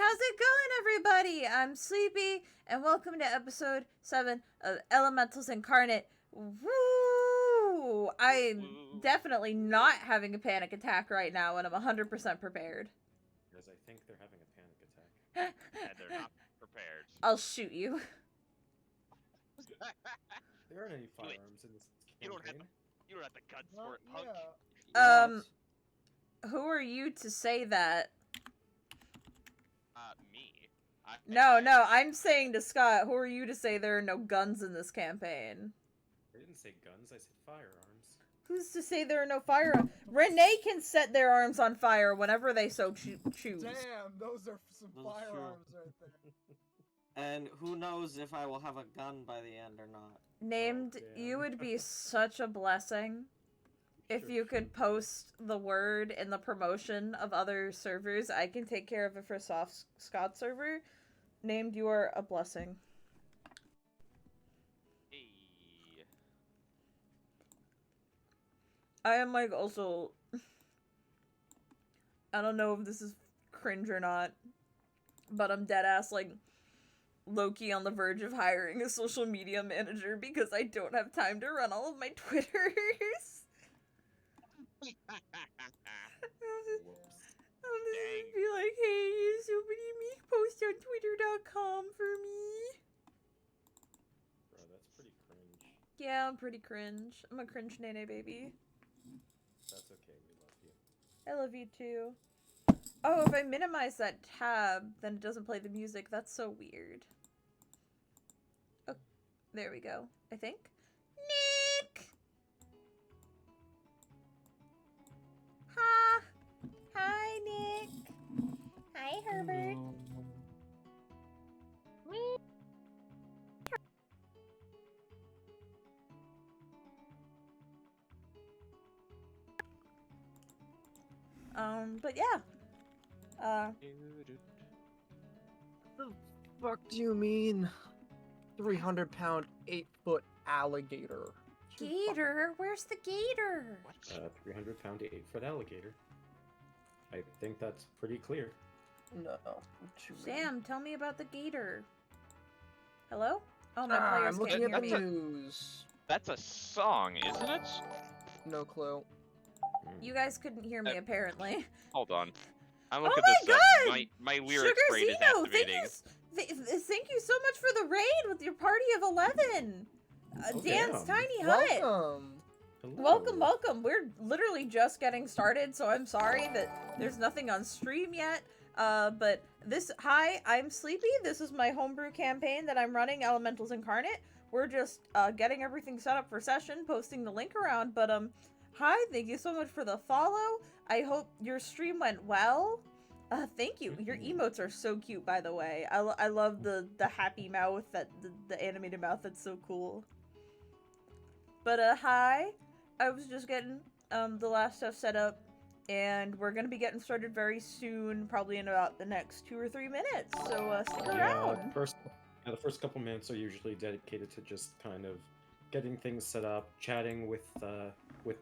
How's it going, everybody? I'm Sleepy, and welcome to episode 7 of Elementals Incarnate. Woo! I'm definitely not having a panic attack right now, and I'm 100% prepared. Because I think they're having a panic attack. And they're not prepared. I'll shoot you. There aren't any firearms in this campaign. You don't have the guns for it, punk. Yeah. Who are you to say that? Me. No, I'm saying to Scott, who are you to say there are no guns in this campaign? I didn't say guns, I said firearms. Who's to say there are no firearms? Renee can set their arms on fire whenever they so choose. Damn, those are some firearms right there. And who knows if I will have a gun by the end or not. Named, you would be such a blessing if you could post the word in the promotion of other servers. I can take care of it for Scott server. Named, you are a blessing. Hey. I am like also, I don't know if this is cringe or not, but I'm dead ass like low-key on the verge of hiring a social media manager because I don't have time to run all of my Twitters. I'll just be like, hey, somebody make post on twitter.com for me. Bro, that's pretty cringe. Yeah, I'm pretty cringe. I'm a cringe nene baby. That's okay, we love you. I love you too. Oh, if I minimize that tab, then it doesn't play the music. That's so weird. Oh, there we go, I think. Nick! Ha! Hi, Nick. Hi, Herbert. But yeah. The fuck do you mean? 300-pound, 8-foot alligator. Gator? Where's the gator? What? 300-pound, 8-foot alligator. I think that's pretty clear. No. Sam, tell me about the gator. Hello? Oh, my players I'm looking can't at the hear me. news. That's a song, isn't it? No clue. You guys couldn't hear me, apparently. Hold on. I'm Oh looking my this up. god! My lyrics brain is Sugar activating. thank you so much for the raid with your party of 11. Dan's damn. Tiny Hut. Welcome. Hello. Welcome. We're literally just getting started, so I'm sorry that there's nothing on stream yet. But hi, I'm Sleepy. This is my homebrew campaign that I'm running, Elementals Incarnate. We're just getting everything set up for session, posting the link around, but hi, thank you so much for the follow. I hope your stream went well. Thank you. Your emotes are so cute, by the way. I love the happy mouth, the animated mouth. That's so cool. But hi, I was just getting the last stuff set up, and we're gonna be getting started very soon, probably in about the next 2 or 3 minutes. So stick around. The first couple minutes are usually dedicated to just kind of getting things set up, chatting with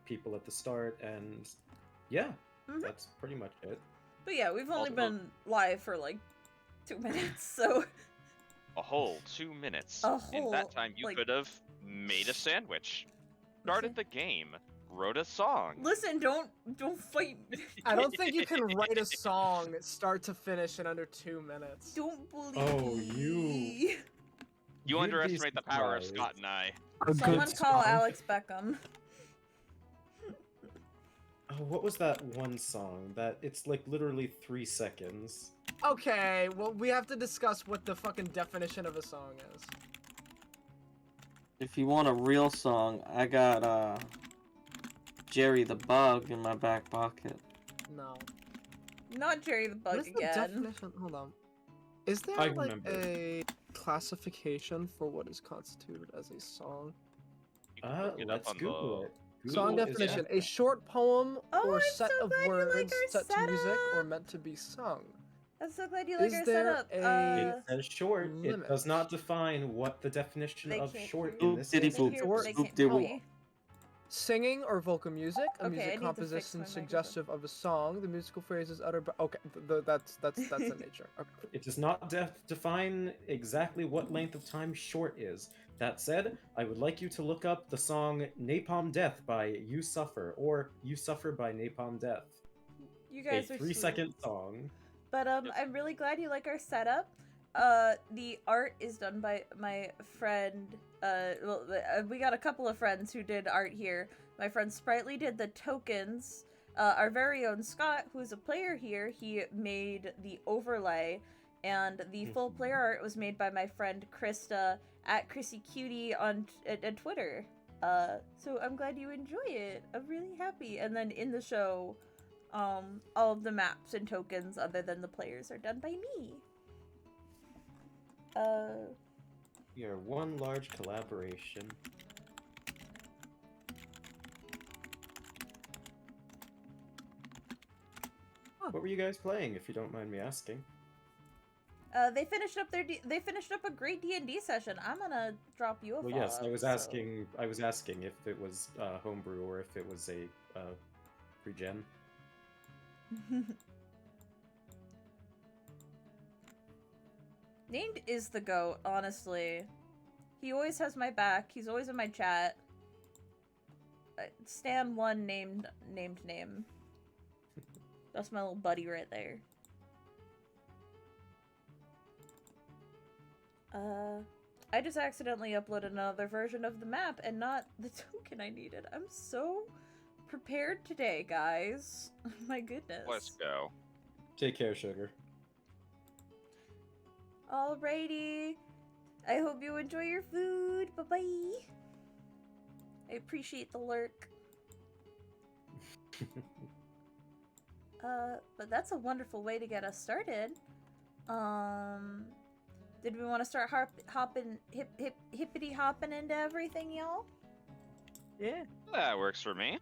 people at the start, and yeah, that's pretty much it. But yeah, we've only been live for like 2 minutes, so A whole 2 minutes. A In whole, that time, you like- could have made a sandwich, started the game, wrote a song. listen, don't fight. I don't think you can write a song start to finish in under 2 minutes. Don't bully Oh, me. You You'd be underestimate the power of surprised. Scott and I. Someone call Alex Beckham. Oh, what was that one song that it's like literally 3 seconds? Okay, well, we have to discuss what the fucking definition of a song is. If you want a real song, I got Jerry the Bug in my back pocket. No. Not Jerry the Bug What is the again. definition? Hold on. Is there I like remember. a classification for what is constituted as a song? You can look it up Let's on Google the... it. Song Google is definition: that- a short poem Oh, or I'm set so of glad you like words our set to music or setup. meant to be sung. I'm so glad you like Is our there setup. a- It says short. It limit. does not define what the definition They of can't short hear in you. this Diddy is. They boop, can't hear- boop, they boop, can't diddy hear boop. me. Singing or vocal music, a Okay, I music need to fix composition my microphone. suggestive of a song. The musical phrase is uttered by. Okay, that's the nature. Okay. It does not define exactly what length of time short is. That said, I would like you to look up the song Napalm Death by You Suffer, or You Suffer by Napalm Death. You A guys are 3-second song. But I'm really glad you like our setup. The art is done by my friend. We got a couple of friends who did art here. My friend Sprightly did the tokens. Our very own Scott, who is a player here, he made the overlay, and the full player art was made by my friend Krista at ChrissyCutie on Twitter. So I'm glad you enjoy it. I'm really happy. And then in the show, all of the maps and tokens other than the players are done by me. We are one large collaboration. What were you guys playing, if you don't mind me asking? They finished up they finished up a great D&D session. I'm gonna drop you a Well, yes, I was so- asking. I was asking if it was homebrew or if it was a pre-gen. Named is the GOAT, honestly. He always has my back. He's always in my chat. Stan1 named name. That's my little buddy right there. I just accidentally uploaded another version of the map and not the token I needed. I'm so prepared today, guys. My goodness. Let's go. Take care, sugar. Alrighty. I hope you enjoy your food. Bye-bye. I appreciate the lurk. But that's a wonderful way to get us started. Did we want to start hippity hopping into everything, y'all? Yeah. That works for me.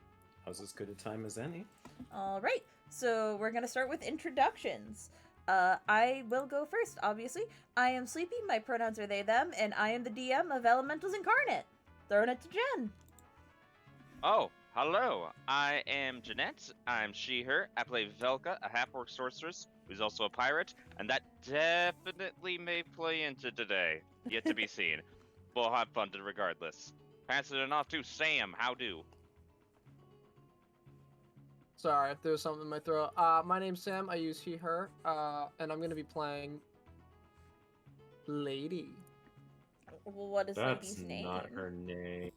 How's as good a time as any? Alright, so we're gonna start with introductions. I will go first, obviously. I am Sleepy, my pronouns are they, them, and I am the DM of Elementals Incarnate. Throwing it to Jen. Oh, hello. I am Jeanette. I'm she, her. I play Velka, a half-orc sorceress who's also a pirate, and that definitely may play into today. Yet to be seen. We'll have fun regardless. Passing it off to Sam. How do? Sorry if there was something in my throat. My name's Sam. I use he, her, and I'm gonna be playing Lady. What is That's Lady's name? not her name.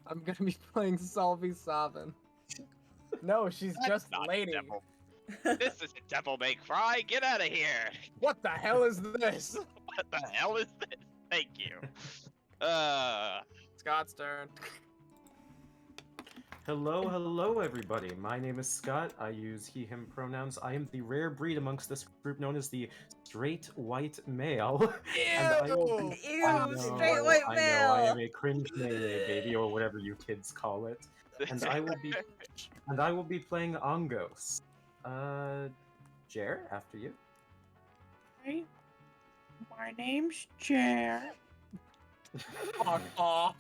I'm gonna be playing Salvi Savin. No, she's That's just not Lady. Devil. This isn't Devil May Cry. Get out of here. What the hell is this? What the hell is this? Thank you. Scott's turn. Hello, everybody. My name is Scott. I use he, him pronouns. I am the rare breed amongst this group known as the straight white male. And I will be- Ew, I know, straight white I male. know, I am a cringe melee baby, or whatever you kids call it. And I will be playing Angos. Jer, after you. Hi, my name's Jer. Fuck off.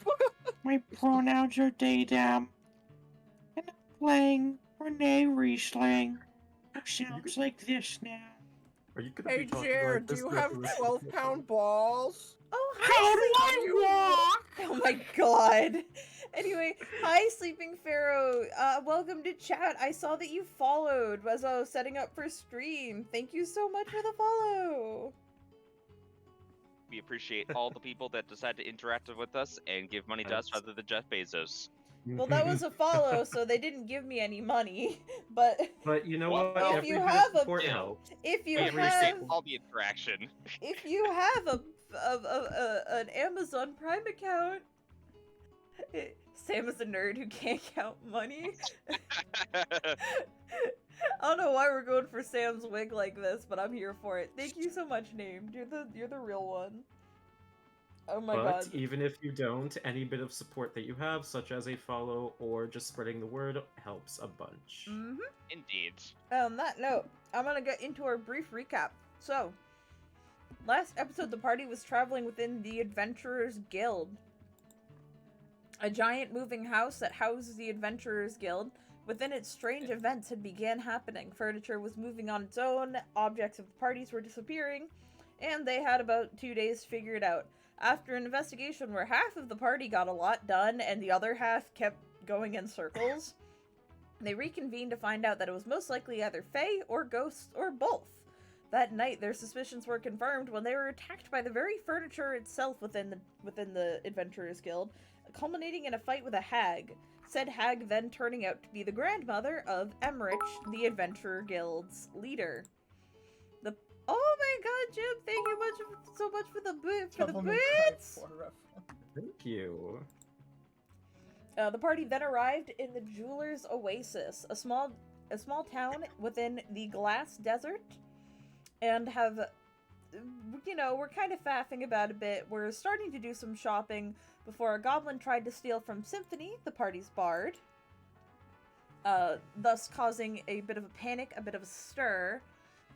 My pronouns are they, them. And I'm playing Renee Riesling, who sounds like this now. Are you gonna Hey, be talking Jared, like do this you throughout have the rest of 12-pound balls? Oh, How hi, do Sleeping. I walk? Oh my god. Anyway, hi, Sleeping Pharaoh. Welcome to chat. I saw that you followed as I was setting up for stream. Thank you so much for the follow. We appreciate all the people that decide to interact with us and give money to us rather than Jeff Bezos. Well, that was a follow, so they didn't give me any money. But But you know Well, what? if Every you bit have of a- support Yeah. helps. if you We appreciate have all the interaction. if you have an Amazon Prime account, Sam is a nerd who can't count money. I don't know why we're going for Sam's wig like this, but I'm here for it. Thank you so much, Named. You're the real one. Oh my But god. even if you don't, any bit of support that you have, such as a follow or just spreading the word, helps a bunch. Mm-hmm. Indeed. On that note, I'm gonna get into our brief recap. So, last episode, the party was traveling within the Adventurers Guild. A giant moving house that houses the Adventurers Guild. Within it, strange events had began happening. Furniture was moving on its own, objects of the parties were disappearing, and they had about 2 days to figure it out. After an investigation where half of the party got a lot done and the other half kept going in circles, they reconvened to find out that it was most likely either fae or ghosts or both. That night, their suspicions were confirmed when they were attacked by the very furniture itself within the Adventurers Guild, culminating in a fight with a hag. Said hag then turning out to be the grandmother of Emmerich, the Adventurer Guild's leader. Oh my god, Jim! Thank you so much for the bits. Thank you. The party then arrived in the Jeweler's Oasis, a small town within the Glass Desert, and have, we're kind of faffing about a bit. We're starting to do some shopping before a goblin tried to steal from Symphony, the party's bard, thus causing a bit of a panic, a bit of a stir.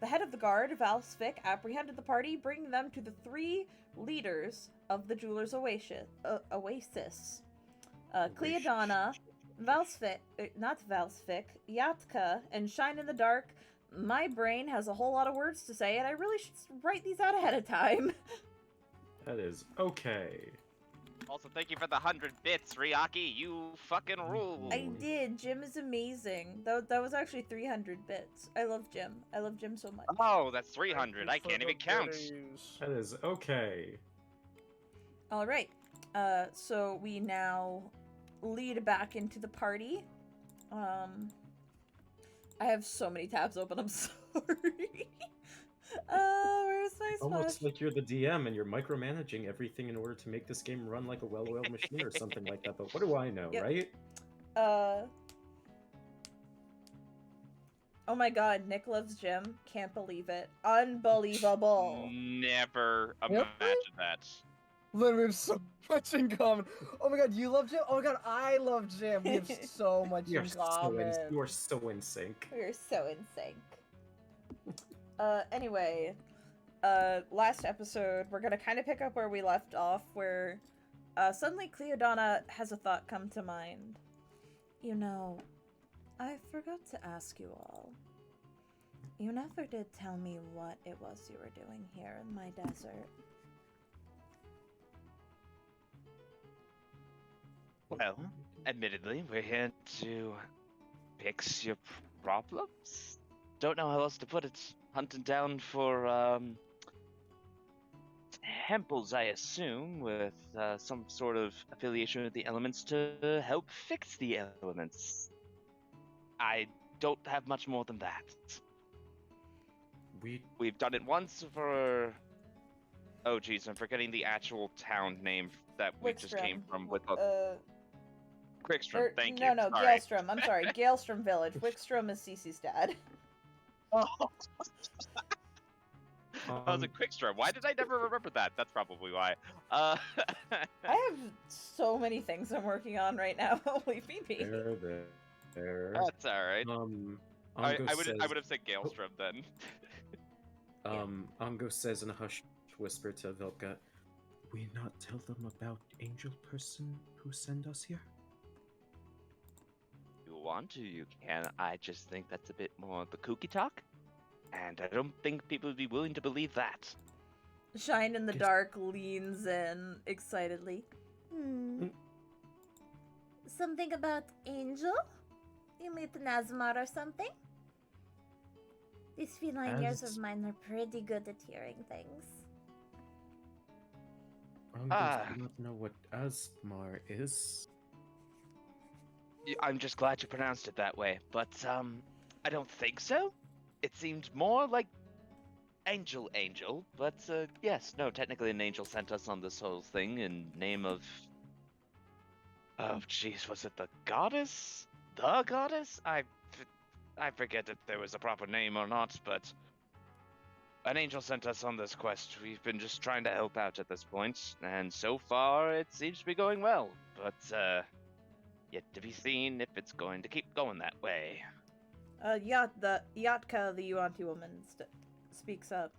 The head of the guard, Valsvik, apprehended the party, bringing them to the 3 leaders of the Jeweler's Oasis. Cleodana, Yatka, and Shine in the Dark. My brain has a whole lot of words to say, and I really should write these out ahead of time. That is okay. Also, thank you for the 100 bits, Ryaki. You fucking rule. I did. Jim is amazing. That was actually 300 bits. I love Jim. I love Jim so much. Oh, that's 300. I can't even count. That is okay. All right. So we now lead back into the party. I have so many tabs open. I'm sorry. Where's my splash? Almost like you're the DM and you're micromanaging everything in order to make this game run like a well-oiled machine or something like that. But what do I know, Yep. right? Oh my god, Nick loves Jim. Can't believe it. Unbelievable. Never Yep. imagined that. Lynn, we have so much in common. Oh my god, you love Jim? Oh my god, I love Jim. We have so much You in common. are so in sync. We're so in sync. Anyway, last episode, we're gonna kind of pick up where we left off, where, suddenly Cleodana has a thought come to mind. You know, I forgot to ask you all. You never did tell me what it was you were doing here in my desert. Well, admittedly, we're here to fix your problems. Don't know how else to put it. Hunting down for, temples, I assume, with some sort of affiliation with the elements to help fix the elements. I don't have much more than that. We've done it once for... Oh, geez, I'm forgetting the actual town name that we just came from with... Quickstrom, thank you. No, Sorry. Galestrom. I'm sorry, Galestrom Village. Wickstrom is Cece's dad. Oh. I was like, Quickstrom. Why did I never remember that? That's probably why. I have so many things I'm working on right now. Holy phoebe. There. That's all right. I Ango would have said Galestrom then. Ango says in a hushed whisper to Velka, "We not tell them about angel person who send us here?" You want to, you can. I just think that's a bit more the kooky talk. And I don't think people would be willing to believe that. Shine in the Dark leans in excitedly. Something about Angel? You meet Nazmar or something? These feline ears of mine are pretty good at hearing things. Ango do not know what Asmar is. I'm just glad you pronounced it that way, but I don't think so. It seemed more like angel, but yes, no, technically an angel sent us on this whole thing in name of... Oh, jeez, was it the goddess? The goddess? I forget if there was a proper name or not, but an angel sent us on this quest. We've been just trying to help out at this point, and so far it seems to be going well, but yet to be seen if it's going to keep going that way. Yatka, the Yuanti woman, speaks up.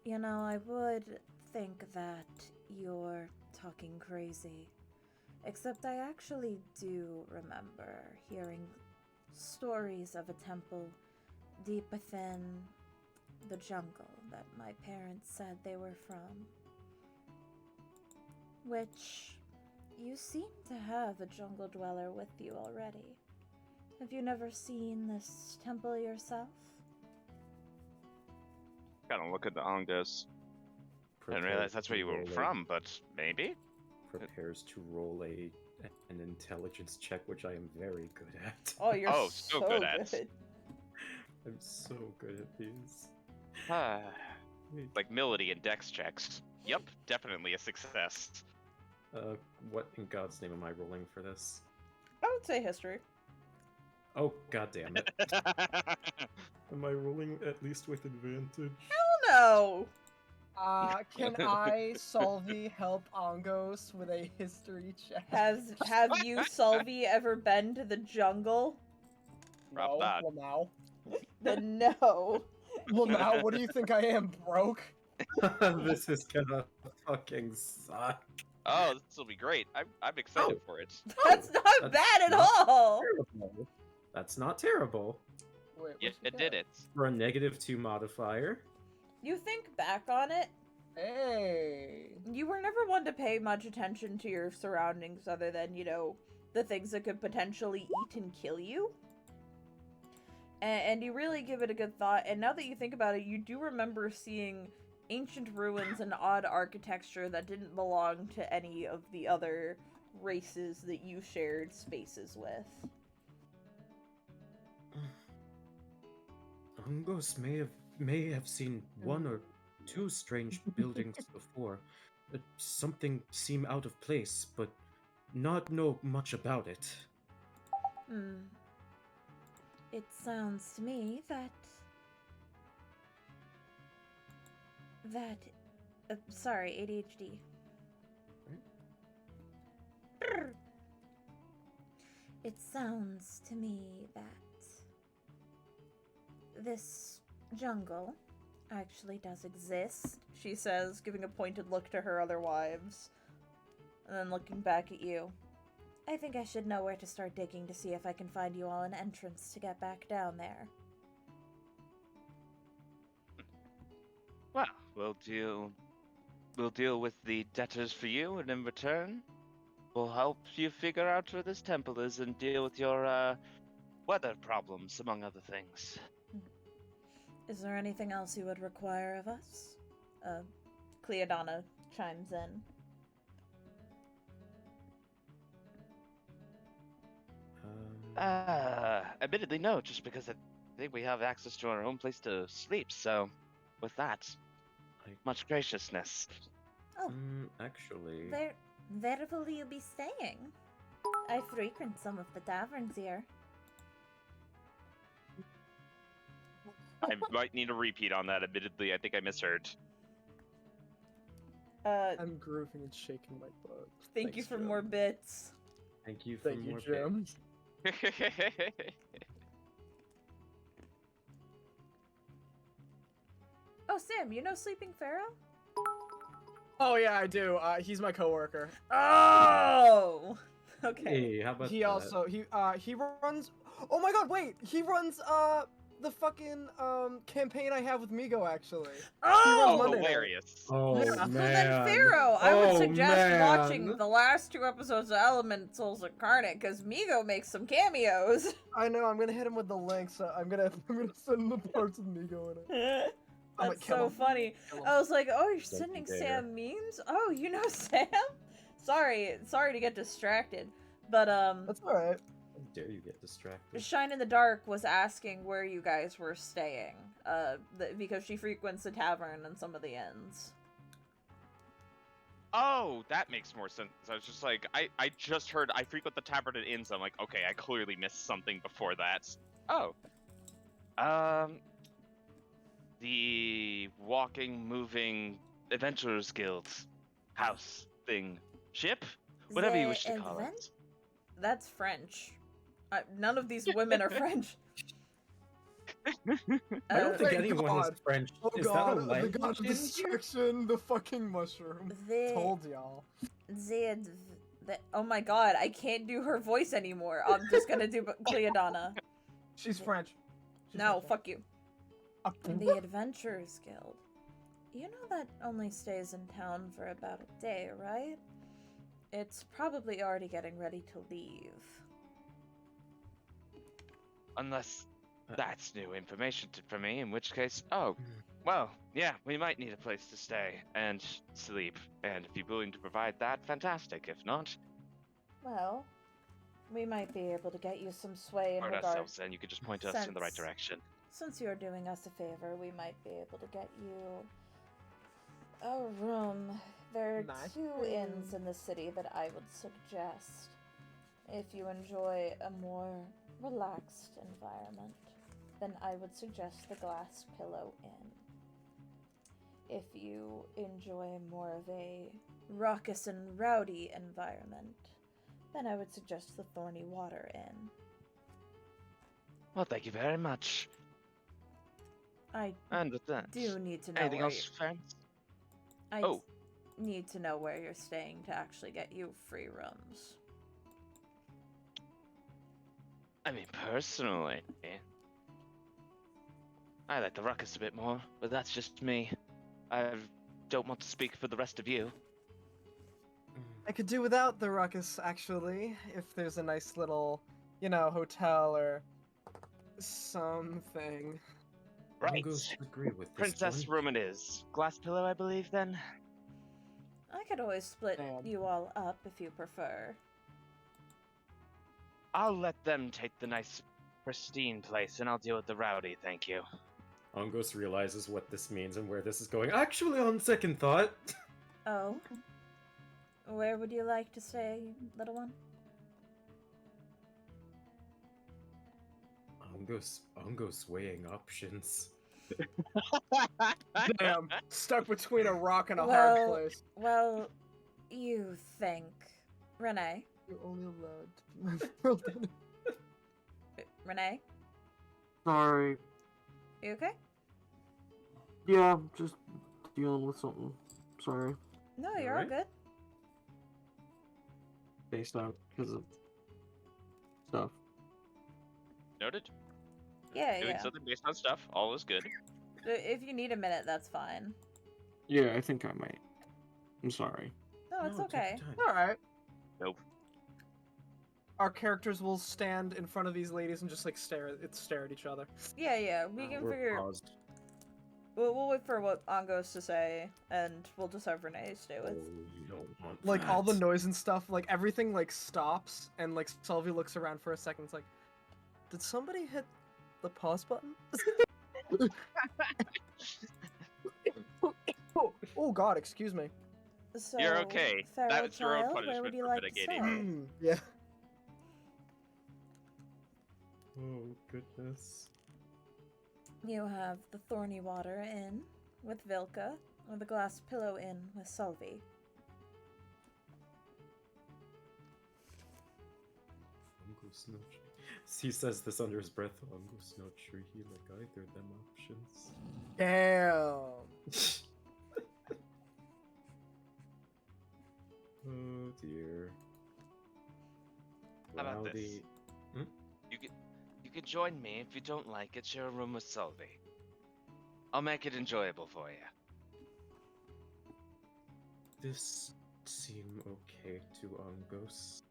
You know, I would think that you're talking crazy. Except I actually do remember hearing stories of a temple deep within the jungle that my parents said they were from. Which, you seem to have a jungle dweller with you already. Have you never seen this temple yourself? Gotta look at the Ongos. I didn't realize that's where you were from, but maybe? Prepares to roll an intelligence check, which I am very good at. Oh, you're Oh, so so good at. I'm so good at these. Like Melody and Dex checks. Yep, definitely a success. What in God's name am I rolling for this? I would say history. Oh, god damn it. Am I rolling at least with advantage? No! Can I, Solvi, help Ongos with a history check? Have you, Sulvi, ever been to the jungle? Drop No. that. Well, now. Then no. Well, now, what do you think I am, broke? This is gonna fucking suck. Oh, this will be great. I'm excited for it. That's not That's bad at not all! Terrible. That's not terrible. Wait, Yeah, what's he it did got? it. For a -2 modifier. You think back on it, Hey. you were never one to pay much attention to your surroundings other than, the things that could potentially eat and kill you. And you really give it a good thought, and now that you think about it, you do remember seeing ancient ruins and odd architecture that didn't belong to any of the other races that you shared spaces with. Ongos may have seen one or two strange buildings before. Something seem out of place, but not know much about it. It sounds to me that... sorry, ADHD. It sounds to me that this jungle actually does exist, she says, giving a pointed look to her other wives, and then looking back at you. I think I should know where to start digging to see if I can find you all an entrance to get back down there. Well, we'll deal with the debtors for you, and in return, we'll help you figure out where this temple is and deal with your weather problems, among other things. Is there anything else you would require of us? Cleodana chimes in. Admittedly, no, just because I think we have access to our own place to sleep, so with that, much graciousness. Oh, Actually... where will you be staying? I frequent some of the taverns here. I might need a repeat on that, admittedly. I think I misheard. I'm grooving and shaking my butt. Thank you Thanks, for Jim. more bits. Thank you for Thank you, more Jim. Oh, Sam, you know Sleeping Pharaoh? Oh yeah, I do. He's my coworker. Oh! Okay. Hey, how about He that? also he runs. Oh my God! Wait, he runs the fucking campaign I have with Migo actually. Oh! Monday night. Hilarious. Oh, Yeah. man. So then, Pharaoh, I would Oh, suggest man. watching the last 2 episodes of Elementals Incarnate, because Migo makes some cameos. I know. I'm gonna hit him with the link. So I'm gonna send him the parts with Migo in it. I'm That's like, kill so him. Funny. Kill him. I was like, oh, you're Don't sending you dare. Sam memes? Oh, you know Sam? Sorry to get distracted. But, That's all right. How dare you get distracted? Shine in the Dark was asking where you guys were staying, because she frequents the tavern and some of the inns. Oh, that makes more sense. I was just like, I just heard I frequent the tavern and inns. I'm like, okay, I clearly missed something before that. Oh. The Walking, Moving Adventurers Guild house thing. Ship? Whatever you wish to call it. That's French. None of these women are French. I don't think Thank anyone God. is French. Oh Is God! that a The language God of in here? Destruction, the fucking mushroom. The Told y'all. Oh my god, I can't do her voice anymore. I'm just gonna do Cleodana. She's French. She's No, French. fuck you. The Adventurers Guild. You know that only stays in town for about a day, right? It's probably already getting ready to leave. Unless that's new information for me, in which case, oh, well, yeah, we might need a place to stay and sleep. And if you're willing to provide that, fantastic. If not, Well, we might be able to get you some sway in guard regard. ourselves, and you could just point us in the right Since- direction. Since you're doing us a favor, we might be able to get you a room. There are Nice. 2 inns in the city that I would suggest if you enjoy a more relaxed environment. Then I would suggest the Glass Pillow Inn. If you enjoy more of a raucous and rowdy environment, then I would suggest the Thorny Water Inn. Well, thank you very much. I And with that, do need to know anything where else, friends? I Oh. need to know where you're staying to actually get you free rooms. I mean, personally, I like the ruckus a bit more, but that's just me. I don't want to speak for the rest of you. I could do without the ruckus, actually, if there's a nice little, hotel or something. Right. Mongoose would agree with this Princess one. room it is. Glass pillow, I believe, then? I could always split Damn. you all up if you prefer. I'll let them take the nice, pristine place, and I'll deal with the rowdy, thank you. Ongos realizes what this means and where this is going. Actually, on second thought, Oh? Where would you like to stay, little one? Ongos weighing options. Damn, stuck between a rock and a Well- hard place. Well, you think. Renee? You're only allowed to be my girlfriend. Renee? Sorry. You okay? Yeah, I'm just dealing with something. Sorry. No, You you're all alright? good. Based out because of stuff. Noted. Yeah, Doing yeah. something based on stuff, all is good. If you need a minute, that's fine. Yeah, I think I might. I'm sorry. No, it's No, take your okay. time. Alright. Nope. Our characters will stand in front of these ladies and just stare at each other. Yeah, yeah. We can We're figure. paused. We'll wait for what Ongo's to say, and we'll just have Renee stay with. Oh, you don't want All the that. noise and stuff, everything stops, and Sylvie looks around for a second. It's like, did somebody hit the pause button? oh God, excuse me. So, You're okay. Feral That's your own child, where punishment would you for like to mitigating. stay? Yeah. Oh goodness. You have the Thorny Water Inn with Vilka, or the Glass Pillow Inn with Sulvi. Ongos not sure. He says this under his breath. Ongos not sure he like either of them options. Damn. Oh dear. How about Rowdy- You can join me if you don't like it. Share a room with Sully. I'll make it enjoyable for you. This seem okay to Ongos.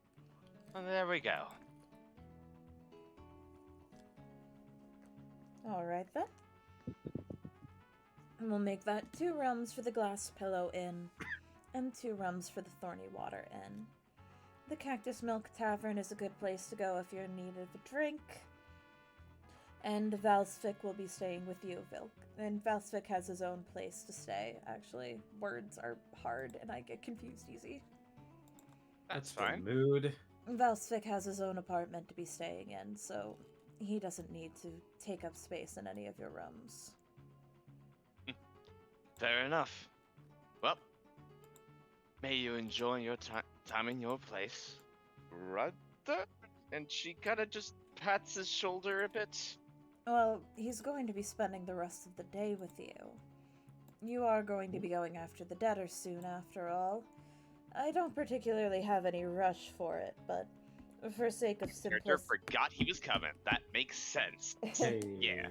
And there we go. Alright then. And we'll make that 2 rooms for the Glass Pillow Inn, and 2 rooms for the Thorny Water Inn. The Cactus Milk Tavern is a good place to go if you're in need of a drink. And Valsvik will be staying with you, Vilk. And Valsvik has his own place to stay, actually. Words are hard and I get confused easy. That's the fine. mood. Valsvik has his own apartment to be staying in, so he doesn't need to take up space in any of your rooms. Fair enough. Well, may you enjoy your time in your place, brother. And she kind of just pats his shoulder a bit. Well, he's going to be spending the rest of the day with you. You are going to be going after the debtor soon, after all. I don't particularly have any rush for it, but for sake of Character simplicity, forgot he was coming. That makes sense. Hey. Yeah.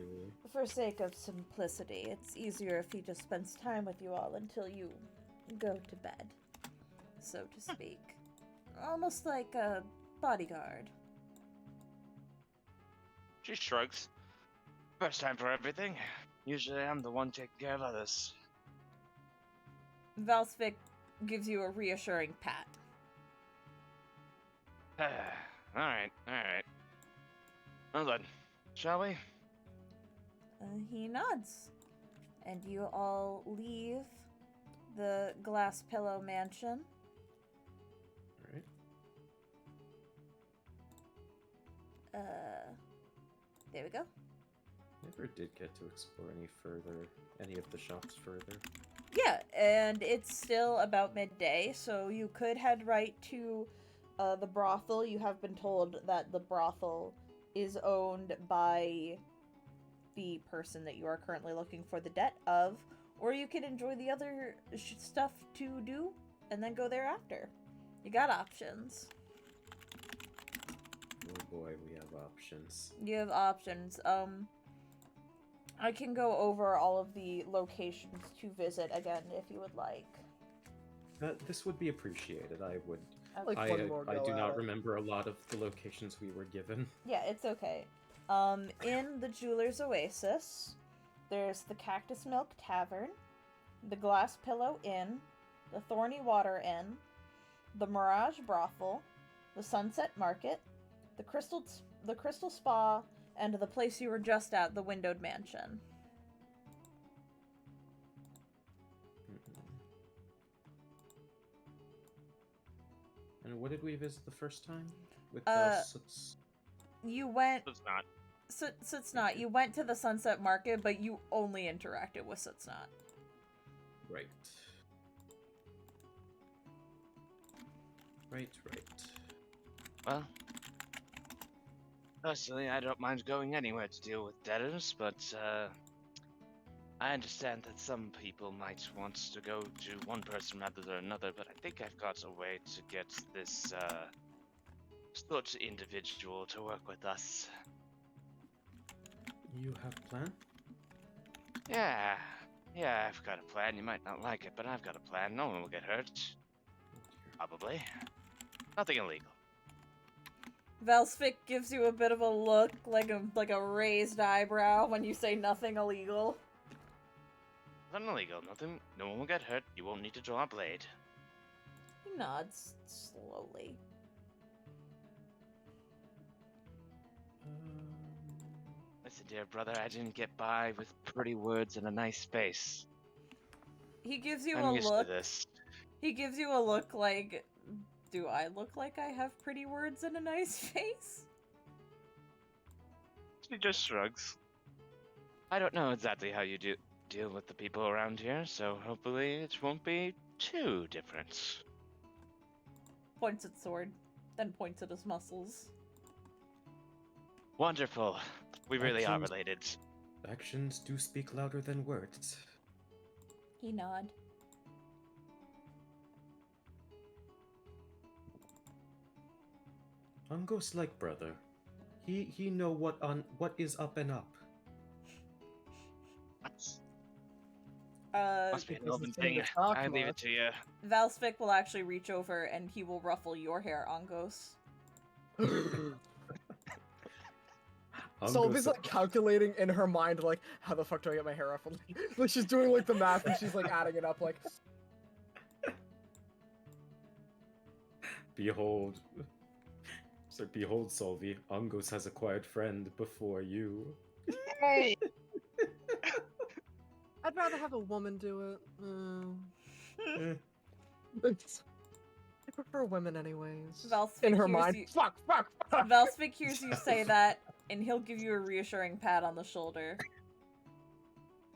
for sake of simplicity, it's easier if he just spends time with you all until you go to bed, so to speak. Almost like a bodyguard. She shrugs. First time for everything. Usually I'm the one taking care of others. Valsvik gives you a reassuring pat. Alright. Well then, shall we? He nods, and you all leave the Glass Pillow Mansion. Alright. There we go. Never did get to explore any of the shops further. Yeah, and it's still about midday, so you could head right to the brothel. You have been told that the brothel is owned by the person that you are currently looking for the debt of, or you could enjoy the other stuff to do and then go there after. You got options. Oh boy, we have options. You have options. I can go over all of the locations to visit again if you would like. This would be appreciated. I would. Like I one more go do at not it. remember a lot of the locations we were given. Yeah, it's okay. In the Jeweler's Oasis, there's the Cactus Milk Tavern, the Glass Pillow Inn, the Thorny Water Inn, the Mirage Brothel, the Sunset Market, the Crystal Spa, and the place you were just at, the Windowed Mansion. And what did we visit the first time? With You went... It's not. Sutsnot, you went to the Sunset Market, but you only interacted with Sutsnot. Right. Right. Well, personally, I don't mind going anywhere to deal with debtors, but I understand that some people might want to go to one person rather than another, but I think I've got a way to get this such individual to work with us. You have a plan? Yeah, I've got a plan. You might not like it, but I've got a plan. No one will get hurt. Probably. Nothing illegal. Valsvik gives you a bit of a look, like a raised eyebrow when you say nothing illegal. Nothing illegal. Nothing. No one will get hurt. You won't need to draw a blade. He nods slowly. Listen, dear brother, I didn't get by with pretty words and a nice face. He gives you I'm a used look. to this. He gives you a look like, do I look like I have pretty words and a nice face? She just shrugs. I don't know exactly how you deal with the people around here, so hopefully it won't be too different. Points at sword, then points at his muscles. Wonderful. We really are Actions- related. Actions do speak louder than words. He nod. Ungos like brother. He know what is up and up. Must be an because elven it's in the thing. stock I leave it market. to you. Valsvik will actually reach over and he will ruffle your hair, Angos. Sylvie's like calculating in her mind, like, how the fuck do I get my hair ruffled? Like she's doing like the math and she's like adding it up, like. Behold. So behold, Solvi, Ungos has acquired friend before you. Hey! I'd rather have a woman do it. Eh, I prefer women anyways. Valsvik In her hears mind, you- fuck. Valsvik hears you say that, and he'll give you a reassuring pat on the shoulder.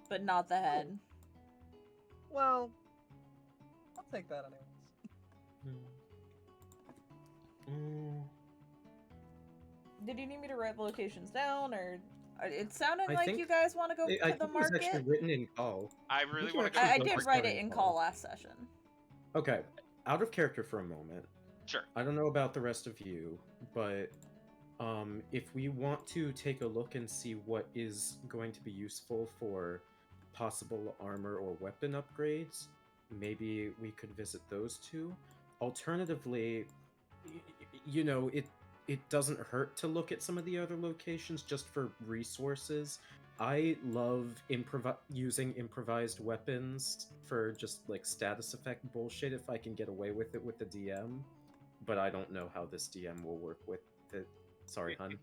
But not the head. Well, I'll take that anyways. mm, Did you need me to write the locations down, or... It sounded I like think- you guys want to go I to think the it was actually market. written in call. I really you want to go actually I to the did don't write market. it in call last session. Okay. out of character for a moment. Sure. I don't know about the rest of you, but if we want to take a look and see what is going to be useful for possible armor or weapon upgrades, maybe we could visit those two. Alternatively, you know, it doesn't hurt to look at some of the other locations just for resources. I love using improvised weapons for just like status effect bullshit if I can get away with it with the DM, but I don't know how this DM will work with it. Sorry, hun.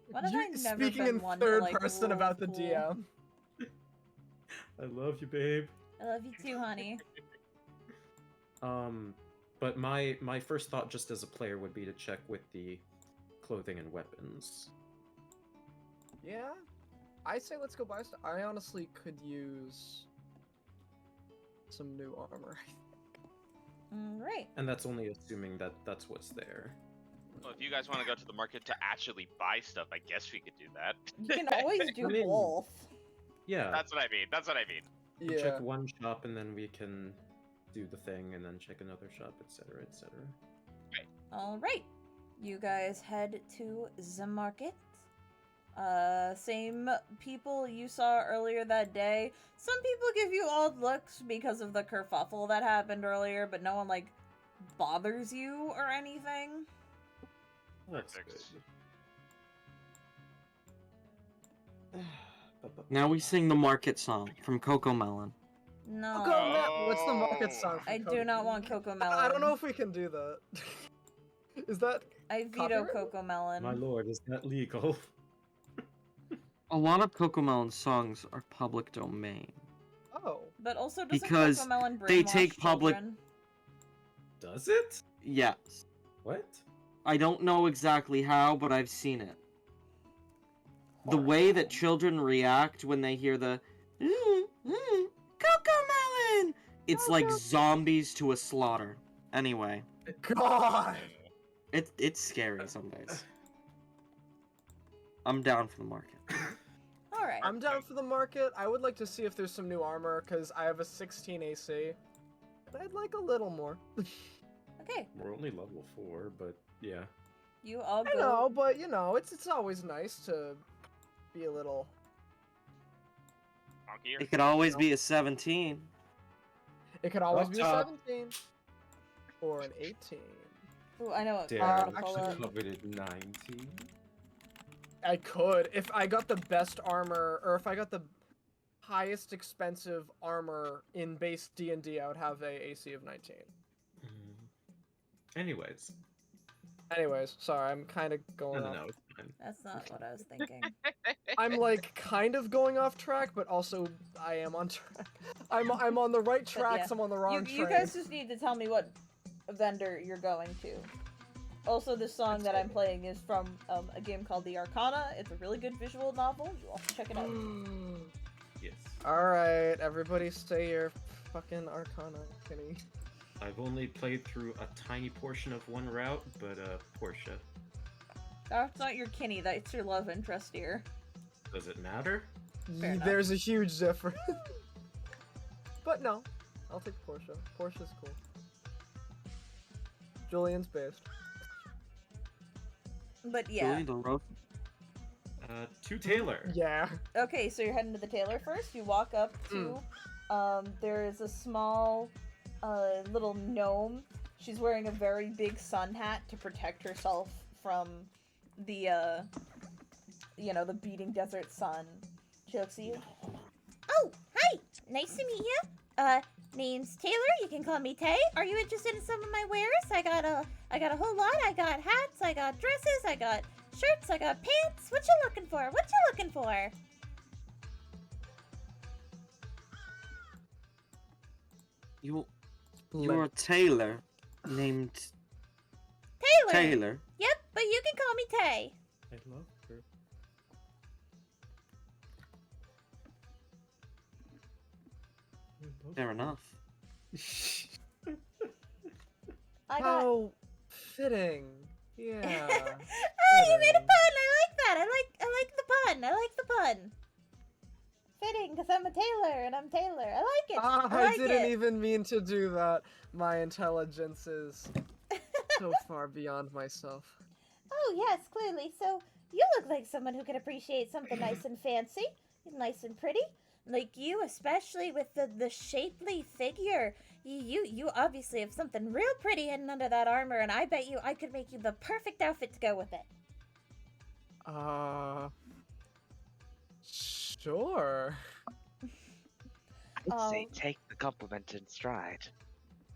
What have I never Speaking been in one to, third like, person rule about the cool? DM. I love you, babe. I love you too, honey. But my first thought just as a player would be to check with the clothing and weapons. Yeah, I say let's go buy stuff. I honestly could use some new armor. Right. And that's only assuming that that's what's there. Well, if you guys want to go to the market to actually buy stuff, I guess we could do that. You can always do I mean, both. Yeah, That's what I mean. That's what I mean. we Yeah. check one shop and then we can do the thing and then check another shop, etc., etc. All right. You guys head to the market. Same people you saw earlier that day. Some people give you odd looks because of the kerfuffle that happened earlier, but no one, like, bothers you or anything. That's Perfect. good. Now we sing the market song from Coco Melon. No. What's the market song? I do not want Coco Melon. I don't know if we can do that. Is that I veto copyright? Coco Melon. My lord, is that legal? A lot of Coco Melon songs are public domain. Oh. But also, doesn't Because Coco Melon they brainwash take public- children? Does it? Yes. What? I don't know exactly how, but I've seen it. The way that children react when they hear the Coco Melon! It's like zombies to a slaughter. Anyway, God. it's scary some days. I'm down for the market. All right. I'm down for the market. I would like to see if there's some new armor because I have a 16 AC. And I'd like a little more. Okay. We're only level 4, but yeah. You all I go. know, but you know, it's always nice to be a little. Honkier. It could always be a 17. It could always Up be a top. 17 or an 18. Ooh, I know what Dare I'm I gonna pull up. coveted 19. I could if I got the best armor, or if I got the highest expensive armor in base D&D, I would have a AC of 19. Anyways. Anyways, sorry, I'm kind of going No, off. no, it's fine. That's not what I was thinking. I'm like kind of going off track, but also I am on track. I'm on the right tracks. yeah. I'm on the wrong You train. guys just need to tell me what vendor you're going to. Also, this song that I'm playing is from a game called The Arcana. It's a really good visual novel. You all should check it out. Yes. All right, everybody, say your fucking Arcana, Kenny. I've only played through a tiny portion of one route, but Portia. That's not your Kinney, that's your love interest here. Does it matter? Fair enough. There's a huge difference. But no, I'll take Portia. Portia's cool. Julian's based. But yeah. Julie, the roast. To Taylor. Yeah. Okay, so you're heading to the tailor first. You walk up to, there is a small, little gnome. She's wearing a very big sun hat to protect herself from the, the beating desert sun. She looks at you. Oh, hi! Nice to meet you. Name's Taylor. You can call me Tay. Are you interested in some of my wares? I got a whole lot. I got hats, I got dresses, I got shirts, I got pants. What you looking for? What you looking for? You're a tailor named Taylor. Taylor. Yep, but you can call me Tay. I love her. Fair enough. I got. How fitting. Yeah. Oh, you made a pun. I like that. I like the pun. I like the pun. fitting because I'm a tailor and I'm Taylor. I like it. Ah, I like didn't it. even mean to do that. My intelligence is so far beyond myself. Oh, yes, clearly. So, you look like someone who can appreciate something nice and fancy, nice and pretty. Like you, especially with the shapely figure. You obviously have something real pretty hidden under that armor, and I bet you I could make you the perfect outfit to go with it. Sure. I'd say Oh. take the compliment in stride.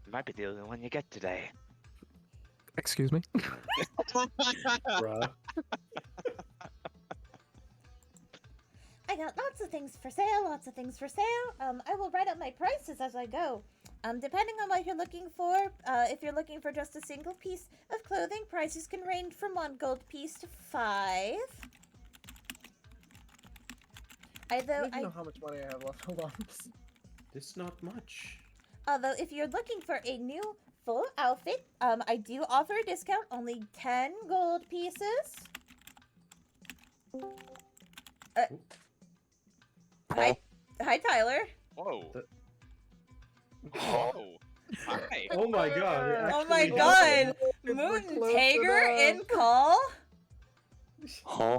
It might be the only one you get today. Excuse me? Bruh. I got lots of things for sale, lots of things for sale. I will write up my prices as I go. Depending on what you're looking for, if you're looking for just a single piece of clothing, prices can range from 1 gold piece to 5. I don't even know how much money I have left. Hold on. It's not much. Although, if you're looking for a new full outfit, I do offer a discount, only 10 gold pieces. Hi, Tyler. Whoa. The- Whoa. Hi. Oh my god. it Oh my actually god! happened. Moon close Tager enough. in call? Huh?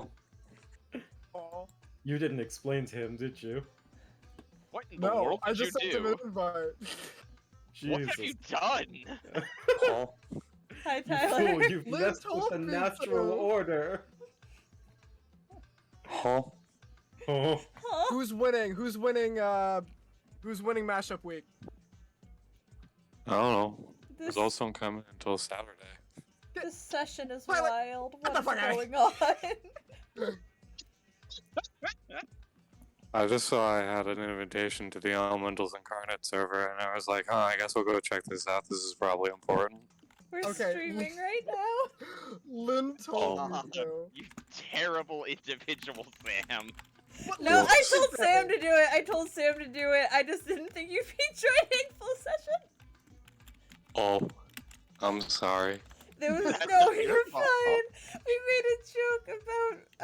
Oh. You didn't explain to him, did you? What in the No, world I did just you sent him do? an invite. What have you done? Huh? Hi, You Tyler. fool, you've Liz messed with told the me natural so. order. Huh? Oh. Huh? Who's winning? Who's winning mashup week? I don't know. This, Results don't come in until Saturday. this session is Tyler, wild. get What the is fuck outta going on? I just saw I had an invitation to the Elementals Incarnate server, and I was like, huh, I guess we'll go check this out. This is probably important. We're Okay. streaming right now. Lynn told Oh. me so. You terrible individual, Sam. No, I Whoops. told Sam to do it. I told Sam to do it. I just didn't think you'd be joining full session. Oh, I'm sorry. There was That's no, not your you're fault. fine. We made a joke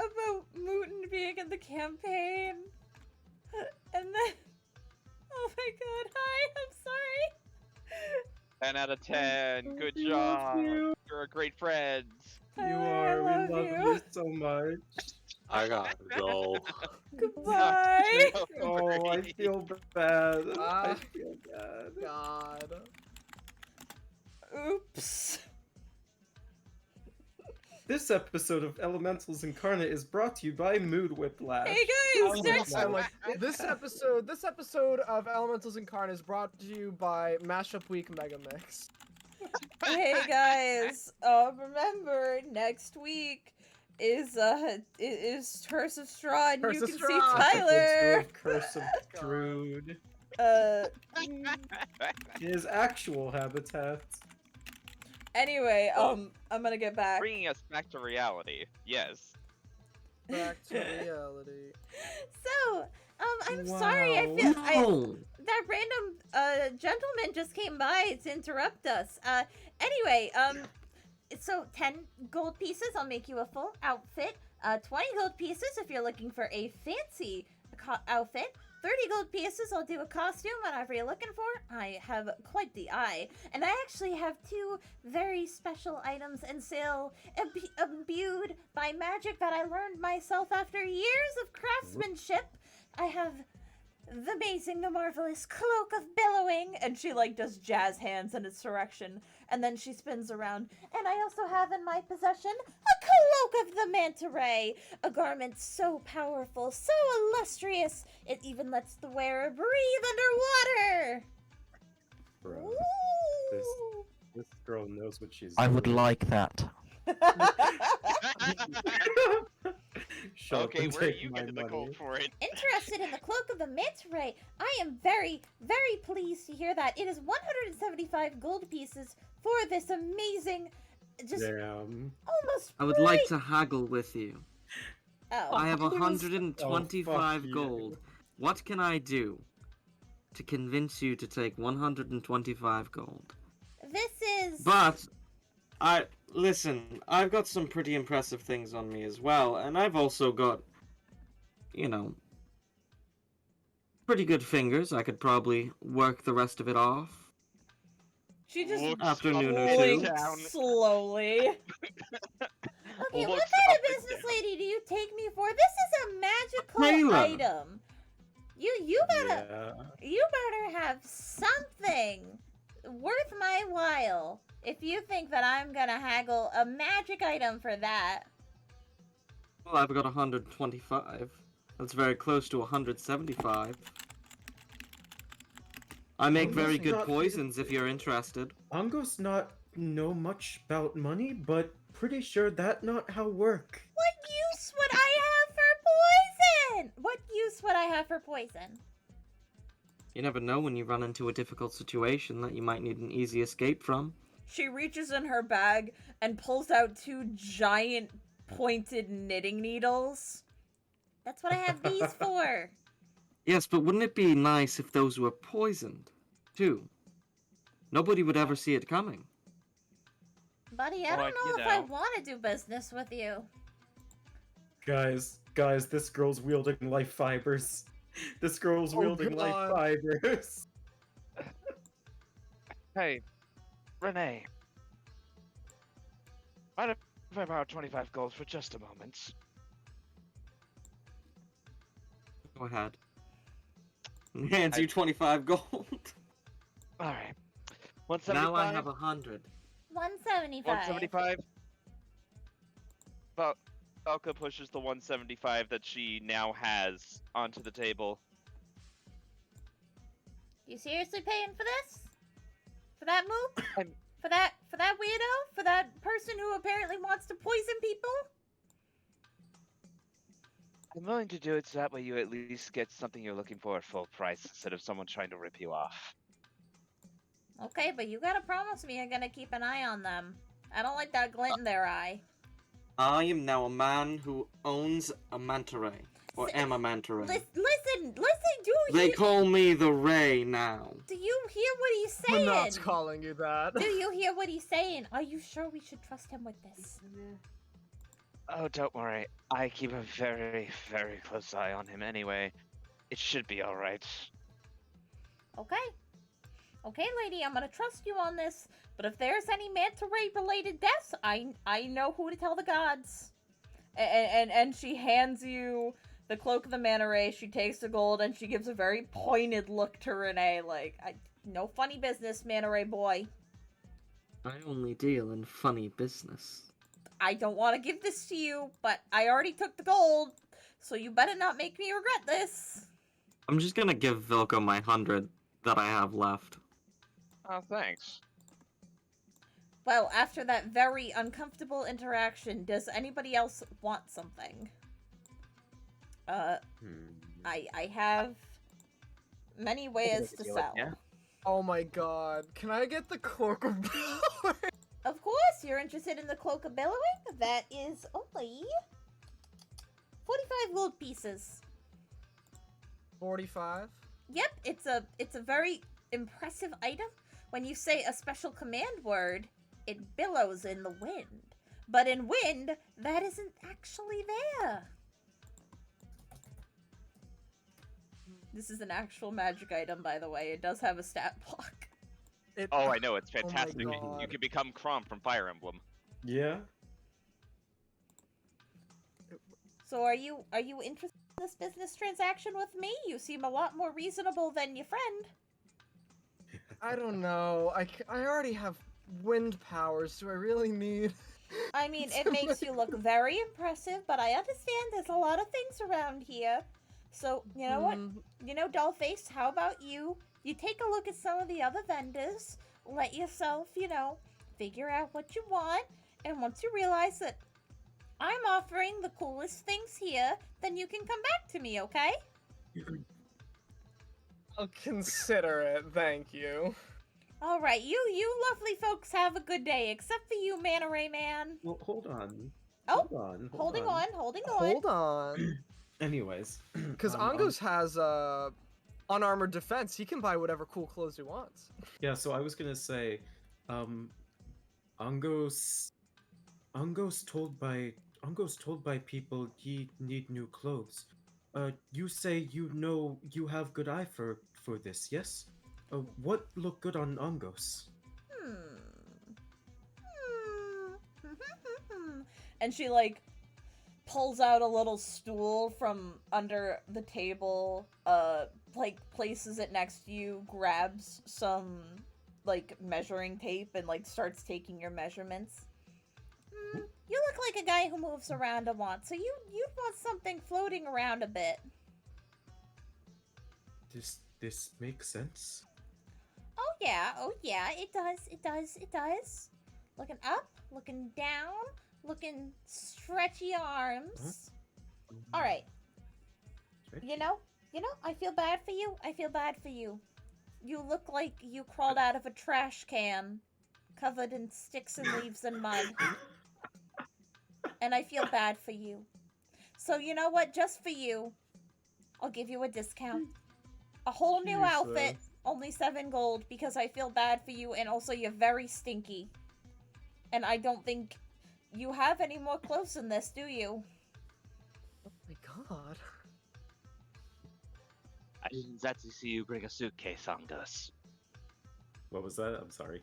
about Mooten being in the campaign, and then, oh my god, hi, I'm sorry. 10 out of 10. Good We job. love you. You're a great friend. You Tyler, are. I We love you so much. I gotta go. Goodbye. Oh, I feel bad. I Ah. feel bad. God. Oops. This episode of Elementals Incarnate is brought to you by Mood Whiplash. Hey guys, next I'm like, this episode of Elementals Incarnate is brought to you by Mashup Week Mega Mix. Hey guys, remember next week is Curse of Straw, and Curse you of can Straw. see Episode Tyler. of Curse of Druid. His actual habitat. Anyway, I'm gonna get back. Bringing us back to reality. Yes. Back to reality. So, I'm sorry. I Wow. feel No! that random gentleman just came by to interrupt us. Anyway, so 10 gold pieces, I'll make you a full outfit. 20 gold pieces if you're looking for a fancy outfit. 30 gold pieces, I'll do a costume, whatever you're looking for. I have quite the eye. And I actually have 2 very special items in sale, imbued by magic that I learned myself after years of craftsmanship. I have the amazing, the marvelous Cloak of Billowing, and she like does jazz hands in its direction, and then she spins around. And I also have in my possession a Cloak of the Manta Ray, a garment so powerful, so illustrious, it even lets the wearer breathe underwater. Bro, Ooh. this girl knows what she's I would doing. like that. Shut up Okay, and where are take you my getting the money. gold for it? Interested in the Cloak of the Manta Ray? I am very, very pleased to hear that. It is 175 gold pieces for this amazing, just Damn. almost I would like to haggle with you. Oh. I have please. 125 Oh, fuck you. gold. What can I do to convince you to take 125 gold? This is... But, listen, I've got some pretty impressive things on me as well, and I've also got, you know, Pretty good fingers. I could probably work the rest of it off. She just Looks Afternoon or up and two. blinks down. slowly. Okay, what Looks kind up of and business down. lady do you take me for? This is a magical Taylor. item. You better have something worth my while if you think that I'm gonna haggle a magic item for that. Well, I've got 125. That's very close to 175. I make very good Not- poisons if you're interested. Angos not know much about money, but pretty sure that not how work. What use would I have for poison? What use would I have for poison? You never know when you run into a difficult situation that you might need an easy escape from. She reaches in her bag and pulls out 2 giant pointed knitting needles. That's what I have these for. Yes, but wouldn't it be nice if those were poisoned, too? Nobody would ever see it coming. Buddy, I Well, don't know you if I know. want to do business with you. Guys, this girl's wielding life fibers. This girl's Oh, wielding life God. fibers. Hey, Renee. Mind if I borrow 25 gold for just a moment? Go ahead. Hands you 25 gold. Alright. 175? Now I have 100. 175. 175? Falca pushes the 175 that she now has onto the table. You seriously paying for this? For that move? I'm- For that weirdo? For that person who apparently wants to poison people? I'm willing to do it so that way you at least get something you're looking for at full price instead of someone trying to rip you off. Okay, but you gotta promise me you're gonna keep an eye on them. I don't like that glint in their eye. I am now a man who owns a Manta Ray. Or am a Manta Ray. Listen, They call me the Ray now. do you hear what he's We're saying? not calling you that. Do you hear what he's saying? Are you sure we should trust him with this? Oh, don't worry. I keep a very, very close eye on him anyway. It should be alright. Okay. Okay, lady, I'm gonna trust you on this. But if there's any Manta Ray related deaths, I know who to tell the gods. And she hands you the cloak of the Manta Ray. She takes the gold and she gives a very pointed look to Renee, like, no funny business, Manta Ray boy. I only deal in funny business. I don't want to give this to you, but I already took the gold, so you better not make me regret this. I'm just gonna give Vilko my 100 that I have left. Oh, thanks. Well, after that very uncomfortable interaction, does anybody else want something? I have many ways to sell. Yeah. Oh my god. Can I get the cloak of power? Of course, you're interested in the Cloak of Billowing? That is only 45 gold pieces. 45? Yep, it's a very impressive item. When you say a special command word, it billows in the wind. But in wind, that isn't actually there. This is an actual magic item, by the way. It does have a stat block. Oh, I know, it's Oh my fantastic. You God. can become Crom from Fire Emblem. Yeah. So are you interested in this business transaction with me? You seem a lot more reasonable than your friend. I don't know. I already have wind powers. Do I really need... I mean, it makes you look very impressive, but I understand there's a lot of things around here. So, you know what? You know, Dollface, how about you take a look at some of the other vendors, let yourself, figure out what you want, and once you realize that I'm offering the coolest things here, then you can come back to me, okay? I'll consider it, thank you. Alright, you lovely folks have a good day, except for you, Manta Ray Man. Well, hold on. Oh, Hold on. Holding on. Hold on. Anyways. Because Angos has, unarmored defense. He can buy whatever cool clothes he wants. Yeah, so I was gonna say, Angos told by people he need new clothes. You say you have good eye for this, yes? What look good on Ongos? Hmm. Hmm. And she like pulls out a little stool from under the table, like places it next to you, grabs some like measuring tape and like starts taking your measurements. You look like a guy who moves around a lot, so you'd want something floating around a bit. This makes sense. Oh yeah, it does. Looking up, looking down, looking stretchy arms. All right. You know, I feel bad for you. You look like you crawled out of a trash can, covered in sticks and leaves and mud. And I feel bad for you. So you know what? Just for you, I'll give you a discount. A whole new outfit, only 7 gold, because I feel bad for you, and also you're very stinky. And I don't think you have any more clothes than this, do you? Oh my god. I didn't exactly see you bring a suitcase on us. What was that? I'm sorry.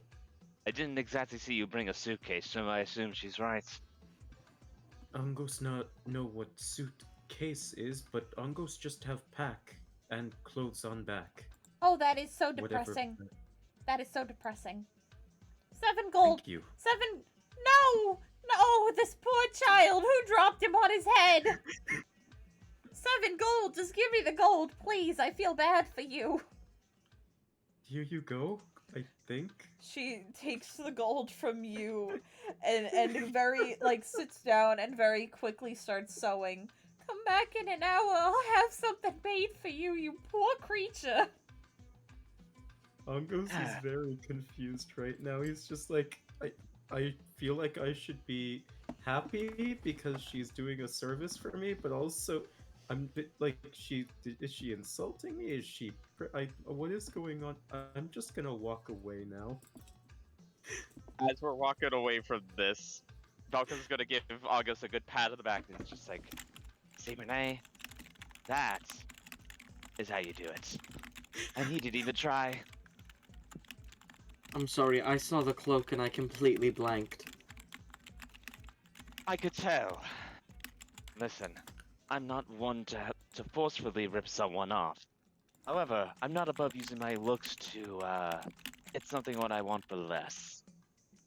I didn't exactly see you bring a suitcase, so I assume she's right. Ongos not know what suitcase is, but Ongos just have pack and clothes on back. Oh, that is so Whatever. depressing. That is so depressing. 7 gold. Thank you. 7. No, this poor child. Who dropped him on his head? 7 gold. Just give me the gold, please. I feel bad for you. Here you go, I think. She takes the gold from you and very, like, sits down and very quickly starts sewing. Come back in an hour. I'll have something made for you, you poor creature. Ongos is very confused right now. He's just like, I feel like I should be happy because she's doing a service for me, but also I'm a bit like, is she insulting me? Is she what is going on? I'm just gonna walk away now. As we're walking away from this, Falcon's gonna give August a good pat on the back, and it's just like, see, Renee, that is how you do it. And he didn't even try. I'm sorry, I saw the cloak and I completely blanked. I could tell. Listen, I'm not one to forcefully rip someone off. However, I'm not above using my looks to, get something what I want for less.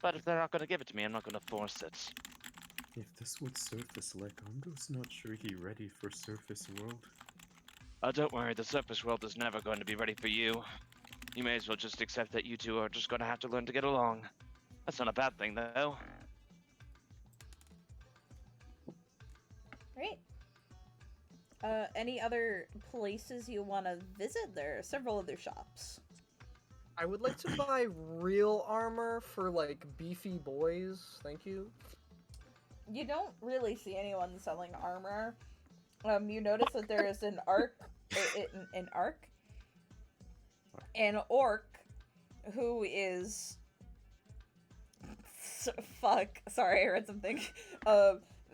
But if they're not gonna give it to me, I'm not gonna force it. If this would surface like Ongos not sure he ready for surface world. Oh, don't worry, the surface world is never going to be ready for you. You may as well just accept that you two are just gonna have to learn to get along. That's not a bad thing, though. Great. Any other places you want to visit? There are several other shops. I would like to buy real armor for, like, beefy boys. Thank you. You don't really see anyone selling armor. You notice that there is an an orc who is fuck. Sorry, I read something.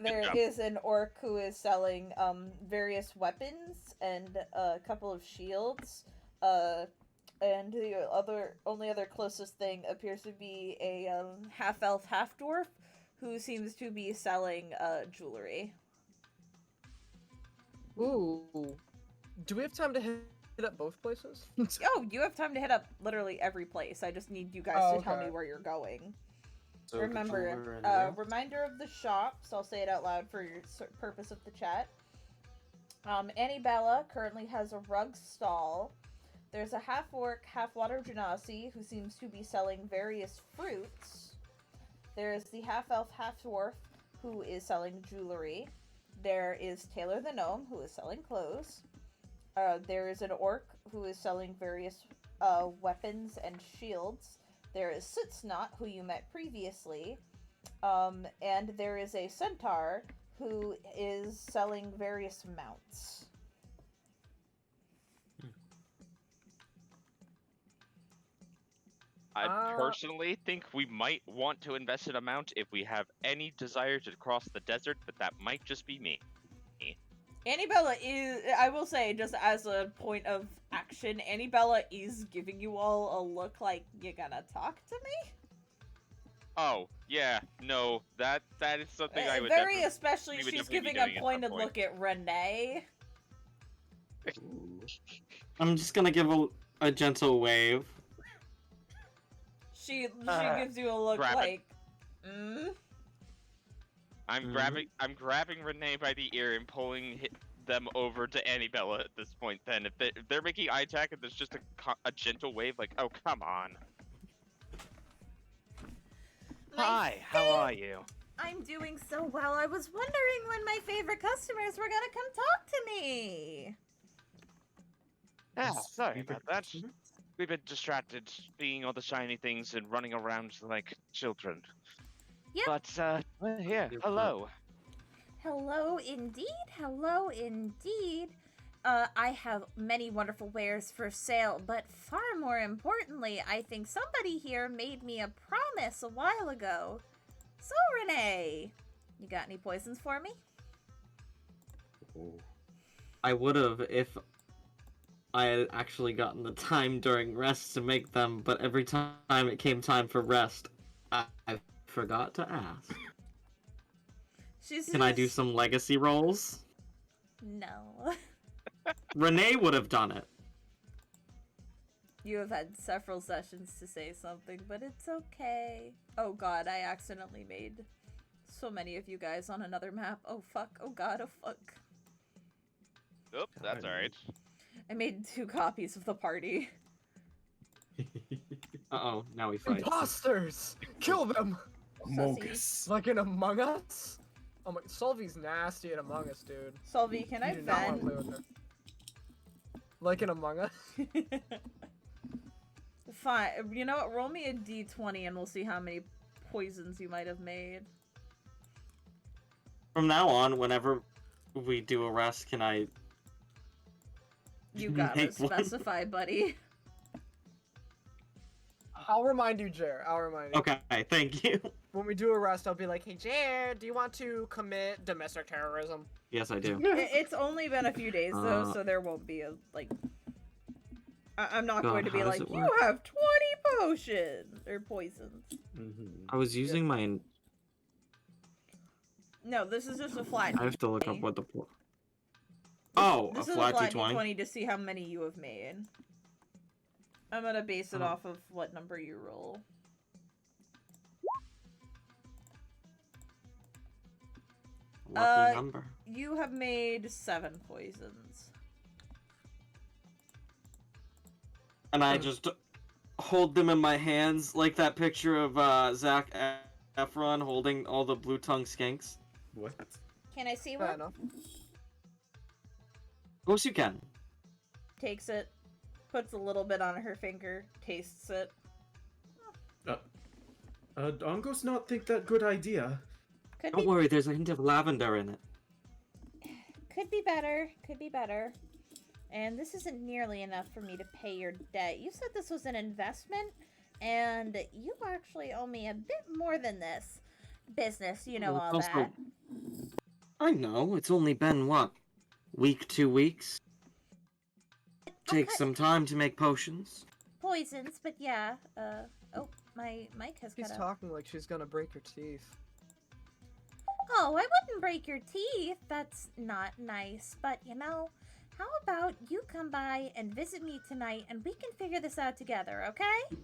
There is an orc who is selling various weapons and a couple of shields. And the only other closest thing appears to be a half elf, half dwarf who seems to be selling jewelry. Ooh. Do we have time to hit up both places? Oh, you have time to hit up literally every place. I just need you guys to tell me where you're going. So Remember, reminder of the shop, so I'll say it out loud for your purpose of the chat. Annabella currently has a rug stall. There's a half-orc, half-water genasi who seems to be selling various fruits. There's the half-elf, half-dwarf who is selling jewelry. There is Taylor the Gnome who is selling clothes. There is an orc who is selling various weapons and shields. There is Sootsnot, who you met previously. And there is a centaur who is selling various mounts. I personally think we might want to invest in a mount if we have any desire to cross the desert, but that might just be me. Annabella is, I will say, just as a point of action, Annabella is giving you all a look like, you gonna talk to me? Oh, yeah, no, that is something I would Very definitely... especially, we would she's definitely be giving a doing at some pointed point. look at Renee. I'm just gonna give a gentle wave. She gives you a look grab it. like, I'm grabbing Renee by the ear and pulling them over to Annabella at this point. Then, if they're making eye contact and there's just a gentle wave, like, oh come on. Hi, how are you? I'm doing so well. I was wondering when my favorite customers were gonna come talk to me. Yeah, sorry Favorite about that. customer? We've been distracted seeing all the shiny things and running around like children. Yep. But, well, here, You're hello. Hello indeed, hello indeed. I have many wonderful wares for sale, but far more importantly, I think somebody here made me a promise a while ago. So, Renee, you got any poisons for me? Oh. I would have if I had actually gotten the time during rest to make them, but every time it came time for rest, I forgot to ask. Can I do some legacy rolls? No. Renee would have done it. You have had several sessions to say something, but it's okay. Oh god, I accidentally made so many of you guys on another map. Oh fuck, oh god, oh fuck. Oop, that's alright. I made 2 copies of the party. Uh-oh, now we fight. Imposters! Kill them! Mogus. Like in Among Us? Oh my, Solvy's nasty in Among Us, dude. Solvi, can I You do not want to play vent? with her. Like in Among Us? Fine. You know what? Roll me a d20 and we'll see how many poisons you might have made. From now on, whenever we do a rest, can I... You gotta Make one. specify, buddy. I'll remind you, Jer. I'll remind you. Okay, thank you. When we do a rest, I'll be like, hey, Jer, do you want to commit domestic terrorism? Yes, I do. It's only been a few days though, so there won't be a like. I'm not God, going to be how does like, it you work? have 20 potions or poisons. I was using my... No, this is just a flat. I have to look up D20. what the... Oh, This a is flat a flat D20? D20 to see how many you have made. I'm gonna base it Oh. off of what number you roll. Lucky number. You have made 7 poisons. And I just hold them in my hands, like that picture of Zac Efron holding all the blue tongue skanks. What? Can I see Fair one? enough. Of course you can. Takes it, puts a little bit on her finger, tastes it. Dongos not think that good idea. Could Don't be, worry, there's a hint of lavender in it. could be better. Could be better. And this isn't nearly enough for me to pay your debt. You said this was an investment, and you actually owe me a bit more than this. Business, you know Well, all it's also- that. I know, it's only been, what, week, 2 weeks? Takes some time to make potions. Poisons, but yeah. Oh, my mic has She's cut out. talking like she's gonna break her teeth. Oh, I wouldn't break your teeth. That's not nice. But, you know, how about you come by and visit me tonight and we can figure this out together, okay?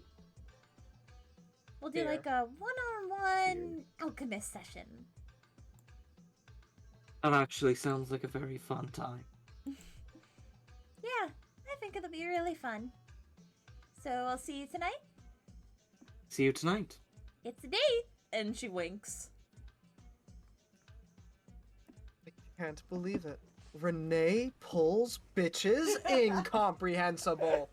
We'll do Here. like a one-on-one alchemist session. That actually sounds like a very fun time. Yeah, I think it'll be really fun. So I'll see you tonight. See you tonight. It's a date. And she winks. I can't believe it. Renee pulls bitches? Incomprehensible.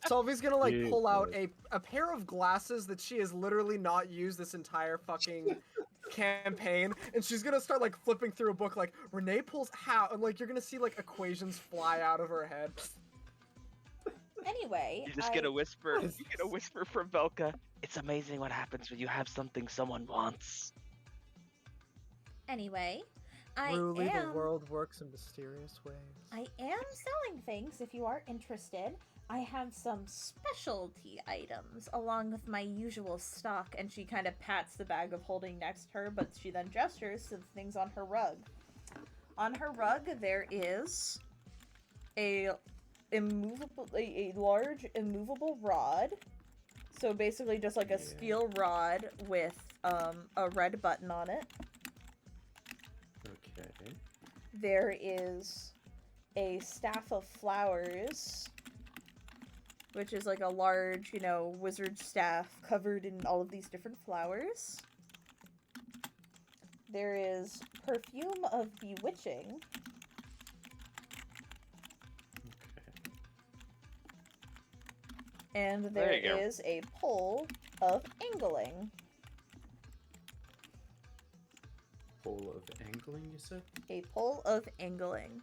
Solvy's gonna like pull out a pair of glasses that she has literally not used this entire fucking campaign, and she's gonna start like flipping through a book like Renee pulls how, and like you're gonna see like equations fly out of her head. Anyway, You just get a whisper. You get a whisper from Velka. It's amazing what happens when you have something someone wants. Anyway, Truly, the am. world works in mysterious ways. I am selling things if you are interested. I have some specialty items along with my usual stock, and she kind of pats the bag of holding next to her, but she then gestures to the things on her rug. On her rug, there is a large immovable rod. So basically just like a steel rod with a red button on it. Okay. There is a staff of flowers, which is like a large, wizard staff covered in all of these different flowers. There is perfume of bewitching. And there is a pole of angling. Pole of angling, you said? A pole of angling.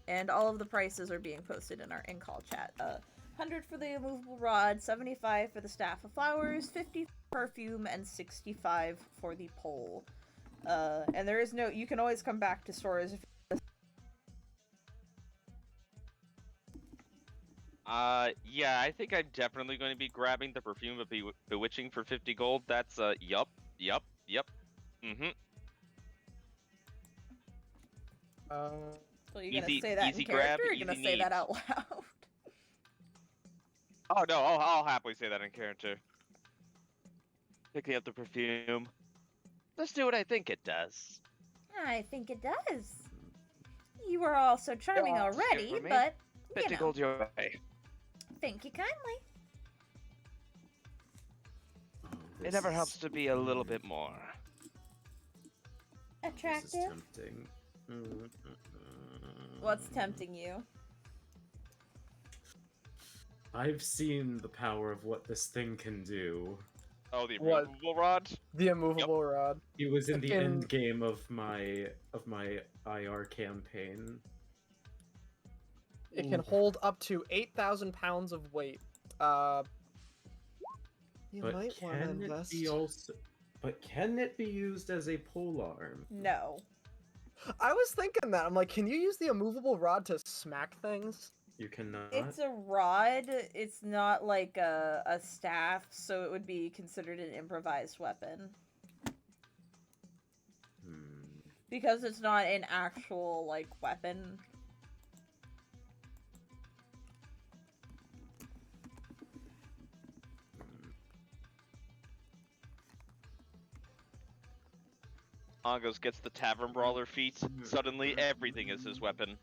And all of the prices are being posted in our in-call chat. 100 for the immovable rod, 75 for the staff of flowers, 50 for perfume, and 65 for the pole. And there is no... You can always come back to stores if yeah, I think I'm definitely going to be grabbing the perfume of bewitching for 50 gold. That's, yup. Mm-hmm. So you're gonna Easy- say that in easy character, grab, or you're gonna easy say that needs. out loud? Oh, no, I'll happily say that in character. Picking up the perfume. Let's do what I think it does. I think it does. You are all so charming Yeah, already, for me. but, 50 gold your way. thank you kindly. Oh, It never this helps to be a little bit more. This is Attractive. tempting. What's tempting you? I've seen the power of what this thing can do. Oh, the What? removable rod? The immovable rod. It was in the In- end game of my IR campaign. It can hold up to 8,000 pounds of weight. You But might want to can it invest. be also? But can it be used as a polearm? No. I was thinking that. I'm like, can you use the immovable rod to smack things? You cannot. It's a rod. It's not like a staff, so it would be considered an improvised weapon. Because it's not an actual, weapon. Angos gets the tavern brawler feat. Suddenly, everything is his weapon.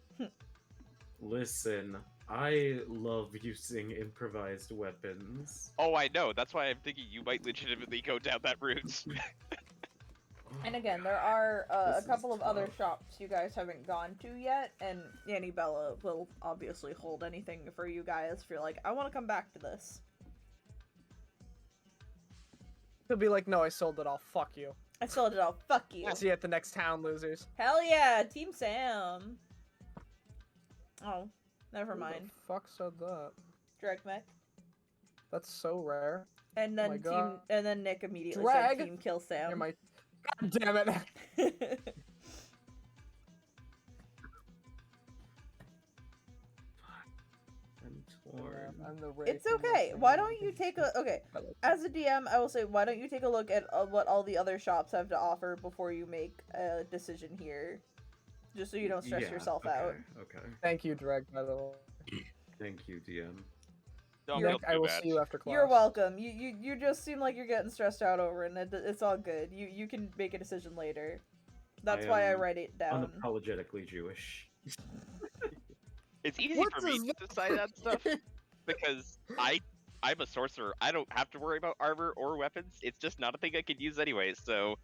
Listen, I love using improvised weapons. Oh, I know. That's why I'm thinking you might legitimately go down that route. And again, there are a This is couple of other tough. shops you guys haven't gone to yet, and Annabella will obviously hold anything for you guys if you're like, I want to come back to this. He'll be like, no, I sold it all. Fuck you. I sold it all. Fuck you. See you at the next town, losers. Hell yeah, Team Sam. Oh, never Who the mind. fuck said that? Dragmech. That's so rare. And Oh then my team, God. and then Nick immediately Drag. said Team Kill You're Sam. my... God damn it. I'm torn. I'm the It's Wraith in okay. this Why thing. don't you take a okay? I like- As a DM, I will say, why don't you take a look at what all the other shops have to offer before you make a decision here, just so you don't stress Yeah, yourself okay, out. Okay. Thank you, Drag, by the way. Thank you, DM. Don't You're- feel I too will bad. see you after class. You're welcome. You just seem like you're getting stressed out over it, and it's all good. You can make a decision later. That's why I am write it down. Unapologetically Jewish. It's easy What for me does to decide that stuff because I'm a sorcerer. I don't have to worry about armor or weapons. It's just not a thing I can use anyway. So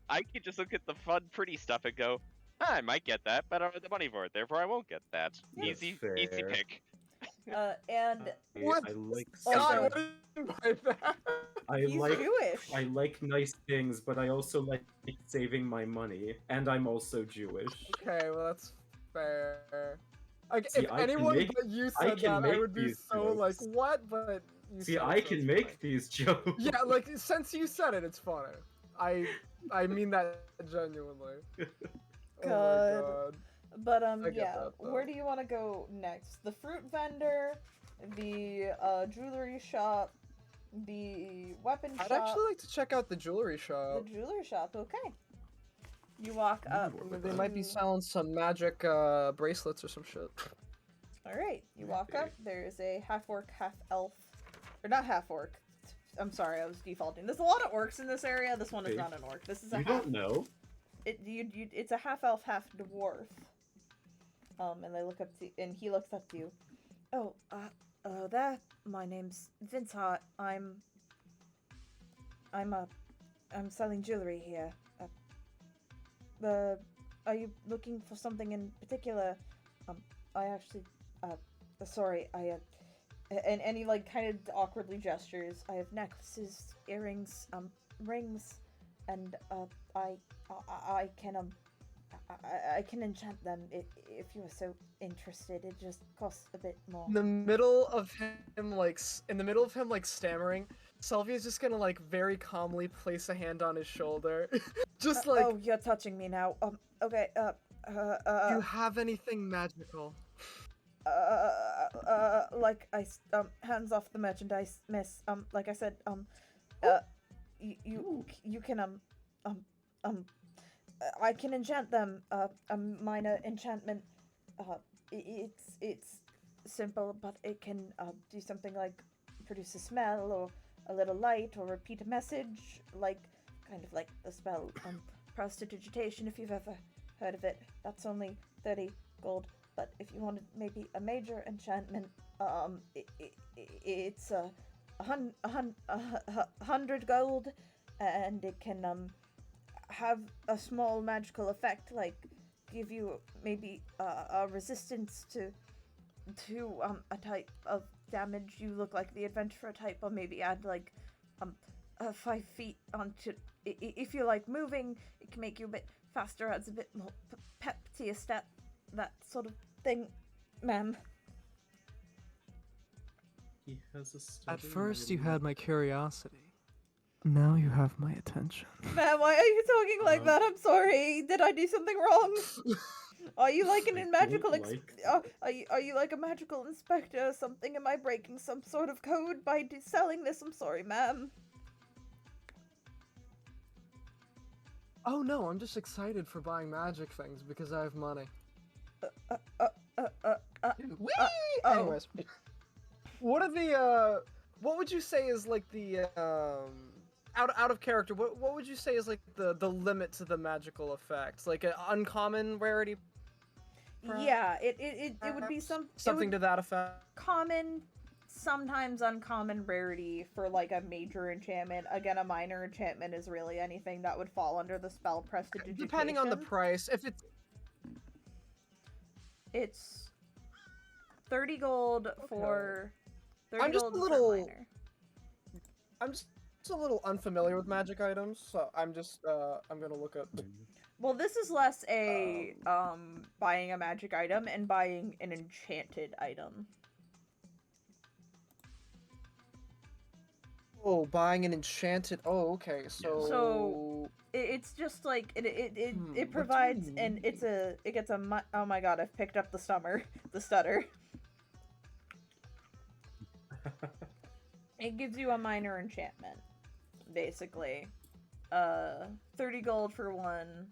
I can just look at the fun, pretty stuff and go, I might get that, but I don't have the money for it. Therefore, I won't get that. That's Easy fair. pick. And What? I like Also- God, what do you mean by that? he's Jewish. I like nice things, but I also like saving my money, and I'm also Jewish. Okay, well that's fair. Like, See, if I can anyone make- but you I said can that, I make would be these so like, jokes. what? But you See, said it, I so can it's make fine. these jokes. Yeah, like since you said it, it's funny. I mean that genuinely. Oh God. my god. But I get yeah, that, though. where do you want to go next? The fruit vendor, the jewelry shop, the weapon I'd shop. actually like to check out the jewelry The shop. jewelry shop. Okay. You walk up. They might be selling some magic bracelets or some shit. All right. You walk up. There's a half orc, half elf, or not half orc. I'm sorry, I was defaulting. There's a lot of orcs in this area. This one is Okay. not an orc. This is a You half. don't know. It's a half elf, half dwarf. And they look up to, and he looks up to you. Oh, there. My name's Vince Hart. I'm selling jewelry here. Are you looking for something in particular? I actually, sorry, and he like kind of awkwardly gestures. I have necklaces, earrings, rings, and I can enchant them if you are so interested. It just costs a bit more. In the middle of him like stammering, Sylvia's just gonna like very calmly place a hand on his shoulder. Just like, oh, you're touching me now. Okay. do you have anything magical? Like hands off the merchandise, miss. Like I said, you can I can enchant them. A minor enchantment. It's simple, but it can do something like produce a smell or a little light or repeat a message, like kind of like the spell prestidigitation, if you've ever heard of it. That's only 30 gold. But if you wanted maybe a major enchantment, it's 100 gold, and it can have a small magical effect, like give you maybe a resistance to a type of damage. You look like the adventurer type, or maybe add like 5 feet onto. If you like moving, it can make you a bit faster, adds a bit more pep to your step, that sort of thing, ma'am. He has a At stutter first, you moment. had my curiosity. Now you have my attention. Ma'am, why are you talking like that? I'm sorry. Did I do something wrong? Are you like I an magical don't like are you like a magical inspector or something? Am I breaking some sort of code by selling this? I'm sorry, ma'am. Oh no, I'm just excited for buying magic things because I have money. Whee! oh. Anyways, what are the what would you say is like the out of character? What would you say is like the limit to the magical effects? Like an uncommon rarity? Yeah, it would be Something to that effect. common, sometimes uncommon rarity for like a major enchantment. Again, a minor enchantment is really anything that would fall under the spell prestidigitation. Depending on the price, if it's 30 gold for 30 I'm just gold a for little- minor. I'm just a little unfamiliar with magic items, so I'm just I'm gonna look up. Well, this is less a buying a magic item and buying an enchanted item. Oh, buying an enchanted. Oh, okay. So It's just like it what do provides, you and it gets a oh my god, I've picked up the stutter. It gives you a minor enchantment, basically. 30 gold for one.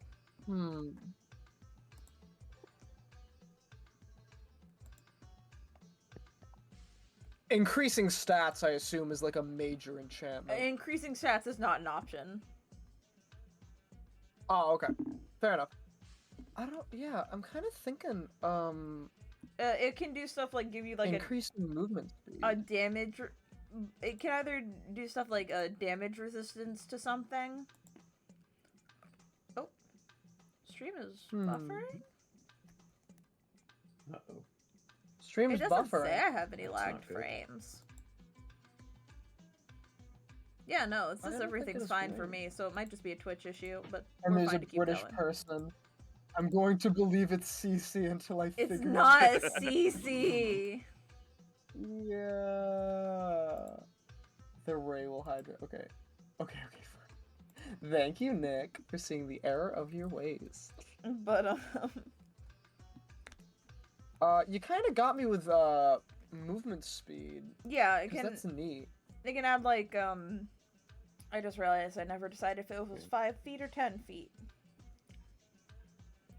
Increasing stats, I assume, is like a major enchantment. Increasing stats is not an option. Oh, okay. Fair enough. Yeah, I'm kind of thinking, It can do stuff like give you like increasing movement speed. a damage. It can either do stuff like a damage resistance to something. Oh, stream is buffering. Uh-oh. Stream It is doesn't buffering. say I have any That's lagged not good. frames. Yeah, no, it I says don't think everything's it's fine for great. me, so it might just be a Twitch issue, but And we're there's fine a to keep British going. person. I'm going to believe it's CC until I It's figure not it a CC. Yeah. The ray will hide it. Okay. Okay, fine. Thank you, Nick, for seeing the error of your ways. But You kind of got me with movement speed. yeah, it 'Cause can. that's neat. They can add like I just realized I never decided if it was 5 feet or 10 feet.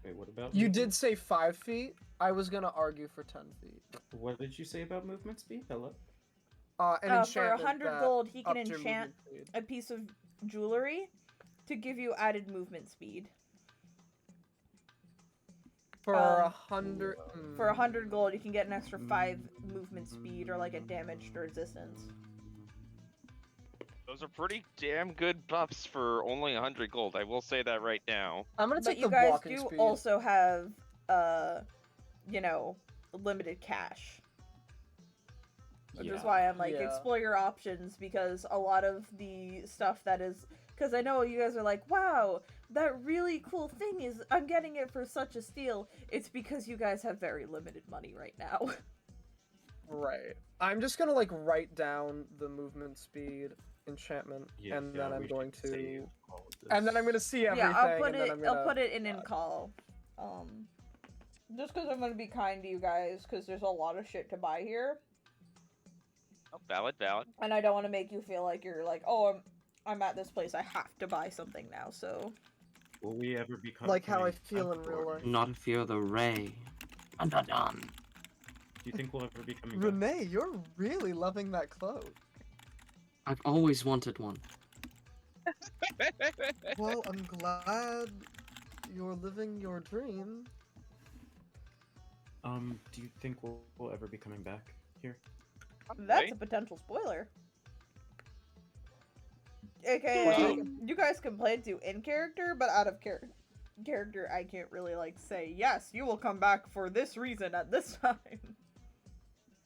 Wait, what about You movement? did say 5 feet. I was gonna argue for 10 feet. What did you say about movement speed, Bella? An For enchantment 100 that gold, he can upped your enchant movement speed. a piece of jewelry to give you added movement speed. For um, 100. For 100 gold, you can get an extra 5 movement speed or like a damage to resistance. Those are pretty damn good buffs for only 100 gold. I will say that right now. I'm gonna But take you the guys walking do speed. also have, you know, limited cash. Which is why I'm like, Yeah. explore your options, because a lot of the stuff that is... Because I know you guys are like, wow, that really cool thing is, I'm getting it for such a steal. It's because you guys have very limited money right now. Right. I'm just gonna like write down the movement speed enchantment, and then I'm we going should save to. all of this. And then I'm gonna see everything. Yeah, I'll put and it. then I'm gonna... I'll put it in call. Just because I'm gonna be kind to you guys, because there's a lot of shit to buy here, Oh, valid. and I don't want to make you feel like you're like, oh, I'm at this place, I have to buy something now. So Will we ever become Like how I coming feel in back, real or life. Not if you're the Ray. Dun dun dun. Do you think we'll ever be coming back? Renee, you're really loving that cloak. I've always wanted one. Well, I'm glad you're living your dream. Do you think we'll ever be coming back here? that's a potential spoiler. AKA, Well- you guys can play it to in character, but out of character, I can't really like say yes. You will come back for this reason at this time.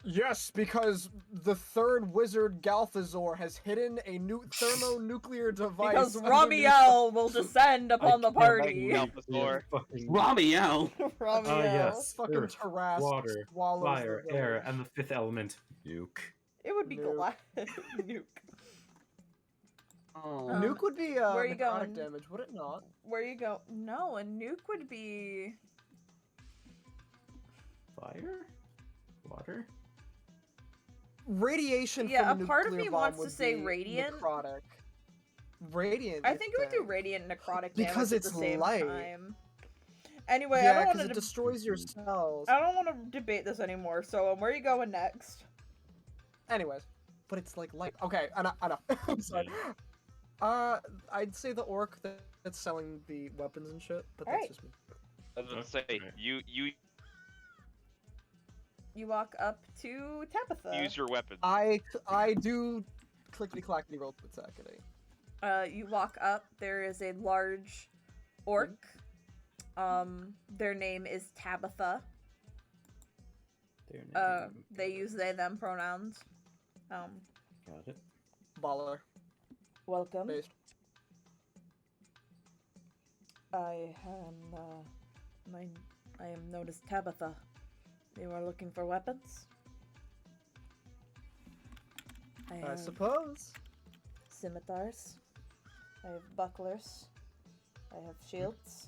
Yes, because the third wizard Galthazor has hidden a thermonuclear device. Because underneath Ramiel will descend upon the can't party. Galthazor. Fucking Ramiel! Ramiel. yes. Fucking Earth, Tarrasque water, swallows fire, the air, village. and the fifth element. Nuke. It would be Nuke. glad. Nuke. Oh. Nuke would be where are you necrotic going? damage, would it not? Where you go? No, a nuke would be. Fire? Water? Radiation Yeah, from a part of nuclear me bomb wants to would say be radiant. Necrotic. Radiant. I you think it would do radiant necrotic Because damage it's at the same light. time. Anyway, I Yeah, don't because want it to. destroys your cells. I don't want to debate this anymore. So, where are you going next? Anyways, but it's like light. Okay, I know. I'm sorry. I'd say the orc that's selling the weapons and shit, but that's Alright. just me. I was gonna say, Okay. you You walk up to Tabitha. use your weapon. I do clickety clackety roll to attack it. You walk up. There is a large orc. Their name is Tabitha. Their name. They use they them pronouns. Got it. Baller. Welcome. Based. I am I am known as Tabitha. You are looking for weapons? I I have suppose. scimitars. I have bucklers. I have shields.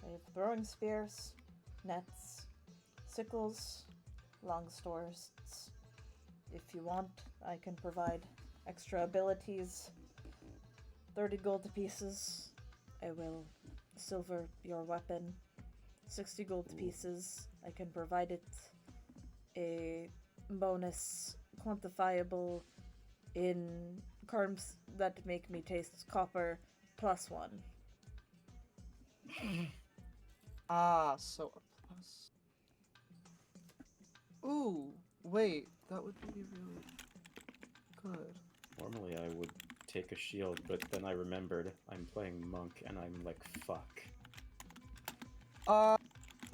I have throwing spears, nets, sickles, long swords. If you want, I can provide extra abilities. 30 gold pieces. I will silver your weapon. 60 gold pieces. I can provide it a bonus quantifiable in carbs that make me taste copper +1. Ah, so a plus. Ooh, wait, that would be really good. Normally I would take a shield, but then I remembered I'm playing monk and I'm like, fuck.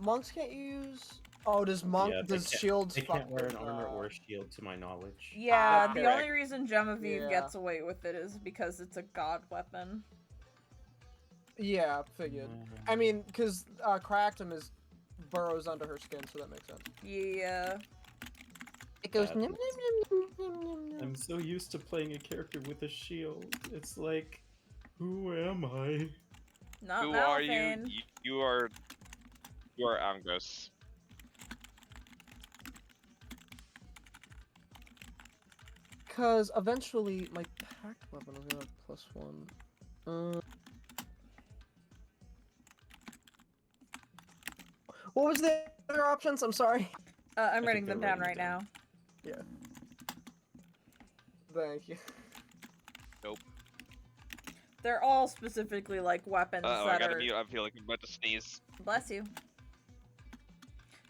Monks can't use. Oh, does monk Yeah, they does can't- shields They fuck can't wear with, an armor or a shield to my knowledge. Yeah, Ah, the correct. only reason Genevieve Yeah. gets away with it is because it's a god weapon. Yeah, figured. I mean, because Cractum is burrows under her skin, so that makes sense. Yeah. It goes. That Nim, makes nim, nim, nim, nim, nim. I'm so used to playing a character with a shield. It's like, who am I? Not Who are you? Malphane. You are Angos. Because eventually my pact weapon is gonna have +1. What was the other options? I'm sorry. I'm I writing think them they're down writing right it down. now. Yeah. Thank you. They're all specifically like weapons Oh, that I gotta are. mute. I feel like I'm about to sneeze. Bless you.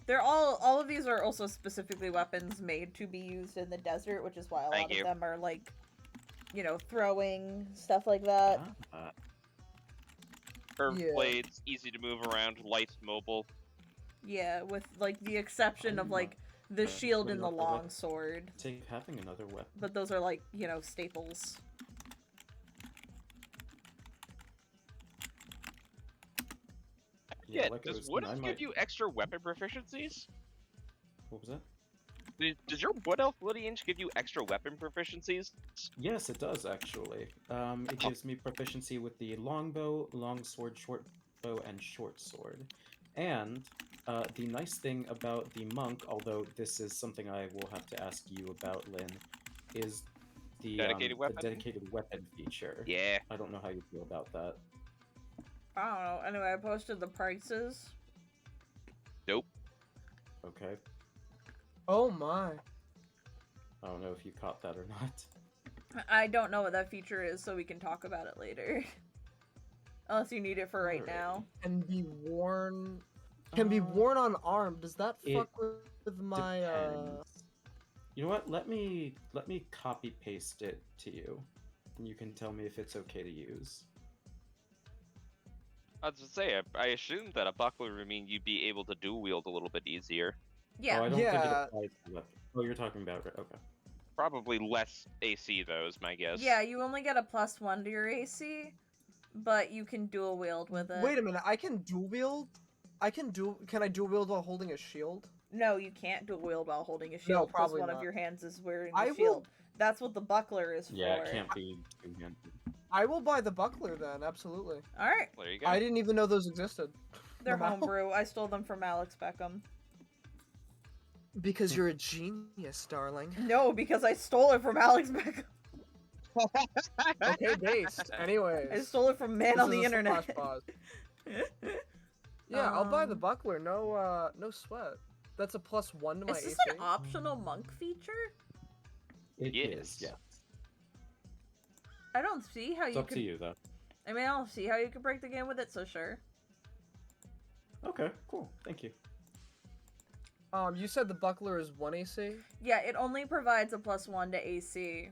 They're all of these are also specifically weapons made to be used in the desert, which is why a Thank lot you. of them are like, you know, throwing stuff like that. Curved Yeah. blades, easy to move around, light, mobile. Yeah, with like the exception of I'm like the shield putting and the up a weapon. long sword, Take having another weapon. but those are like, you know, staples. Yeah, Yeah, like I does was Wood saying, I Elf might. give you extra weapon proficiencies? What was that? Does your Wood Elf lineage give you extra weapon proficiencies? Yes, it does actually. It gives me proficiency with the longbow, longsword, short bow, and short sword. And the nice thing about the monk, although this is something I will have to ask you about, Lynn, is the Dedicated weapon? the dedicated weapon feature. Yeah. I don't know how you feel about that. I don't know. Anyway, I posted the prices. Nope. Okay. Oh my. I don't know if you caught that or not. I don't know what that feature is, so we can talk about it later. Unless you need it for right Alright. now. Can be worn. Can be worn on arm. Does that it fuck with my Depends. You know what? Let me copy paste it to you, and you can tell me if it's okay to use. I was to say, I assumed that a buckler would mean you'd be able to dual wield a little bit easier. Yeah. Oh, I don't think it Yeah. applies to weapon. Oh, you're talking about it. Okay. Probably less AC though, is my guess. Yeah, you only get a +1 to your AC, but you can dual wield with it. Wait a minute. I can dual wield. Can I dual wield while holding a shield? No, you can't dual wield while holding a shield because probably one of not. your hands is wearing I the will- shield. That's what the buckler is Yeah, for. it can't be two-handed. I will buy the buckler then. Absolutely. Alright, There you go. I didn't even know those existed. they're Wow. homebrew. I stole them from Alex Beckham. Because you're a genius, darling. No, because I stole it from Alex Beckham. Okay, based. Anyways. I stole it from Man this on the is a internet. splash pause. Yeah, I'll buy the Um, buckler. No sweat. That's a +1 to my Is this AC. an optional monk feature? It Yes. is, yeah. I don't see how It's you up could. to you, though. I mean, I don't see how you could break the game with it. So sure. Okay, cool. Thank you. You said the buckler is 1 AC? Yeah, it only provides a +1 to AC,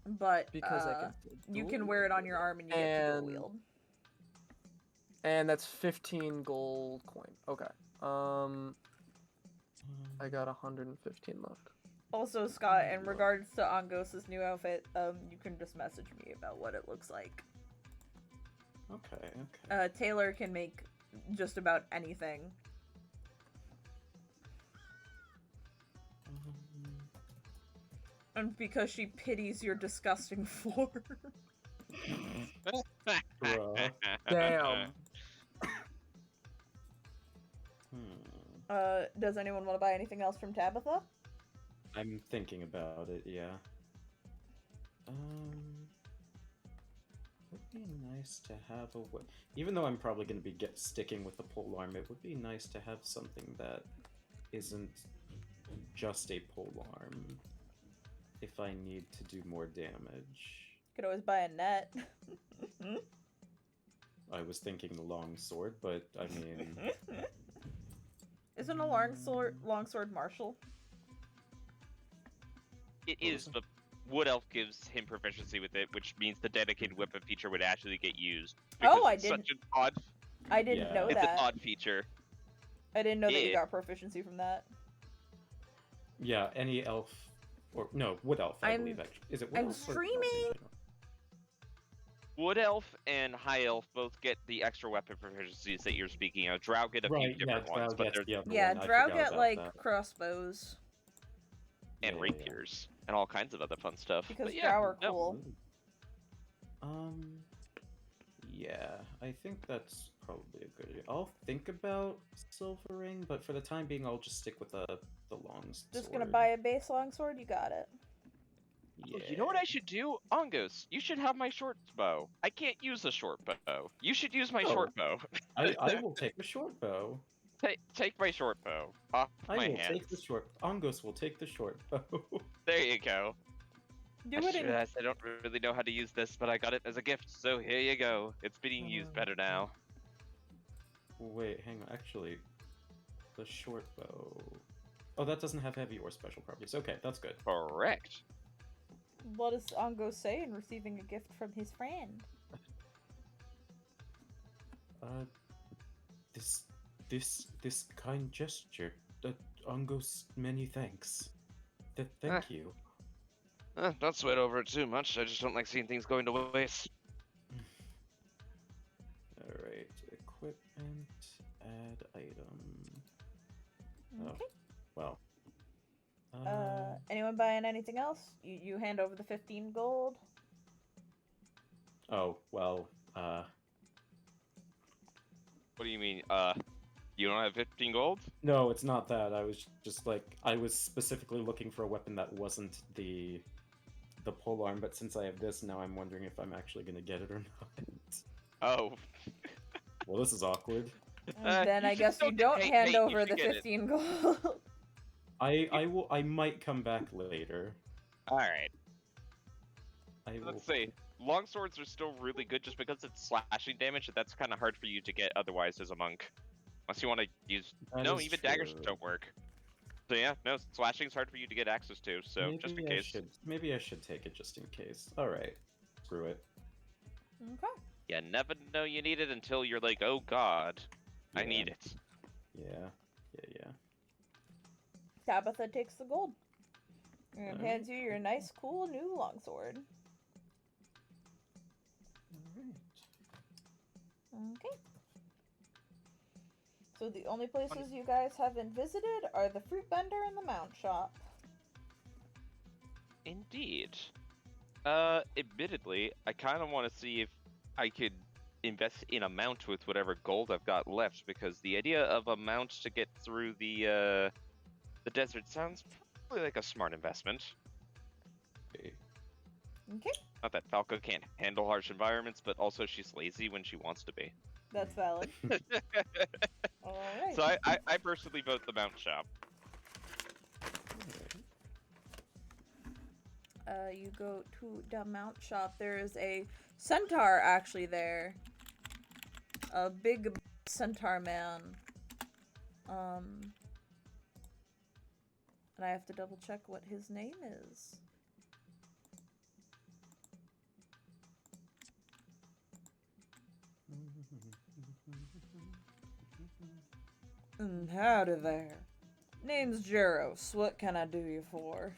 but Because I can you dual can wear it on wield your arm and you get to dual And- wield. And that's 15 gold coin. Okay. I got 115 left. Also, Scott, in regards to Angos's new outfit, you can just message me about what it looks like. Okay. Taylor can make just about anything. And because she pities your disgusting form. Bruh. Damn. Does anyone want to buy anything else from Tabitha? I'm thinking about it, yeah. Would be nice to have a even though I'm probably going to be sticking with the pole arm, it would be nice to have something that isn't just a pole arm if I need to do more damage. Could always buy a net. I was thinking the long sword, but I mean, Isn't a longsword martial? It What was is, it? but Wood Elf gives him proficiency with it, which means the dedicated weapon feature would actually get used. Oh, because I it's didn't- Such an odd. I didn't Yeah. know It's that. an odd feature. I didn't know that you Yeah. got proficiency from that. yeah, any elf or no wood elf, I I'm- believe. Actually, is it wood I'm elf or elf in streaming. general? Wood Elf and High Elf both get the extra weapon proficiencies that you're speaking of. Drow get a few Right, yeah, different Drow ones, but gets there's the other Yeah, one. I Drow forgot get about like that. crossbows and Yeah. rapiers and all kinds of other fun stuff. because But yeah, Drow are no, cool. Um, Yeah, I think that's probably a good idea. I'll think about silvering, but for the time being, I'll just stick with the long sword. Just gonna buy a base longsword? You got it. Yeah. Oh, you know what I should do? Angus, you should have my short bow. I can't use a short bow. You should use my Oh. short bow. I will take the short bow. Take my short bow off I my will hands. take the short. Angus will take the short bow. There you go. Do it in. I don't really know how to use this, but I got it as a gift, so here you go. It's being used better now. Wait, hang on. Actually, the short bow. Oh, that doesn't have heavy or special properties. Okay, that's good. Correct. What does Ongo say in receiving a gift from his friend? This kind gesture. Angus, many thanks. Thank you. Don't sweat over it too much. I just don't like seeing things going to waste. Alright, equipment, add item. Okay. Oh, well. Anyone buying anything else? You hand over the 15 gold. Oh, well, What do you mean? You don't have 15 gold? no, it's not that. I was just like, I was specifically looking for a weapon that wasn't the polearm, but since I have this, now I'm wondering if I'm actually gonna get it or not. Oh. Well, this is awkward. Then you I should guess still you don't hey, hand hey, you over should the get it. 15 gold. I might come back later. Alright. I will. Let's see. Long swords are still really good just because it's slashing damage, and that's kind of hard for you to get otherwise as a monk. Unless you want to use... That no, is even daggers true. don't work. So yeah, no, slashing's hard for you to get access to, so just in case. Maybe I should take it just in case. Alright. Screw it. Okay. You never know you need it until you're like, oh god, I Yeah. need it. Yeah. Tabitha takes the gold and Alright. hands you your nice, cool new longsword. Alright. Okay. So the only places you guys haven't visited are the fruit vendor and the mount shop. Indeed. Admittedly, I kind of want to see if I could invest in a mount with whatever gold I've got left, because the idea of a mount to get through the desert sounds probably like a smart investment. Okay. Okay, Not that Falco can't handle harsh environments, but also she's lazy when she wants to be. that's valid. Alright. So I personally vote the mount shop. You go to the mount shop. There is a centaur actually there. A big centaur man. And I have to double check what his name is. Howdy there. Name's Jaros. What can I do you for?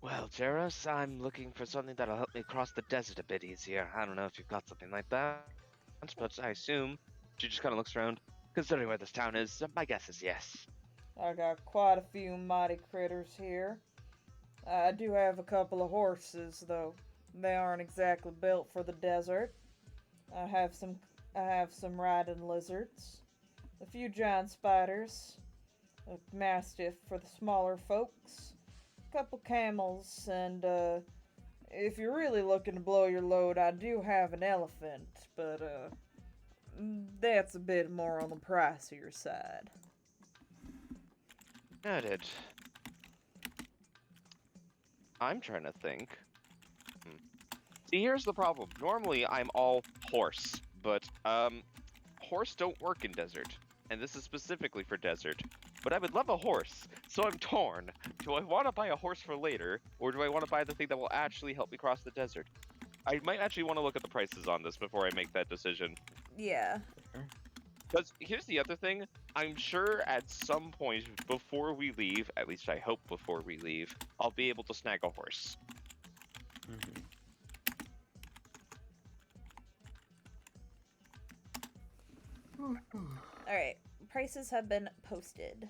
Well, Jaros, I'm looking for something that'll help me cross the desert a bit easier. I don't know if you've got something like that, but I assume. She just kind of looks around. Considering where this town is, my guess is yes. I got quite a few mighty critters here. I do have a couple of horses, though. They aren't exactly built for the desert. I have some riding lizards, a few giant spiders, a mastiff for the smaller folks, a couple camels, and if you're really looking to blow your load, I do have an elephant, but that's a bit more on the pricier side. Noted. I'm trying to think. See, here's the problem. Normally, I'm all horse, but horse don't work in desert, and this is specifically for desert. But I would love a horse, so I'm torn. Do I want to buy a horse for later, or do I want to buy the thing that will actually help me cross the desert? I might actually want to look at the prices on this before I make that decision. Yeah. Because here's the other thing. I'm sure at some point before we leave, at least I hope before we leave, I'll be able to snag a horse. Mhm. Alright, prices have been posted.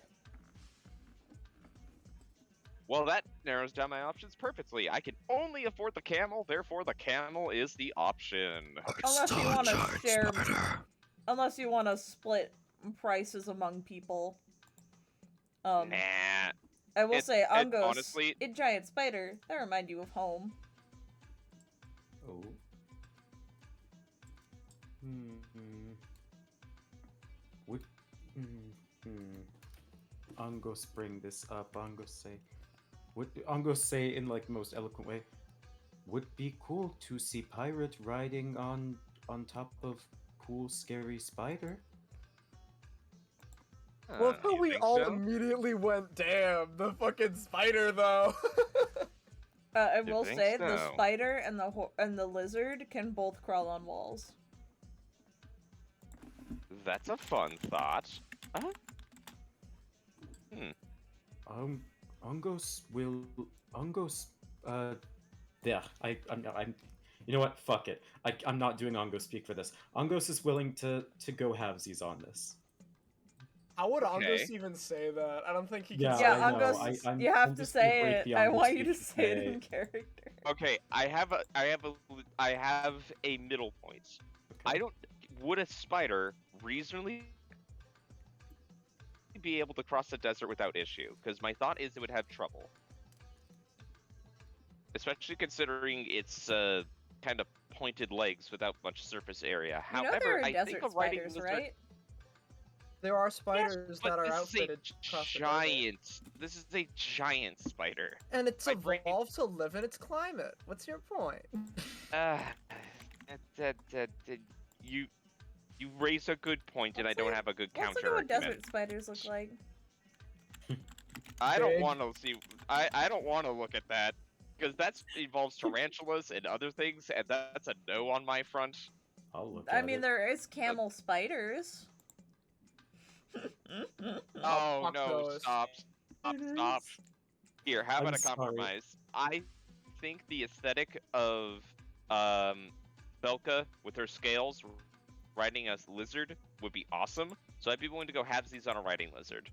Well, that narrows down my options perfectly. I can only afford the camel, therefore the camel is the option. Unless you want to share, unless you want to split prices among people. Nah. I will say, Angos, honestly, a giant spider, that remind you of home. Oh. Would Angos bring this up? Angos say in like the most eloquent way, would be cool to see pirate riding on top of cool scary spider. Well, how you we think all so? immediately went, damn, the fucking spider though. I You will think say the so? spider and the lizard can both crawl on walls. That's a fun thought. Angos will yeah, I'm you know what? Fuck it. I'm not doing Angos speak for this. Angos is willing to go halvesies on this. How would Okay. Angos even say that? I don't think he can Yeah, say Yeah, I know. Angos, I'm you have to just gonna say break it. the I Angos want you to speak say it today. in character. Okay, I have a middle point. Okay. Would a spider reasonably be able to cross the desert without issue? Because my thought is it would have trouble. Especially considering its kind of pointed legs without much surface area. You know However, there are I desert think a riding spiders, lizard. right? there are spiders But that are this outfitted is across a the desert. giant. This is a giant spider. And it's My brain- evolved to live in its climate. What's your point? You raise a good point, and I Let's don't look- have a good Let's look counter at what argument. desert spiders look like. I don't Big. want to see. I don't want to look at that because that involves tarantulas and other things, and that's a no on my front. I'll look I at mean, it. there is camel spiders. Oh fuck no! those. Stop! Stop! Here, how I'm about a sorry. compromise? I think the aesthetic of Belka with her scales riding a lizard would be awesome. So I'd be willing to go halvesies on a riding lizard.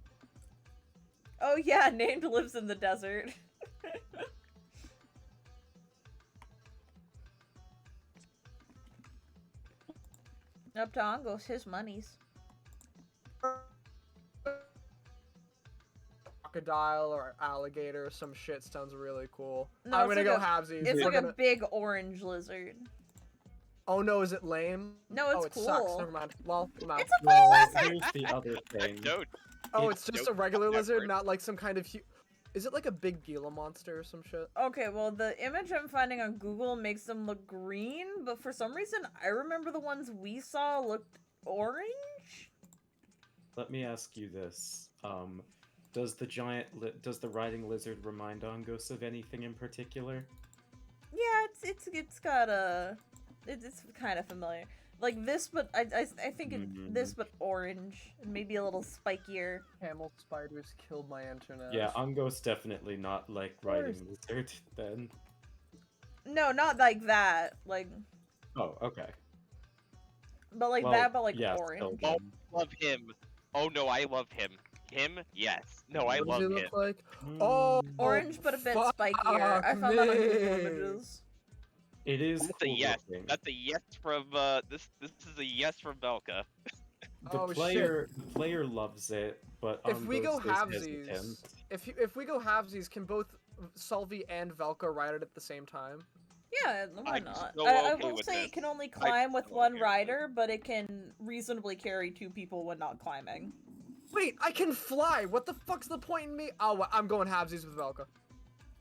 Oh yeah, named lives in the desert. Up to Angos, his monies. Crocodile or alligator or some shit sounds really cool. No, I'm it's gonna like go halvesies. It's We're like a gonna- big orange lizard. Oh no, is it lame? No, it's oh, it cool. sucks. Never mind. Well, I'm out. It's a cool Well, lizard. here's the other thing. Don't. Oh, It's- it's just Nope. a regular lizard, Never. not like some kind of Is it like a big Gila monster or some shit? Okay, well, the image I'm finding on Google makes them look green, but for some reason, I remember the ones we saw looked orange? Let me ask you this. Does the riding lizard remind Angos of anything in particular? Yeah, it's got a... It's kind of familiar. Like this, but I think this, but orange. And maybe a little spikier. Camel spiders killed my internet. Yeah, Angos definitely not like riding lizard then. No, not like that. Like, Oh, okay. but like Well, that, but like yeah, orange. still Oh, then. love him. Oh no, I love him. Him? Yes. No, I What love does he him. look like? Mm, Oh, Orange, but a bit fuck spikier. I found that on Google me. Images. It is That's a cool yes. looking. That's a yes from this is a yes from Belka. The Oh, player loves it, but If we go Angos is halvesies, hesitant. if we go halvesies, can both Solvi and Velka ride it at the same time? Yeah, why I'm not? so I okay will with say this. it can only I'm climb with so one okay with rider, but it can reasonably carry 2 people when not climbing. Wait, I can fly. What the fuck's the point in me? Oh, well, I'm going halvesies with Velka.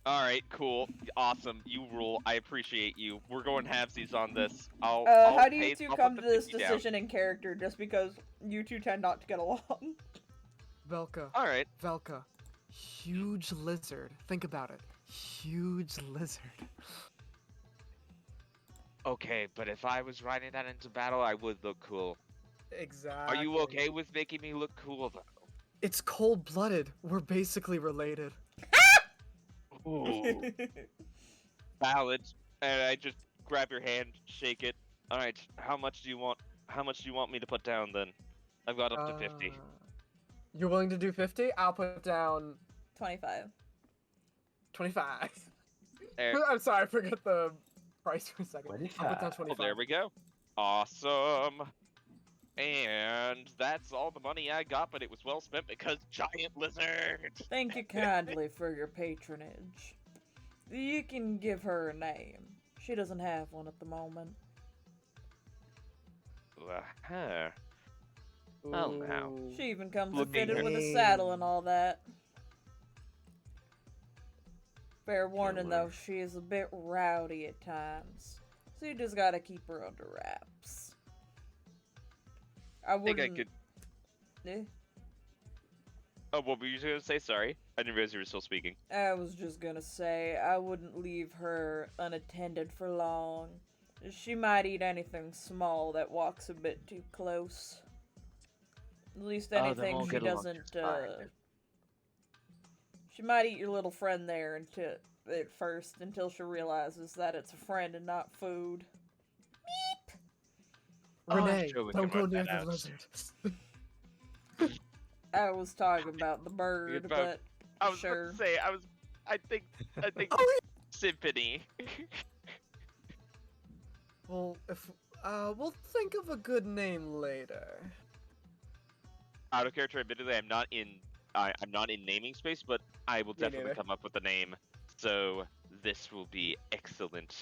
All right, cool, awesome. You rule. I appreciate you. We're going halvesies on this. I'll How do you pay- two I'll come put to the this 50 down. decision in character just because you two tend not to get along? Velka. All right. Velka. Huge lizard. Think about it. Huge lizard. Okay, but if I was riding that into battle, I would look cool. Exactly. Are you okay with making me look cool though? It's cold-blooded. We're basically related. Ooh. Valid. And I just grab your hand, shake it. All right. How much do you want? How much do you want me to put down then? I've got up to 50. You're willing to do 50? I'll put down 25. 25. There- I'm sorry, I forgot the price for a second. I'll put down 25. 25. Well, there we go. Awesome. And that's all the money I got, but it was well spent because giant lizard. Thank you kindly for your patronage. You can give her a name. She doesn't have one at the moment. Uh-huh. Oh, now. Ooh. She even comes Looking fitted with a name. saddle and all that. Fair warning Killer. though, she is a bit rowdy at times. So you just gotta keep her under wraps. I I think I wouldn't... could. Eh? Oh, what were you gonna say? Sorry, I didn't realize you were still speaking. I was just gonna say, I wouldn't leave her unattended for long. She might eat anything small that walks a bit too close. At least then anything we'll she get along doesn't, just fine. She might eat your little friend there at first, until she realizes that it's a friend and not food. Renee, sure we don't can go work near that the out. lizard. I was talking about the bird, about- but I was sure. about to say, I think Oh, Symphony. well, if we'll think of a good name later. Out of character, admittedly, I'm not in naming space, but I will Me definitely neither. come up with a name. So this will be excellent.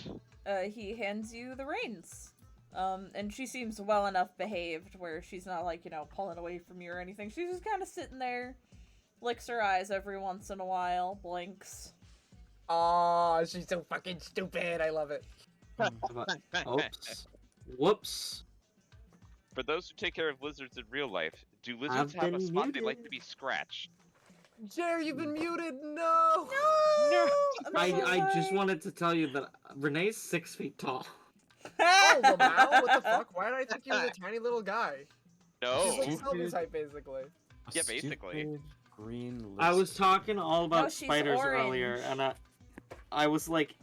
He hands you the reins. And she seems well enough behaved where she's not like, pulling away from you or anything. She's just kind of sitting there, licks her eyes every once in a while, blinks. Aw, she's so fucking stupid. I love it. Oops. Whoops. For those who take care of lizards in real life, do lizards I've have a been spot they like muted. to be scratched? Jerry, you've been muted. No. No! I just wanted to tell you that Renee's 6 feet tall. Oh, well now? What the fuck? Why did I think you was a tiny little guy? No. She's like Stupid. Sylvie's height, basically. A Yeah, basically. stupid green lizard. I was talking all about No, she's spiders earlier, orange. and I was like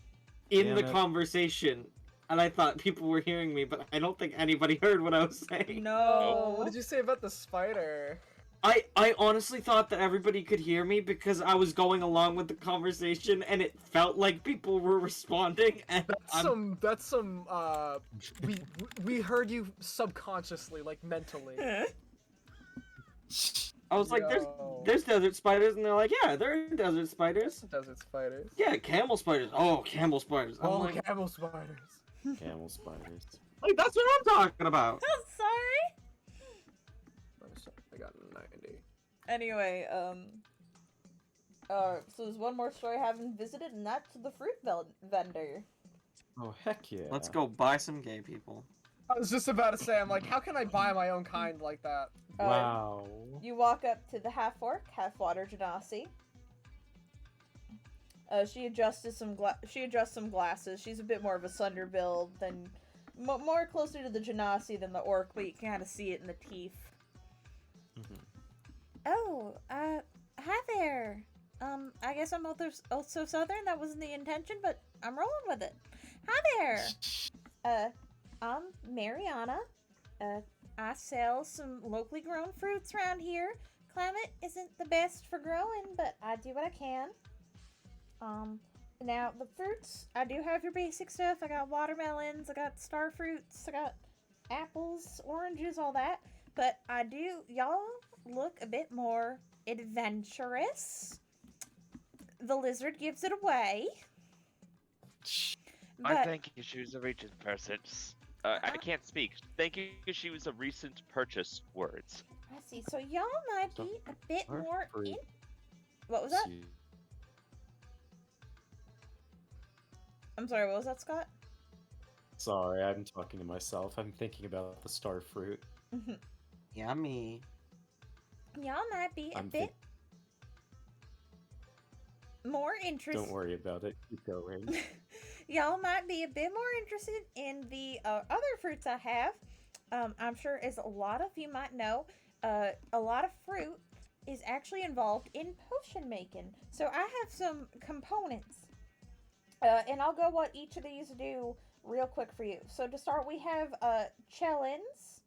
in Damn the it. conversation, and I thought people were hearing me, but I don't think anybody heard what I was saying. No. What did you say about the spider? I honestly thought that everybody could hear me because I was going along with the conversation, and it felt like people were responding. And That's some. We heard you subconsciously, like mentally. I was like, Yo. there's desert spiders, and they're like, yeah, there are desert spiders. Desert spiders. Yeah, camel spiders. Oh, camel spiders. I'm Oh, like, camel spiders. Camel spiders. that's what I'm talking about. I'm sorry. I got 90. Anyway, so there's one more store I haven't visited, and that's the fruit vendor. Oh heck yeah. Let's go buy some gay people. I was just about to say, I'm like, how can I buy my own kind like that? Wow. You walk up to the half-orc, half-water Genasi. She adjusts some glasses. She's a bit more of a sunder build than more closer to the Genasi than the orc, but you can kind of see it in the teeth. Mhm. Oh, hi there. I guess I'm also southern. That wasn't the intention, but I'm rolling with it. Hi there. I'm Mariana. I sell some locally grown fruits around here. Climate isn't the best for growing, but I do what I can. Now the fruits, I do have your basic stuff. I got watermelons, I got star fruits, I got apples, oranges, all that. But y'all look a bit more adventurous. The lizard gives it away. I But think she was a recent purchase. I can't speak. Thank you. She was a recent purchase. Words. I see. So y'all might be a bit Star more fruit. in. What was that? See. I'm sorry. What was that, Scott? Sorry, I'm talking to myself. I'm thinking about the star fruit. Yummy. Y'all might be a I'm bit more interested. Don't worry about it. Keep going. Y'all might be a bit more interested in the other fruits I have. I'm sure, as a lot of you might know, a lot of fruit is actually involved in potion making. So I have some components, and I'll go what each of these do real quick for you. So to start, we have chelins.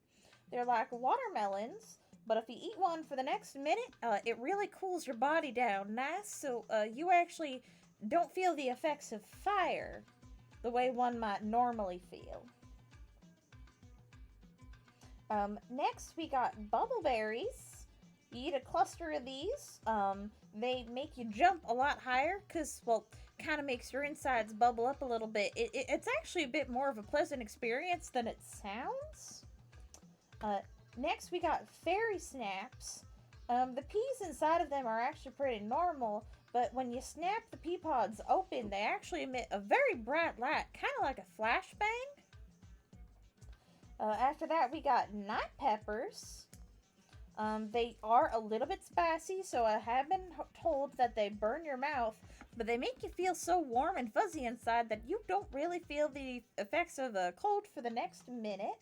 They're like watermelons, but if you eat one for the next minute, it really cools your body down nice. So you actually don't feel the effects of fire the way one might normally feel. Next, we got bubbleberries. You eat a cluster of these. They make you jump a lot higher because, well, kind of makes your insides bubble up a little bit. It's actually a bit more of a pleasant experience than it sounds. Next, we got fairy snaps. The peas inside of them are actually pretty normal, but when you snap the pea pods open, they actually emit a very bright light, kind of like a flashbang. After that, we got night peppers. They are a little bit spicy, so I have been told that they burn your mouth, but they make you feel so warm and fuzzy inside that you don't really feel the effects of the cold for the next minute.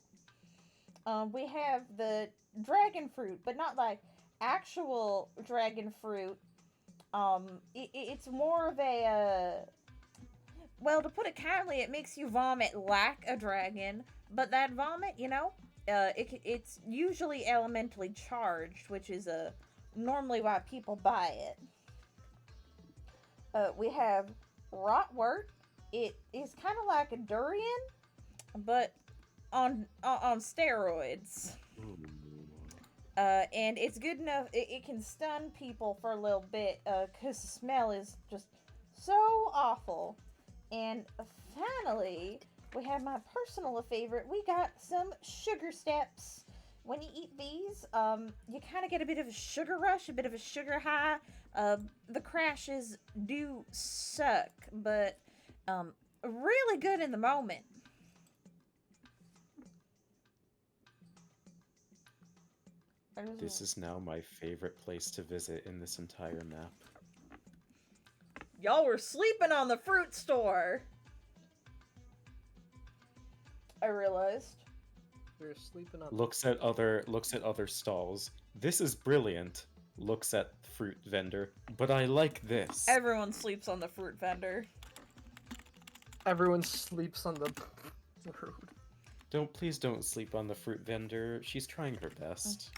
We have the dragon fruit, but not like actual dragon fruit. It's more of a, well, to put it kindly, it makes you vomit like a dragon, but that vomit, it's usually elementally charged, which is normally why people buy it. We have rotwort. It is kind of like a durian, but on steroids. And it's good enough. It can stun people for a little bit because the smell is just so awful. And finally, we have my personal favorite. We got some sugar steps. When you eat these, you kind of get a bit of a sugar rush, a bit of a sugar high. The crashes do suck, but really good in the moment. This is now my favorite place to visit in this entire map. Y'all were sleeping on the fruit store. I realized. We were sleeping on. Looks at other stalls. This is brilliant. Looks at fruit vendor. But I like this. Everyone sleeps on the fruit vendor. Everyone sleeps on the road. Please don't sleep on the fruit vendor. She's trying her best.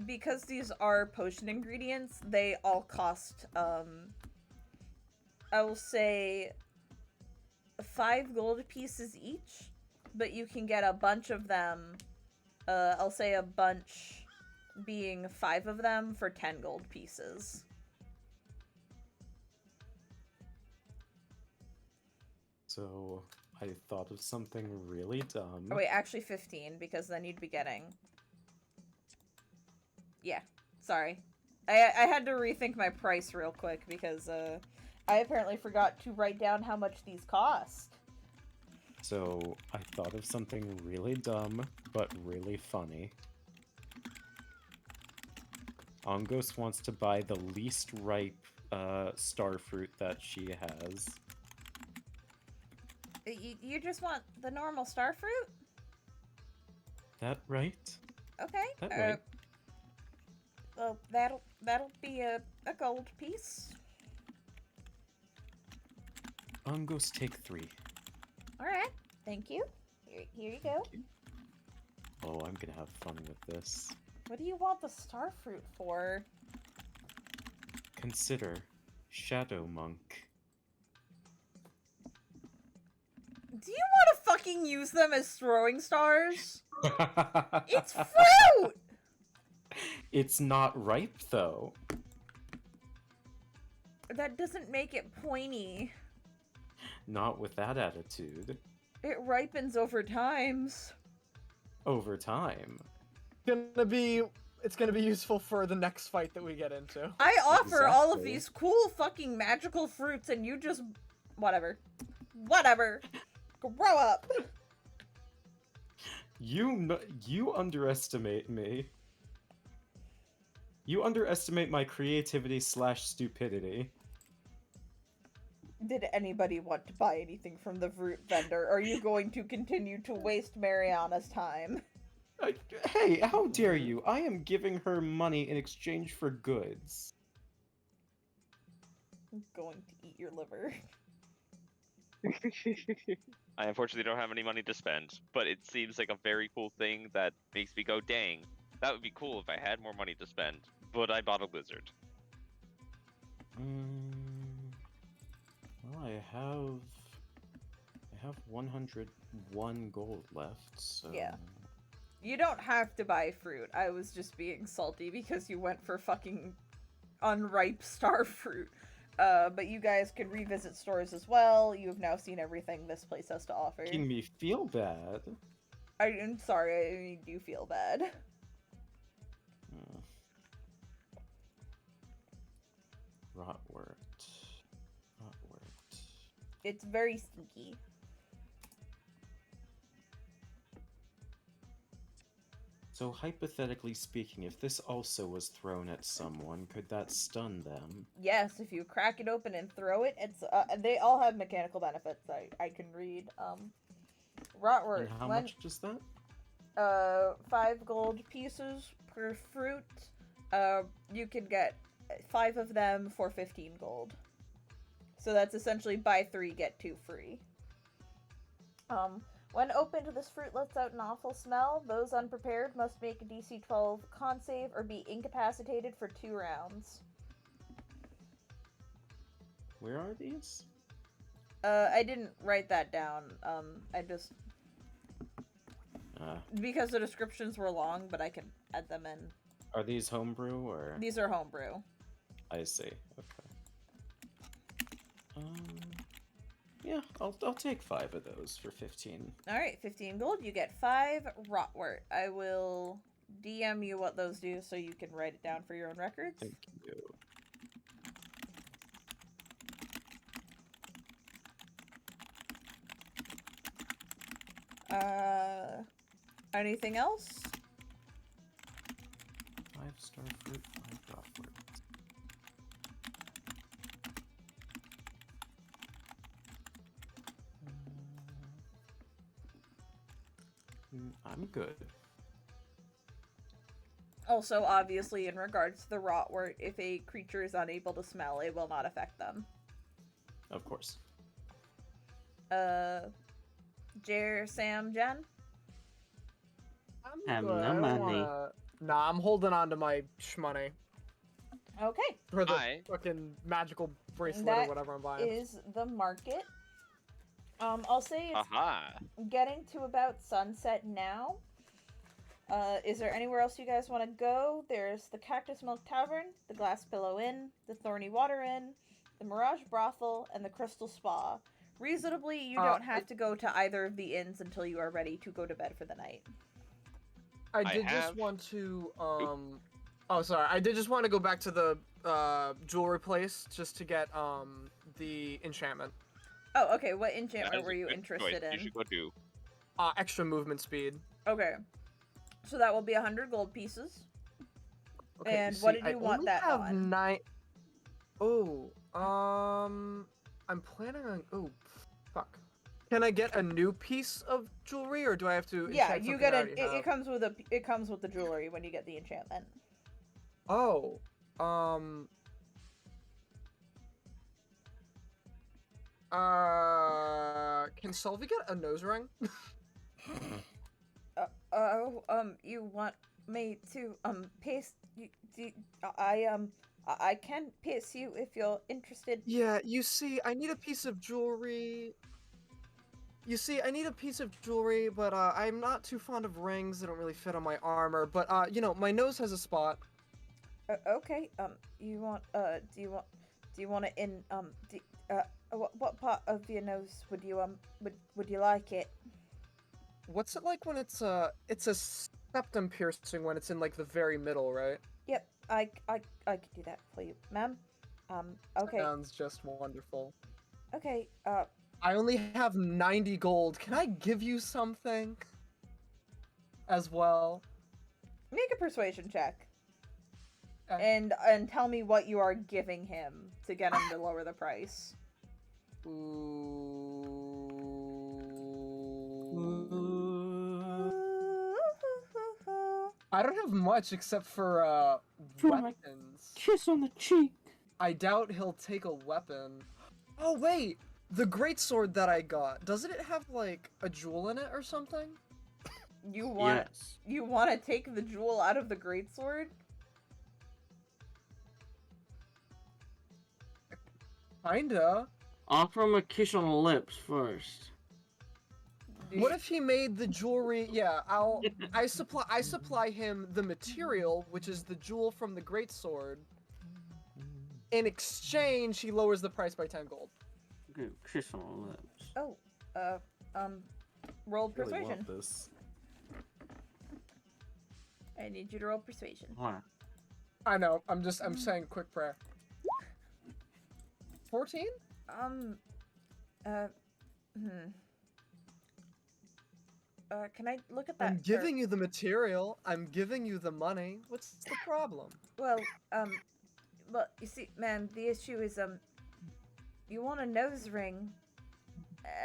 Because these are potion ingredients, they all cost, I will say 5 gold pieces each, but you can get a bunch of them, I'll say a bunch being 5 of them for 10 gold pieces. So, I thought of something really dumb. Oh wait, actually 15, because then you'd be getting... Yeah, sorry. I had to rethink my price real quick because I apparently forgot to write down how much these cost. So, I thought of something really dumb, but really funny. Angos wants to buy the least ripe star fruit that she has. You just want the normal star fruit? That right? Okay. That right. Well, that'll be a gold piece. Angos, take 3. Alright, thank you. Here you go. Thank you. Oh, I'm gonna have fun with this. What do you want the star fruit for? Consider Shadow Monk. Do you want to fucking use them as throwing stars? It's fruit! It's not ripe, though. That doesn't make it pointy. Not with that attitude. It ripens over times. Over time. It's gonna be useful for the next fight that we get into. I offer all of Exactly. these cool fucking magical fruits and you just... Whatever. Whatever. Grow up. You underestimate me. You underestimate my creativity / stupidity. Did anybody want to buy anything from the fruit vendor? Are you going to continue to waste Mariana's time? Hey, how dare you? I am giving her money in exchange for goods. I'm going to eat your liver. I unfortunately don't have any money to spend, but it seems like a very cool thing that makes me go, dang, that would be cool if I had more money to spend. But I bought a lizard. have 101 gold left, so... Yeah. You don't have to buy fruit. I was just being salty because you went for fucking unripe star fruit. But you guys could revisit stores as well. You have now seen everything this place has to offer. Making me feel bad. I'm sorry, I do feel bad. Rotwort. It's very sneaky. So hypothetically speaking, if this also was thrown at someone, could that stun them? Yes, if you crack it open and throw it, it's they all have mechanical benefits. I can read. Rotwort. And how much is that? 5 gold pieces per fruit. You can get 5 of them for 15 gold. So that's essentially buy 3, get 2 free. When opened, this fruit lets out an awful smell. Those unprepared must make a DC 12 con save or be incapacitated for 2 rounds. Where are these? I didn't write that down. I just... Because the descriptions were long, but I can add them in. Are these homebrew, or...? These are homebrew. I see, okay. Yeah, I'll take 5 of those for 15. Alright, 15 gold. You get 5 Rotwort. I will DM you what those do so you can write it down for your own records. Thank you. Anything else? 5-star fruit, 5 Rotwort. I'm good. Also, obviously, in regards to the Rotwort, if a creature is unable to smell, it will not affect them. Of course. Jer, Sam, Jen? Have good. no I don't money. Nah, I'm holding on to my shmoney. Okay. For the Hi. fucking magical bracelet That or whatever I'm buying. is the market. I'll say it's Aha. getting to about sunset now. Is there anywhere else you guys want to go? There's the Cactus Milk Tavern, the Glass Pillow Inn, the Thorny Water Inn, the Mirage Brothel, and the Crystal Spa. Reasonably, you don't have to go to either of the inns until you are ready to go to bed for the night. I did just have- want to, Oh, sorry. I did just want to go back to the, jewelry place just to get, the enchantment. Oh, okay. What That enchantment is were a you good interested choice. You in? should go do. Extra movement speed. Okay. So that will be 100 gold pieces. Okay, And see, what did I you want only that have on? 9... Oh, I'm planning on... Oh, fuck. Can I get a new piece of jewelry, or do I have to Yeah, enchant you something get I it. already It have? comes with it comes with the jewelry when you get the enchantment. Oh, can Sylvie get a nose ring? You want me to paste you? I can paste you if you're interested. Yeah, you see, I need a piece of jewelry. You see, I need a piece of jewelry, but I'm not too fond of rings. They don't really fit on my armor. But you know, my nose has a spot. Okay. You want do you want it in what part of your nose would you would you like it? What's it like when it's a septum piercing when it's in like the very middle, right? Yep. I could do that for you, ma'am. Okay. Sounds just wonderful. Okay. I only have 90 gold. Can I give you something? As well. Make a persuasion check. Okay. And tell me what you are giving him to get him to lower the price. I don't have much except for Throw my weapons. kiss on the cheek. I doubt he'll take a weapon. Oh wait, the greatsword that I got, doesn't it have like a jewel in it or something? You want Yes. you want to take the jewel out of the greatsword? Kinda. Offer him a kiss on the lips first. What if he made the jewelry? Yeah, I supply him the material, which is the jewel from the greatsword. In exchange, he lowers the price by 10 gold. Okay, kiss on the lips. Oh, roll Really persuasion. want this. I need you to roll persuasion. What? I know. I'm saying quick prayer. 14? Can I look at that? I'm giving you the material. I'm giving you the money. What's the problem? Well, you see, man, the issue is, you want a nose ring,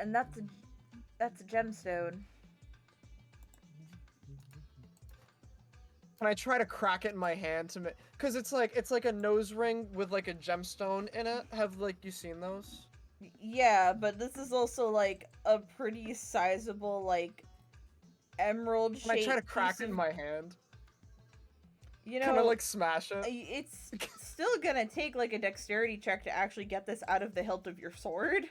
and that's a gemstone. Can I try to crack it in my hand to make? Cause it's like a nose ring with like a gemstone in it. Have like you seen those? Yeah, but this is also like a pretty sizable like emerald shape. Can I try to crack it in my hand? You know, Can I like smash it? it's still gonna take like a dexterity check to actually get this out of the hilt of your sword.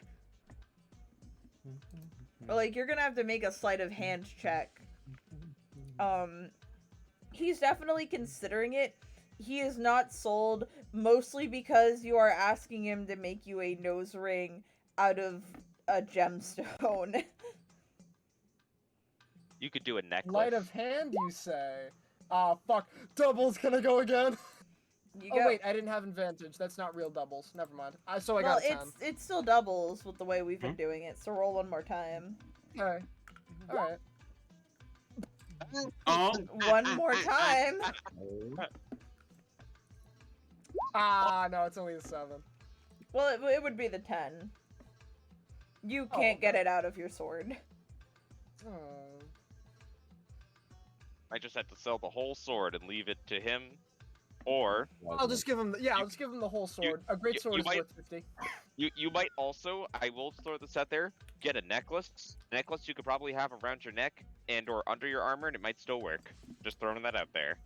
Or, like, you're gonna have to make a sleight of hand check. He's definitely considering it. He is not sold, mostly because you are asking him to make you a nose ring out of a gemstone. You could do a necklace. Sleight of hand, you say? Ah, fuck. Double's gonna go again. Oh wait, I didn't have advantage. That's not real doubles. Never mind. So I got a 10. It's still doubles with the way we've been doing it. So roll one more time. Okay. All right. Oh, One more time. Ah, no, it's only a 7. Well, it would be the 10. You can't get it out of your sword. Oh. I just have to sell the whole sword and leave it to him, or I'll just give him. I'll just give him the whole sword. A great sword is worth 50. you might also, I will throw this out there, get a necklace. A necklace you could probably have around your neck and or under your armor, and it might still work. Just throwing that out there.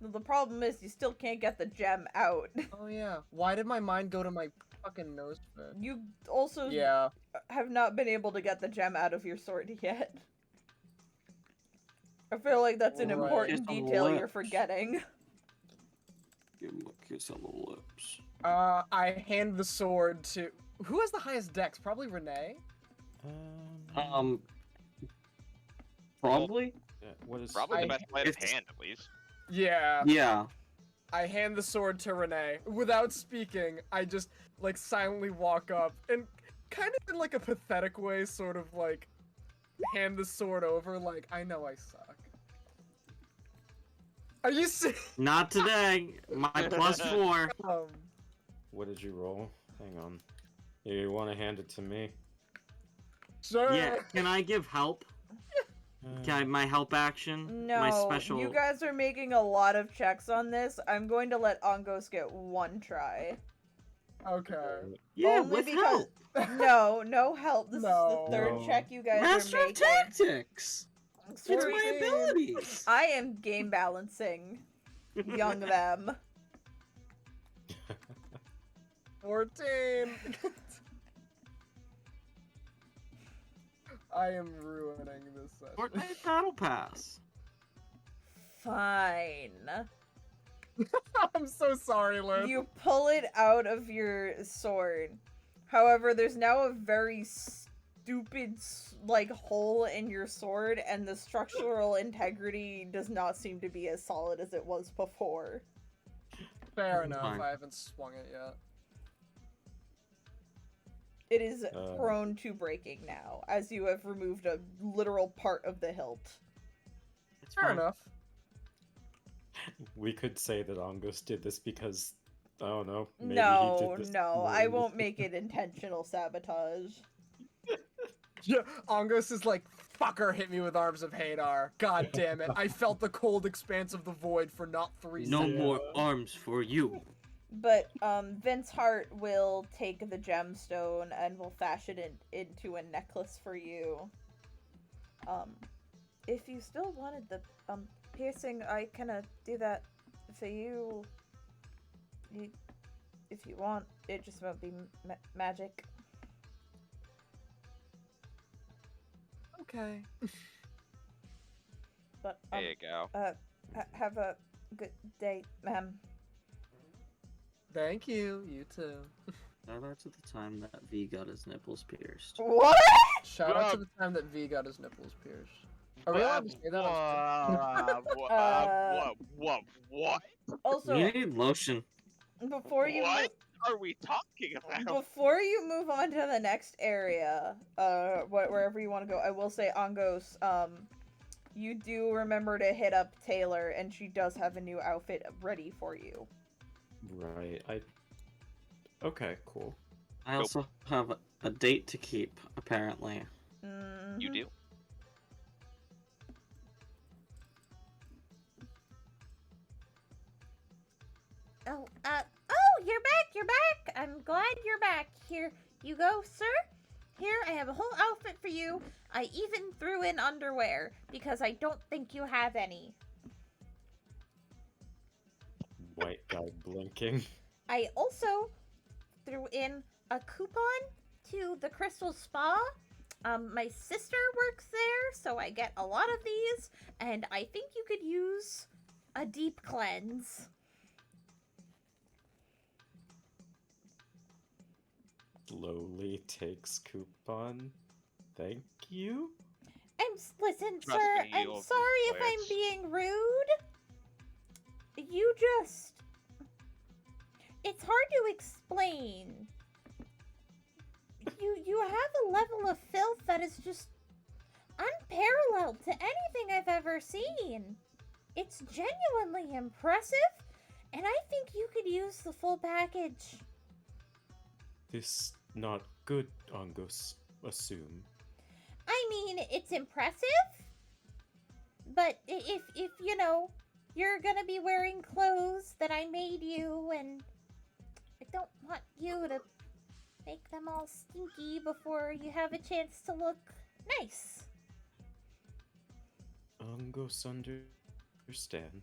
The problem is you still can't get the gem out. Oh yeah. Why did my mind go to my fucking nose bit? You also have not been able to get the gem out of your sword yet. I feel like that's an important Kiss on the detail you're lips. forgetting. give him a kiss on the lips. I hand the sword to who has the highest dex? Probably Renee. Probably. Yeah, what is Probably the best sleight of it's- hand, at least. Yeah. Yeah. I hand the sword to Renee. Without speaking, I just like silently walk up and kind of in like a pathetic way, sort of like hand the sword over, like I know I suck. Are you serious? Not today. My +4. What did you roll? Hang on. You want to hand it to me? Sure. Yeah. Can I give help? Can I my help action? No, My special. you guys are making a lot of checks on this. I'm going to let Angos get one try. Okay. Yeah, Only with because help. no help. This is the third No. check you guys Master are of making. Tactics. It's Sorry. my abilities. I am game balancing young them. 14. I am ruining this session. Fortnite Battle Pass. Fine. I'm so sorry, Liz. You pull it out of your sword. However, there's now a very stupid, like, hole in your sword, and the structural integrity does not seem to be as solid as it was before. Fair enough. Fine. I haven't swung it yet. It is prone to breaking now, as you have removed a literal part of the hilt. It's Fair fine. enough. We could say that Angus did this because, I don't know. Maybe he No, did this no, I knowingly. won't make it intentional sabotage. Yeah, Angos is like, fucker hit me with arms of Hadar. God damn it. I felt the cold expanse of the void for not 3 No seconds. more arms for you. But Vince Hart will take the gemstone and will fashion it into a necklace for you. If you still wanted the piercing, I can do that for you. If you want, it just won't be magic. okay. But There you go. have a good day, ma'am. Thank you. You too. Shout out to the time that V got his nipples pierced. What? Shout out to the time that V got his nipples pierced. Are we allowed to say that? What Also, You need lotion. before you What are we talking about? before you move on to the next area, wherever you want to go, I will say, Angos, you do remember to hit up Taylor, and she does have a new outfit ready for you. Right. Okay, cool. I also have a date to keep, apparently. You do? Oh, you're back! I'm glad you're back. Here you go, sir. Here, I have a whole outfit for you. I even threw in underwear, because I don't think you have any. White guy blinking. I also threw in a coupon to the Crystal Spa. My sister works there, so I get a lot of these, and I think you could use a deep cleanse. Slowly takes coupon. Thank you. Listen, Trust sir, me, I'm you'll sorry if enjoy I'm it. being rude. It's hard to explain. You have a level of filth that is just unparalleled to anything I've ever seen. It's genuinely impressive, and I think you could use the full package. This not good, Angus, assume. I mean, it's impressive, but if you know, you're gonna be wearing clothes that I made you, and I don't want you to make them all stinky before you have a chance to look nice. Angus understand.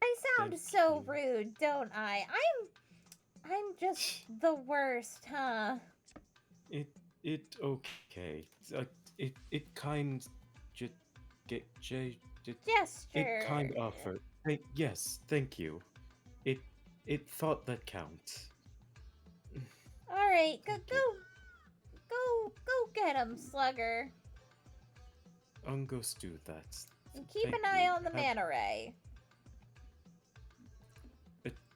I sound Thank so you. rude, don't I? I'm just the worst, huh? It okay. It kind Gesture. it kind offer. Yes, thank you. It thought that count. All right, Thank you. go get him, Slugger. Angus do that. And keep Thank an eye you. on the Manta Ray.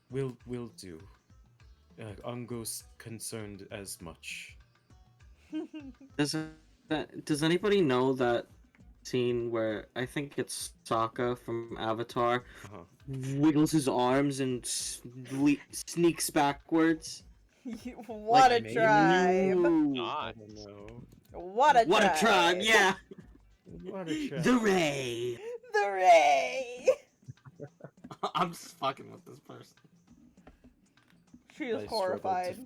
Will do. Angus concerned as much. Does anybody know that scene where I think it's Sokka from Avatar Uh-huh. wiggles his arms and sneaks backwards? What Like a me? tribe! I Not. don't know. What a What a tribe! Yeah, What a tribe. the Ray. The Ray. I'm just fucking with this person. She is horrified.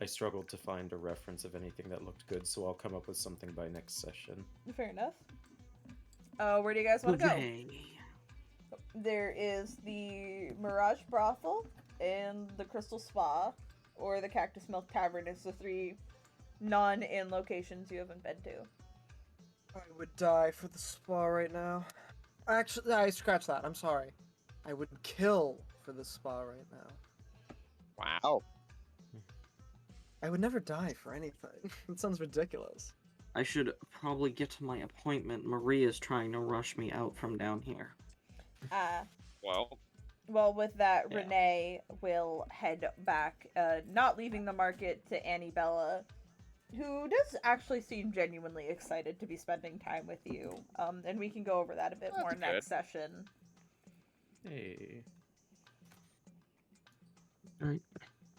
I struggled to find a reference of anything that looked good, so I'll come up with something by next session. Fair enough. Where do you guys want to go? There is the Mirage Brothel and the Crystal Spa, or the Cactus Milk Tavern. It's the three non-inn locations you haven't been to. I would die for the spa right now. Actually, I scratch that. I'm sorry. I would kill for the spa right now. Wow. I would never die for anything. It sounds ridiculous. I should probably get to my appointment. Maria's trying to rush me out from down here. Well, With that, Yeah. Renee will head back, not leaving the market, to Annabella, who does actually seem genuinely excited to be spending time with you. And we can go over that a bit more That's next good. session. Hey. Alright.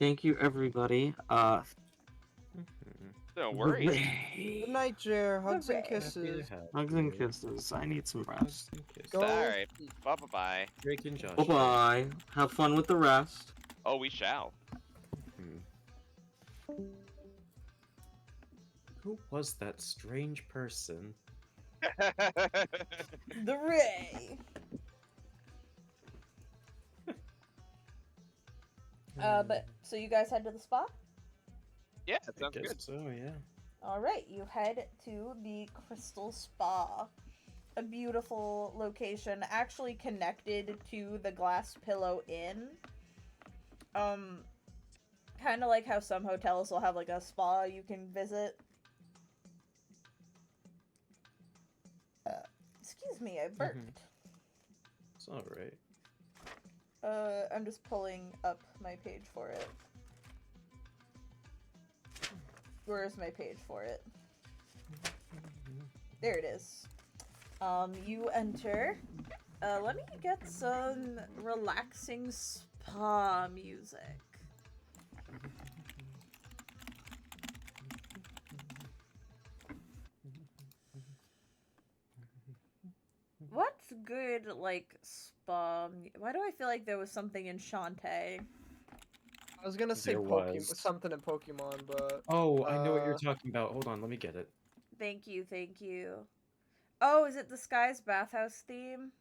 Thank you, everybody. don't worry. Good night, Jer. Hugs and Hooray. kisses. Hugs and kisses. I need some rest. Go. Alright. Bye-bye. Drake and Josh. Bye-bye. Have fun with the rest. Oh, we shall. Who was that strange person? The Ray! But, so you guys head to the spa? Yeah, that I sounds guess good. so, yeah. Alright, you head to the Crystal Spa. A beautiful location, actually connected to the Glass Pillow Inn. Kind of like how some hotels will have like a spa you can visit. Excuse me, I burped. It's alright. I'm just pulling up my page for it. Where's my page for it? There it is. You enter. Let me get some relaxing spa music. What's good, like, spa? Why do I feel like there was something in Shantae? I was gonna say There Pokemon, was. something in Pokemon, but Oh, I know what you're talking about. Hold on, let me get it. Thank you, thank you. Oh, is it the Sky's Bathhouse theme?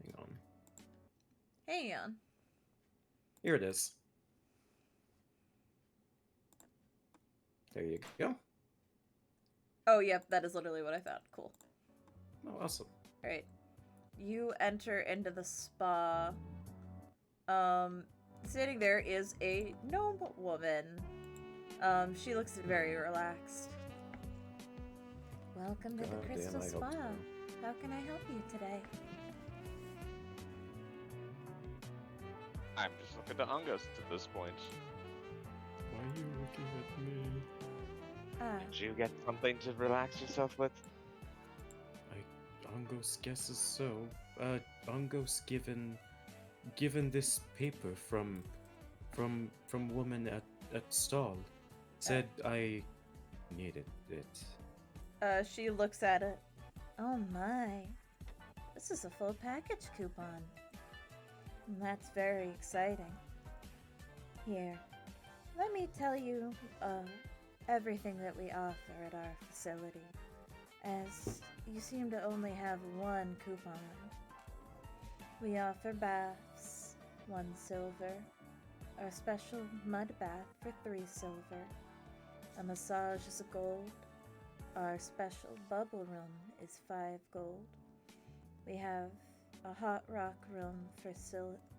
Hang on. Hang on. Here it is. There you go. Oh, yep, that is literally what I thought. Cool. Oh, awesome. Alright. You enter into the spa. Sitting there is a gnome woman. She looks very relaxed. Welcome to the God damn, Crystal I hope Spa. so. How can I help you today? I'm just looking to Ungos at this point. Why are you looking at me? Did you get something to relax yourself with? Ungos guesses so. Ungos given this paper from woman at stall. Said I needed it. She looks at it. Oh my. This is a full package coupon. That's very exciting. Here, let me tell you, everything that we offer at our facility, as you seem to only have one coupon. We offer baths, 1 silver, our special mud bath for 3 silver, a massage is a gold, our special bubble room is 5 gold. We have a hot rock room for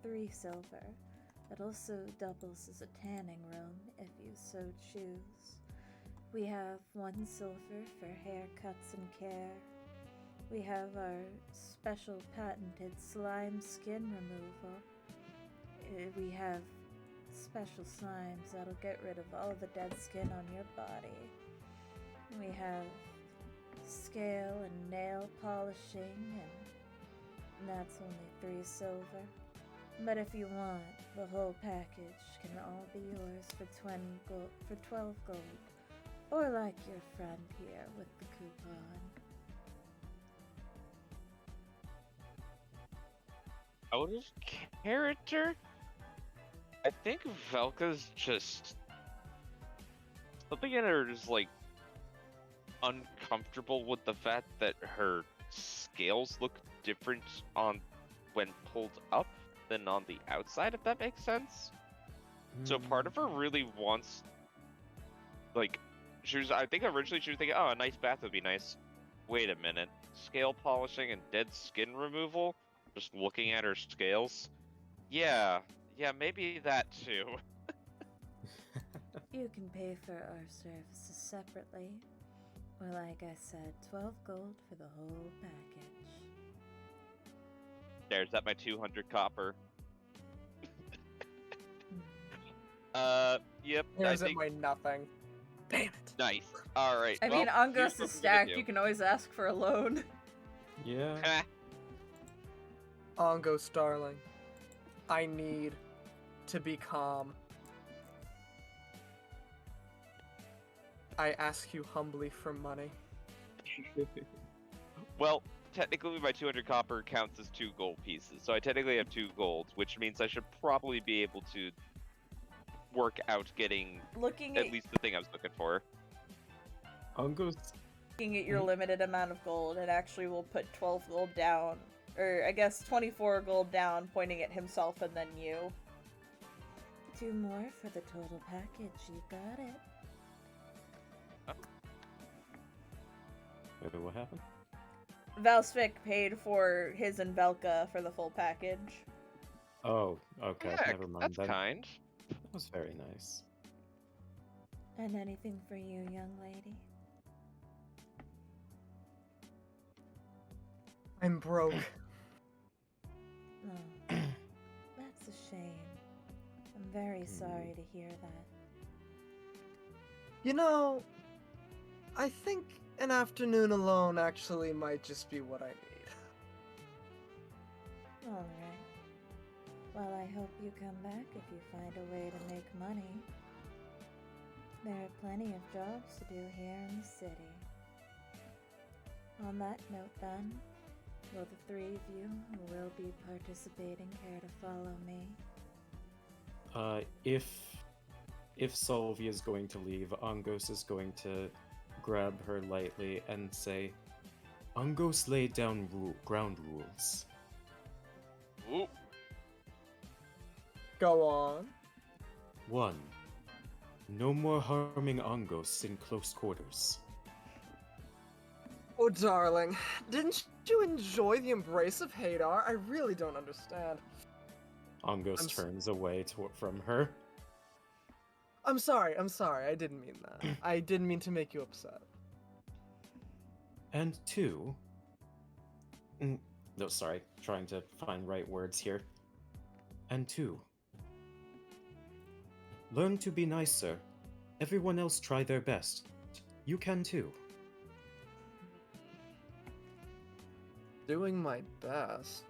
3 silver. It also doubles as a tanning room if you so choose. We have 1 silver for haircuts and care. We have our special patented slime skin removal. We have special slimes that'll get rid of all the dead skin on your body. We have scale and nail polishing, and that's only 3 silver. But if you want, the whole package can all be yours for 12 gold. Or like your friend here with the coupon. Out of character? I think Velka's just... something in her is, like, uncomfortable with the fact that her scales look different on when pulled up than on the outside, if that makes sense. So part of her really wants, like, I think originally she was thinking, oh, a nice bath would be nice. Wait a minute. Scale polishing and dead skin removal? Just looking at her scales? Yeah, maybe that too. You can pay for our services separately. Or like I said, 12 gold for the whole package. There's that my 200 copper. Yep, here's I it think... my nothing. Damn it. Nice. Alright, I well, mean, here's Ungos what is we're gonna stacked. do. You can always ask for a loan. Yeah. Ongos, darling. I need to be calm. I ask you humbly for money. Well, technically my 200 copper counts as 2 gold pieces, so I technically have 2 gold, which means I should probably be able to work out getting at least the thing I was looking for. Ungos. Looking at your limited amount of gold, it actually will put 12 gold down. Or, I guess 24 gold down, pointing at himself and then you. 2 more for the total package. You got it. Wait, what happened? Valsvik paid for his and Velka for the full package. Oh, okay, Yeah, never mind that's then. kind. That was very nice. And anything for you, young lady? I'm broke. Oh, that's a shame. I'm very sorry to hear that. You know, I think an afternoon alone actually might just be what I need. Alright. Well, I hope you come back if you find a way to make money. There are plenty of jobs to do here in the city. On that note then, will the 3 of you who will be participating care to follow me? If Solvi is going to leave, Angos is going to grab her lightly and say, Angos laid down ground rules. Ooh. Go on. 1. No more harming Angos in close quarters. Oh, darling, didn't you enjoy the embrace of Hadar? I really don't understand. Angos turns away from her. I'm sorry, I didn't mean that. I didn't mean to make you upset. And 2. No, sorry, trying to find right words here. And 2. Learn to be nicer. Everyone else try their best. You can too. Doing my best.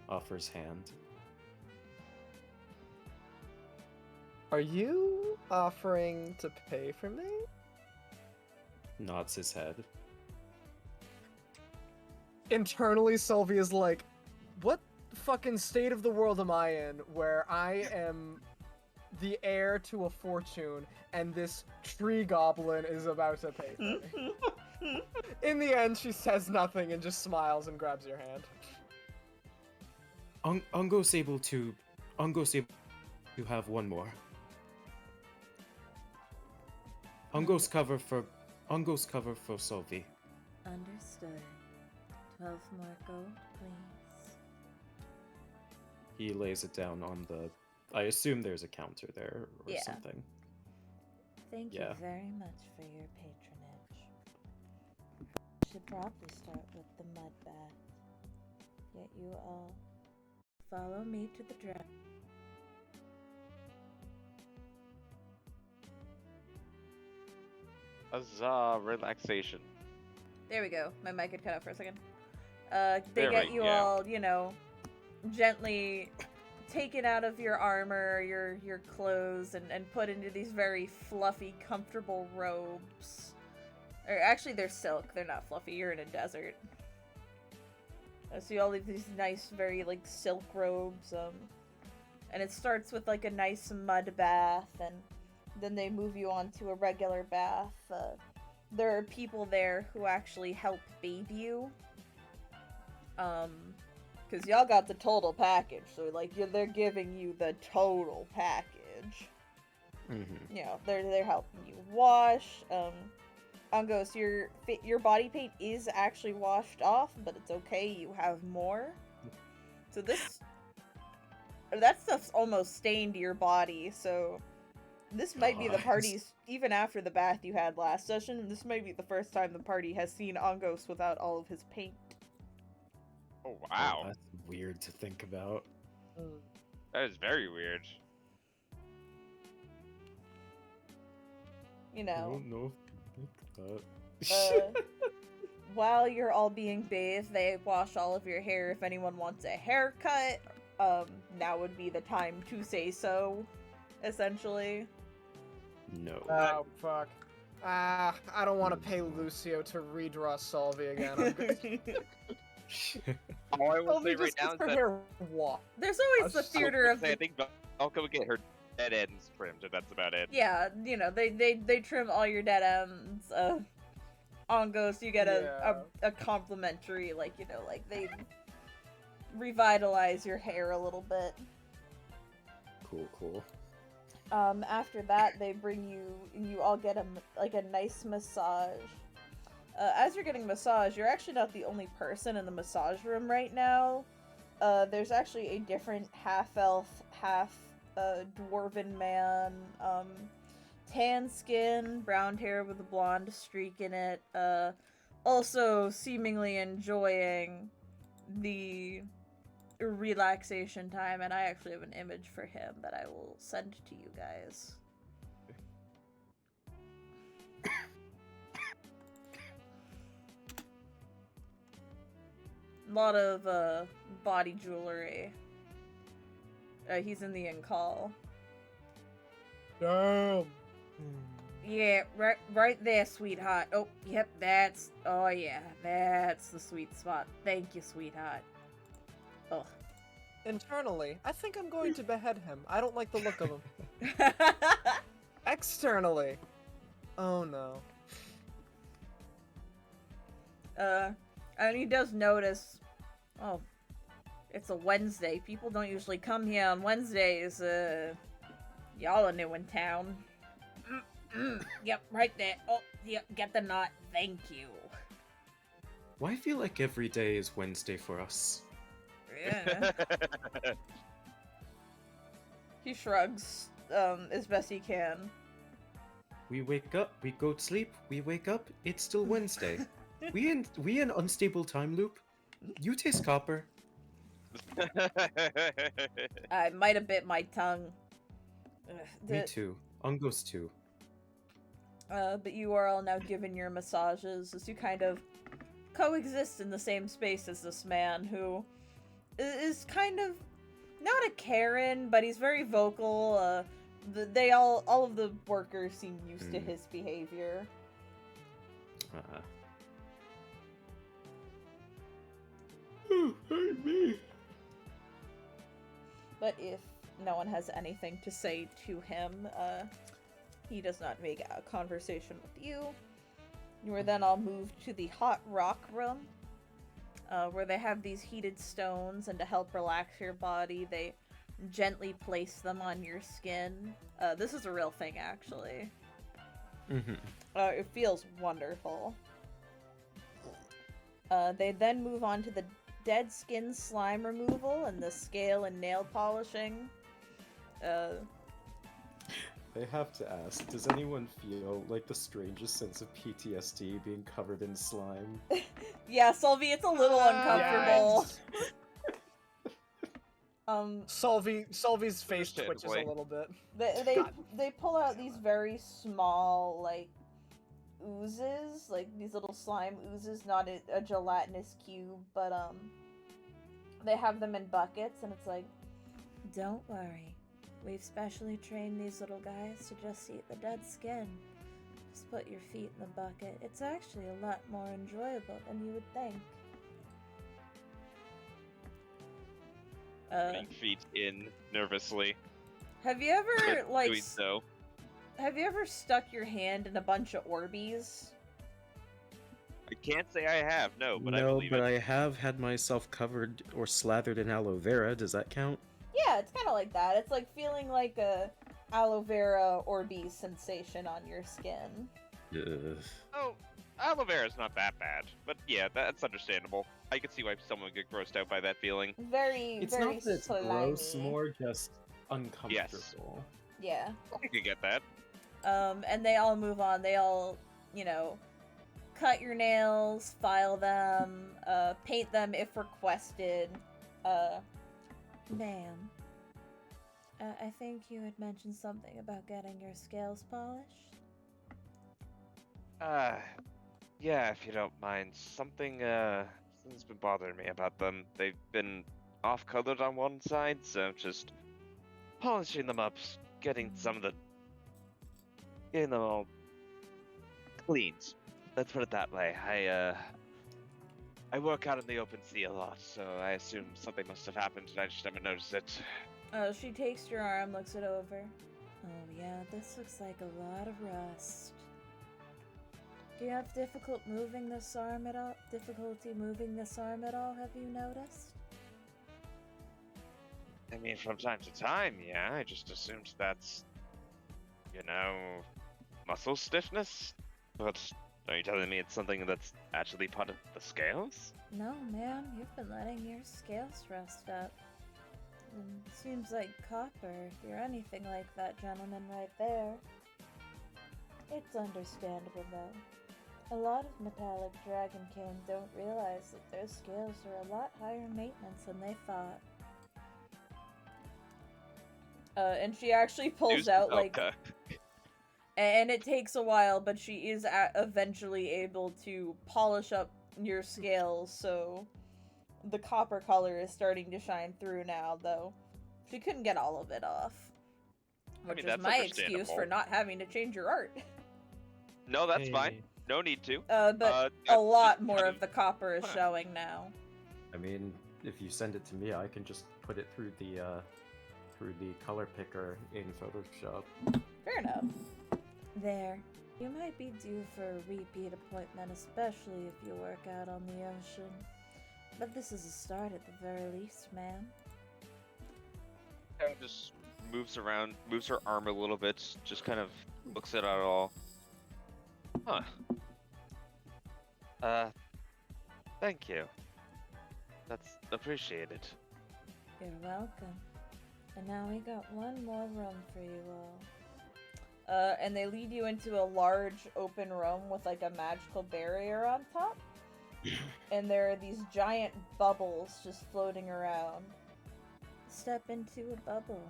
Offers hand. Are you offering to pay for me? Nods his head. Internally, Sylvia's like, what fucking state of the world am I in where I am the heir to a fortune and this tree goblin is about to pay for me? In the end, she says nothing and just smiles and grabs your hand. Ungo's able to have one more. Ungo's cover for Solvi. Understood. 12 more gold, please. He lays it down on the. I assume there's a counter there or Yeah. something. Thank Yeah. you very much for your patronage. Should probably start with the mud bath. Yet you all follow me to the dragon. Huzzah, relaxation. There we go. My mic had cut out for a second. They There get we you go. all, gently taken out of your armor, your clothes, and put into these very fluffy, comfortable robes. Or actually, they're silk. They're not fluffy. You're in a desert. So you all have these nice, very silk robes. And it starts with a nice mud bath, and then they move you on to a regular bath. There are people there who actually help bathe you. Because y'all got the total package, so they're giving you the total package. Mm-hmm. They're helping you wash. Angos, your body paint is actually washed off, but it's okay. You have more. So that stuff's almost stained your body. So this might be the God. party's, even after the bath you had last session. This might be the first time the party has seen Angos without all of his paint. Oh, wow. That's weird to think about. That is very weird. No. While you're all being bathed, they wash all of your hair. If anyone wants a haircut, now would be the time to say so, essentially. No. Oh, fuck. I don't want to pay Lucio to redraw Solvi again. I'm good. Oh, I will say Solvi right just now gets her that hair washed. There's I always was the just theater of I the... think Velka would get her dead ends trimmed, and that's about it. Yeah, they trim all your dead ends. Angos, you get a complimentary, revitalize your hair a little bit. Cool. After that, they bring you, and you all get a nice massage. As you're getting massage, you're actually not the only person in the massage room right now. There's actually a different half-elf, dwarven man, tan skin, brown hair with a blonde streak in it, also seemingly enjoying the relaxation time, and I actually have an image for him that I will send to you guys. A lot of body jewelry. He's in the in-call. Damn. Yeah, right there, sweetheart. Oh, yep, that's the sweet spot. Thank you, sweetheart. Oh. Internally, I think I'm going to behead him. I don't like the look of him. Externally. Oh no. And he does notice, oh, it's a Wednesday. People don't usually come here on Wednesdays. Y'all are new in town. Yep, right there. Oh, yep, get the knot. Thank you. Why I feel like every day is Wednesday for us? Yeah. He shrugs, as best he can. We wake up, we go to sleep, we wake up, it's still Wednesday. we in unstable time loop. You taste copper. I might have bit my tongue. Me too. Ungos too. But you are all now given your massages as you kind of coexist in the same space as this man who is kind of not a Karen, but he's very vocal. They all of the workers seem used to his behavior. Hate me. But if no one has anything to say to him, he does not make a conversation with you. You are then all moved to the hot rock room, where they have these heated stones, and to help relax your body, they gently place them on your skin. This is a real thing, actually. It feels wonderful. They then move on to the dead skin slime removal and the scale and nail polishing. I have to ask, does anyone feel like the strangest sense of PTSD being covered in slime? Yeah, Solvi, it's a little uncomfortable. Solvi's face twitches a Understandably. little bit. They pull out these very small, like, oozes, like these little slime oozes, not a gelatinous cube, but they have them in buckets, and it's like, don't worry, we've specially trained these little guys to just eat the dead skin. Just put your feet in the bucket. It's actually a lot more enjoyable than you would think. Putting feet in nervously. Have you ever like Doing so. have you ever stuck your hand in a bunch of Orbeez? I can't say I have, no, but I no, believe but it. I have had myself covered or slathered in aloe vera. Does that count? Yeah, it's kind of like that. It's like feeling like a aloe vera Orbeez sensation on your skin. Ugh. Oh, aloe vera is not that bad, but yeah, that's understandable. I could see why someone would get grossed out by that feeling. Very, It's very not that it's slimy. gross, more just uncomfortable. Yeah. I could get that. And they all move on. They all, cut your nails, file them, paint them if requested. Ma'am, I think you had mentioned something about getting your scales polished. Yeah, if you don't mind. Something's been bothering me about them. They've been off-colored on one side, so just polishing them up, getting them all cleaned. Let's put it that way. I work out in the open sea a lot, so I assume something must have happened and I just haven't noticed it. She takes your arm, looks it over. Oh yeah, this looks like a lot of rust. Do you have difficulty moving this arm at all? Have you noticed? I mean, from time to time, yeah. I just assumed that's, muscle stiffness. But are you telling me it's something that's actually part of the scales? No, man, you've been letting your scales rust up. And seems like copper, if you're anything like that gentleman right there. It's understandable, though. A lot of metallic dragonkin don't realize that their scales are a lot higher maintenance than they thought. And she actually pulls out, like... Okay. And it takes a while, but she is eventually able to polish up your scales, so the copper color is starting to shine through now, though. She couldn't get all of it off. Which is that's my excuse for understandable. not having to change your art. No, that's fine. Hey. No need to. But a that's lot just more kind of the copper is showing now. I mean, if you send it to me, I can just put it through the color picker in Photoshop. Fair enough. There. You might be due for a repeat appointment, especially if you work out on the ocean. But this is a start at the very least, man. Kind of just moves her arm a little bit, just kind of looks at it all. Huh. Thank you. That's appreciated. You're welcome. And now we got one more room for you all. And they lead you into a large open room with like a magical barrier on top. And there are these giant bubbles just floating around. Step into a bubble.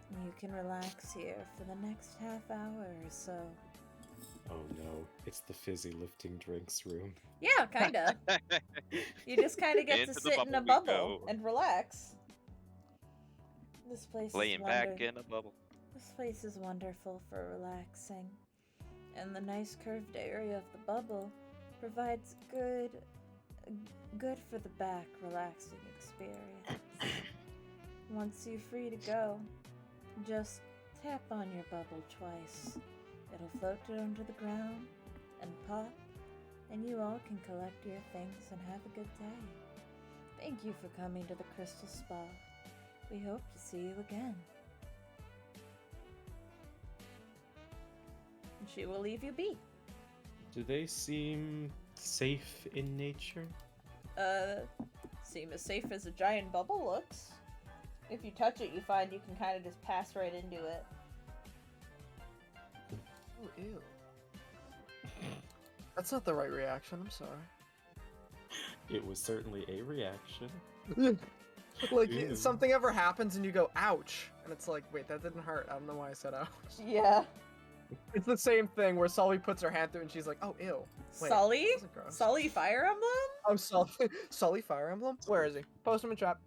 And you can relax here for the next half hour or so. Oh no, it's the fizzy lifting drinks room. Yeah, kinda. You just kinda get to Into the sit in a bubble we bubble go. and relax. This place Laying is back in a bubble. This place is wonderful for relaxing, and the nice curved area of the bubble provides good for the back relaxing experience. Once you're free to go, just tap on your bubble twice. It'll float down to the ground and pop, and you all can collect your things and have a good day. Thank you for coming to the Crystal Spa. We hope to see you again. And she will leave you be. Do they seem safe in nature? Seem as safe as a giant bubble looks. If you touch it, you find you can kind of just pass right into it. Oh, ew. That's not the right reaction, I'm sorry. It was certainly a reaction. Like, Ew. something ever happens and you go, ouch. And it's like, wait, that didn't hurt. I don't know why I said ouch. Yeah. It's the same thing where Sully puts her hand through and she's like, oh, ew. Wait, Sully? that wasn't gross. Sully Fire Emblem? Oh, Sully. Sully Fire Emblem? Where is he? Post him in chat.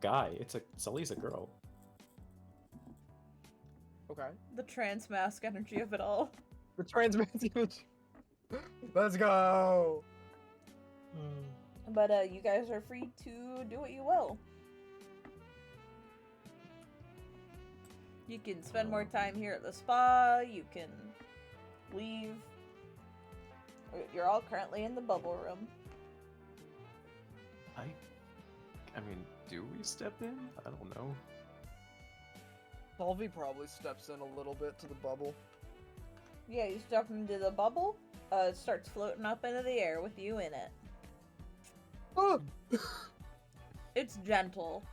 Guy, Sully's a girl. Okay. The trans mask energy of it all. The transmit. Let's go. But you guys are free to do what you will. You can spend more time here at the spa, you can leave. You're all currently in the bubble room. I mean, do we step in? I don't know. Solvy probably steps in a little bit to the bubble. Yeah, you step into the bubble, it starts floating up into the air with you in it. Oh! It's gentle.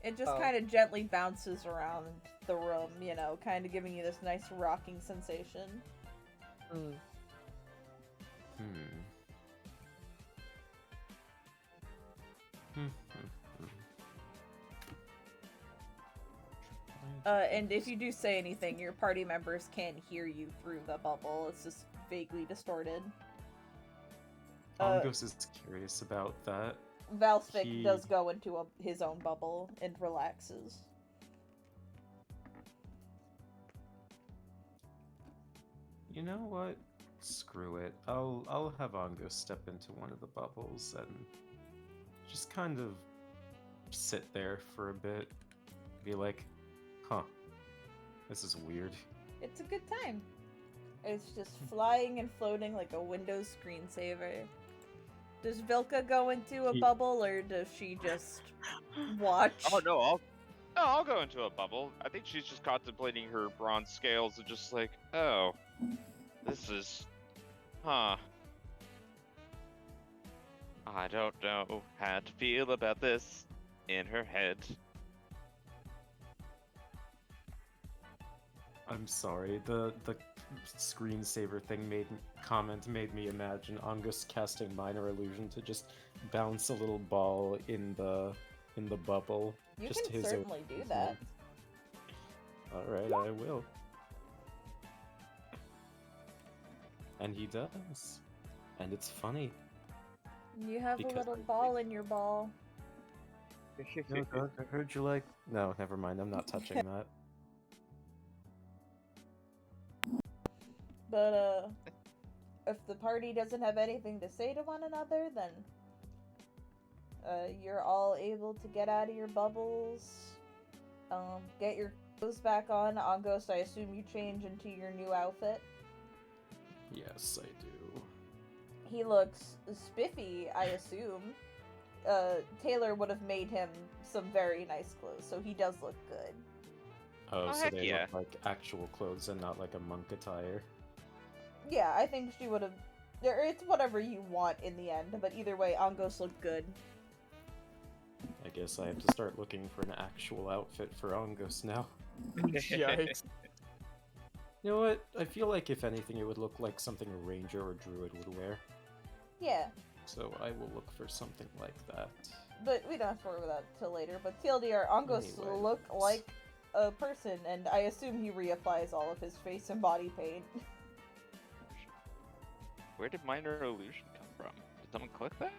It just Oh. kind of gently bounces around the room, you know, kind of giving you this nice rocking sensation. Mm. And if you do say anything, your party members can hear you through the bubble. It's just vaguely distorted. Angos is curious about that. Valsphic does go into his own bubble and relaxes. You know what? Screw it. I'll have Angos step into one of the bubbles and just kind of sit there for a bit. Be like, huh, this is weird. It's a good time. It's just flying and floating like a Windows screensaver. Does Vilka go into a He- bubble, or does she just watch? Oh no, I'll go into a bubble. I think she's just contemplating her bronze scales and just like, oh, this is, huh. I don't know how to feel about this in her head. I'm sorry. The screensaver thing made me imagine Angus casting minor illusion to just bounce a little ball in the bubble. You just can his own certainly do movement. that. All right, I will. And he does. And it's funny. You have Because a little I ball in your ball. No, Doug, I heard you like. No, never mind. I'm not touching that. But if the party doesn't have anything to say to one another, then you're all able to get out of your bubbles, get your clothes back on. On Ghost, I assume you change into your new outfit. Yes, I do. He looks spiffy, I assume. Taylor would have made him some very nice clothes, so he does look good. Oh, Oh, so heck they yeah. look like actual clothes and not like a monk attire. Yeah, I think she would have. It's whatever you want in the end, but either way, Angos looked good. I guess I have to start looking for an actual outfit for Angus now. Yikes. You know what? I feel like if anything, it would look like something a ranger or druid would wear. Yeah, So I will look for something like that. but we don't have to worry about that till later. But TLDR, Angos Anyways. look like a person, and I assume he reapplies all of his face and body paint. Where did minor illusion come from? Did someone click that?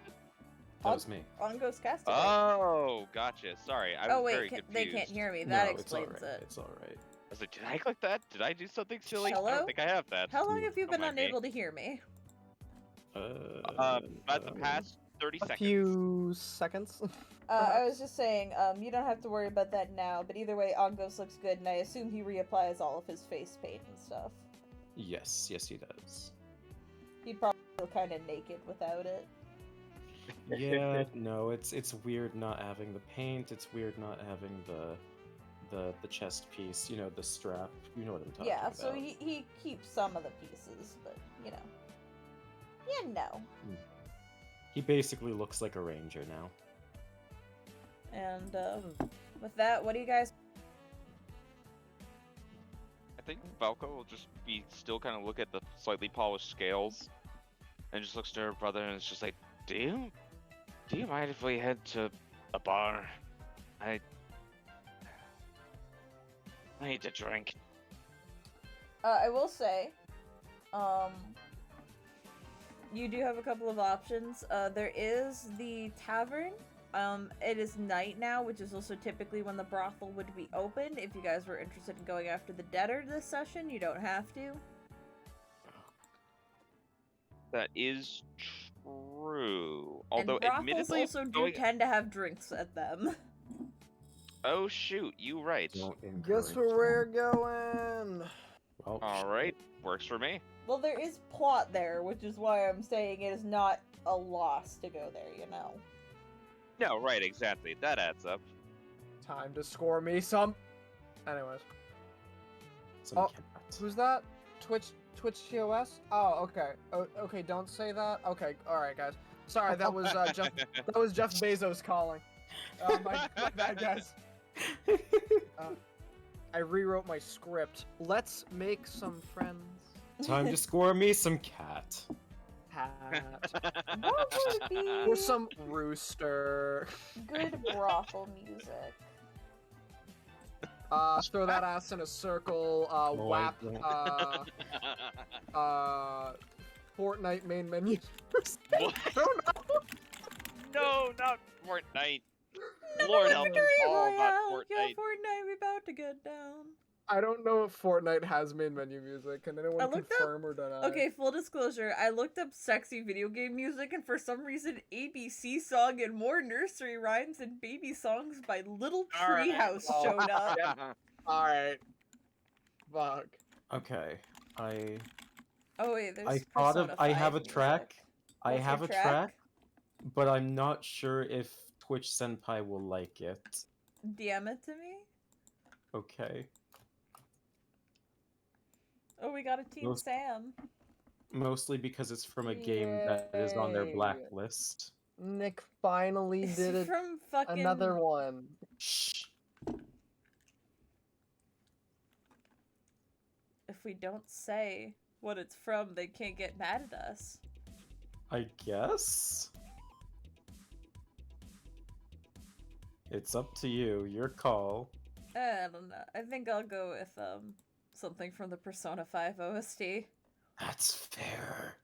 That was me. Angos casted it. Oh, gotcha. Sorry, I was Oh wait, very they confused. can't hear me. That No, it's explains alright. it. It's alright. I was like, did I click that? Did I do something silly? I Hello? don't think I have that. How long have you Don't been mind me. unable to hear me? About the past 30 A seconds. few seconds. I was just saying, you don't have to worry about that now, but either way, Angos looks good, and I assume he reapplies all of his face paint and stuff. Yes, yes he does. He'd probably feel kind of naked without it. Yeah, no, it's weird not having the paint. It's weird not having the chest piece. You know, the strap. You know what I'm talking Yeah, about. so he keeps some of the pieces, but, you know. You know. He basically looks like a ranger now. And, with that, what do you guys... I think Valko will just be still kind of look at the slightly polished scales and just looks to her brother and is just like, do you mind if we head to a bar? I need to drink. I will say, you do have a couple of options. There is the tavern. It is night now, which is also typically when the brothel would be open. If you guys were interested in going after the debtor this session, you don't have to. That is true. Although and brothels admittedly, also do going... tend to have drinks at them. Oh shoot, you right. Don't Guess encourage where them. we're going? Well, All right, works for me. Well, there is plot there, which is why I'm saying it is not a loss to go there, you know. No, right, exactly. That adds up. Time to score me some. Anyways, some oh, cat. who's that? Twitch TOS? Oh, okay. Okay, don't say that. Okay, all right, guys. Sorry, that was Jeff. That was Jeff Bezos calling. My bad, guys. I rewrote my script. Let's make some friends. Time to score me some cat. What would be Or some rooster. good brothel music? Throw that ass in a circle. Whap. Fortnite main menu. What? I don't know. No, not Fortnite. Lord help us all, not Fortnite. Yeah, Fortnite, we about to get down. I don't know if Fortnite has main menu music. Can anyone I looked up- confirm or deny? Okay, full disclosure, I looked up sexy video game music, and for some reason, ABC song and more nursery rhymes and baby songs by Little Alright. Treehouse Oh. showed up. All right. Fuck. Okay, Oh wait, there's I thought of. Persona I have 5 a track. music. I What's have your a track. but I'm not sure if Twitch Senpai will like it. DM it to me. Okay. Oh, we got a Team Most- Sam. Mostly because it's from a game that is on their Yay. blacklist. Nick finally Is did it it. from fucking Another one. Shh. If we don't say what it's from, they can't get mad at us. I guess? It's up to you. Your call. I don't know. I think I'll go with something from the Persona 5 OST. That's fair.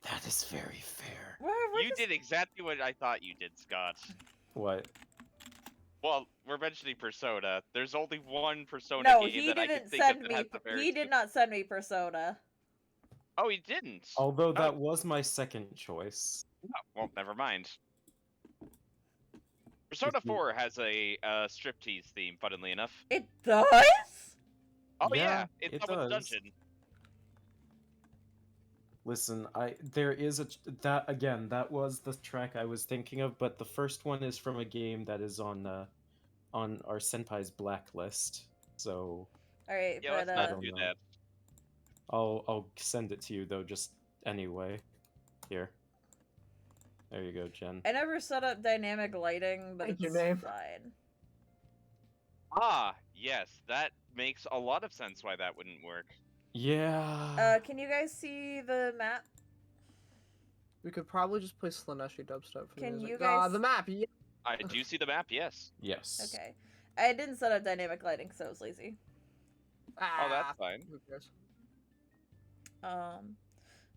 That is very fair. We're You just... did exactly what I thought you did, Scott. What? Well, we're mentioning Persona. There's only one Persona No, game he that I can didn't think send of that me. has the very He did not send me Persona. Oh, he didn't. Although Oh. that was my second choice. Oh, well, never mind. Persona If you- 4 has a striptease theme, funnily enough. It does? Oh yeah, Yeah, it's it someone's does. dungeon. Listen, there is that again, that was the track I was thinking of, but the first one is from a game that is on our senpai's blacklist. So Alright, Yeah, let's but not don't do know. that. I'll send it to you though, just anyway. Here. There you go, Jen. I never set up dynamic lighting, but Thank it's you, name. fine. Ah, yes, that makes a lot of sense why that wouldn't work. Yeah. Can you guys see the map? We could probably just play Slaneshi dubstep for Can music. you guys- the map, yeah. I do see the map, yes. Yes. Okay. I didn't set up dynamic lighting, so I was lazy. Oh, that's fine. Who cares?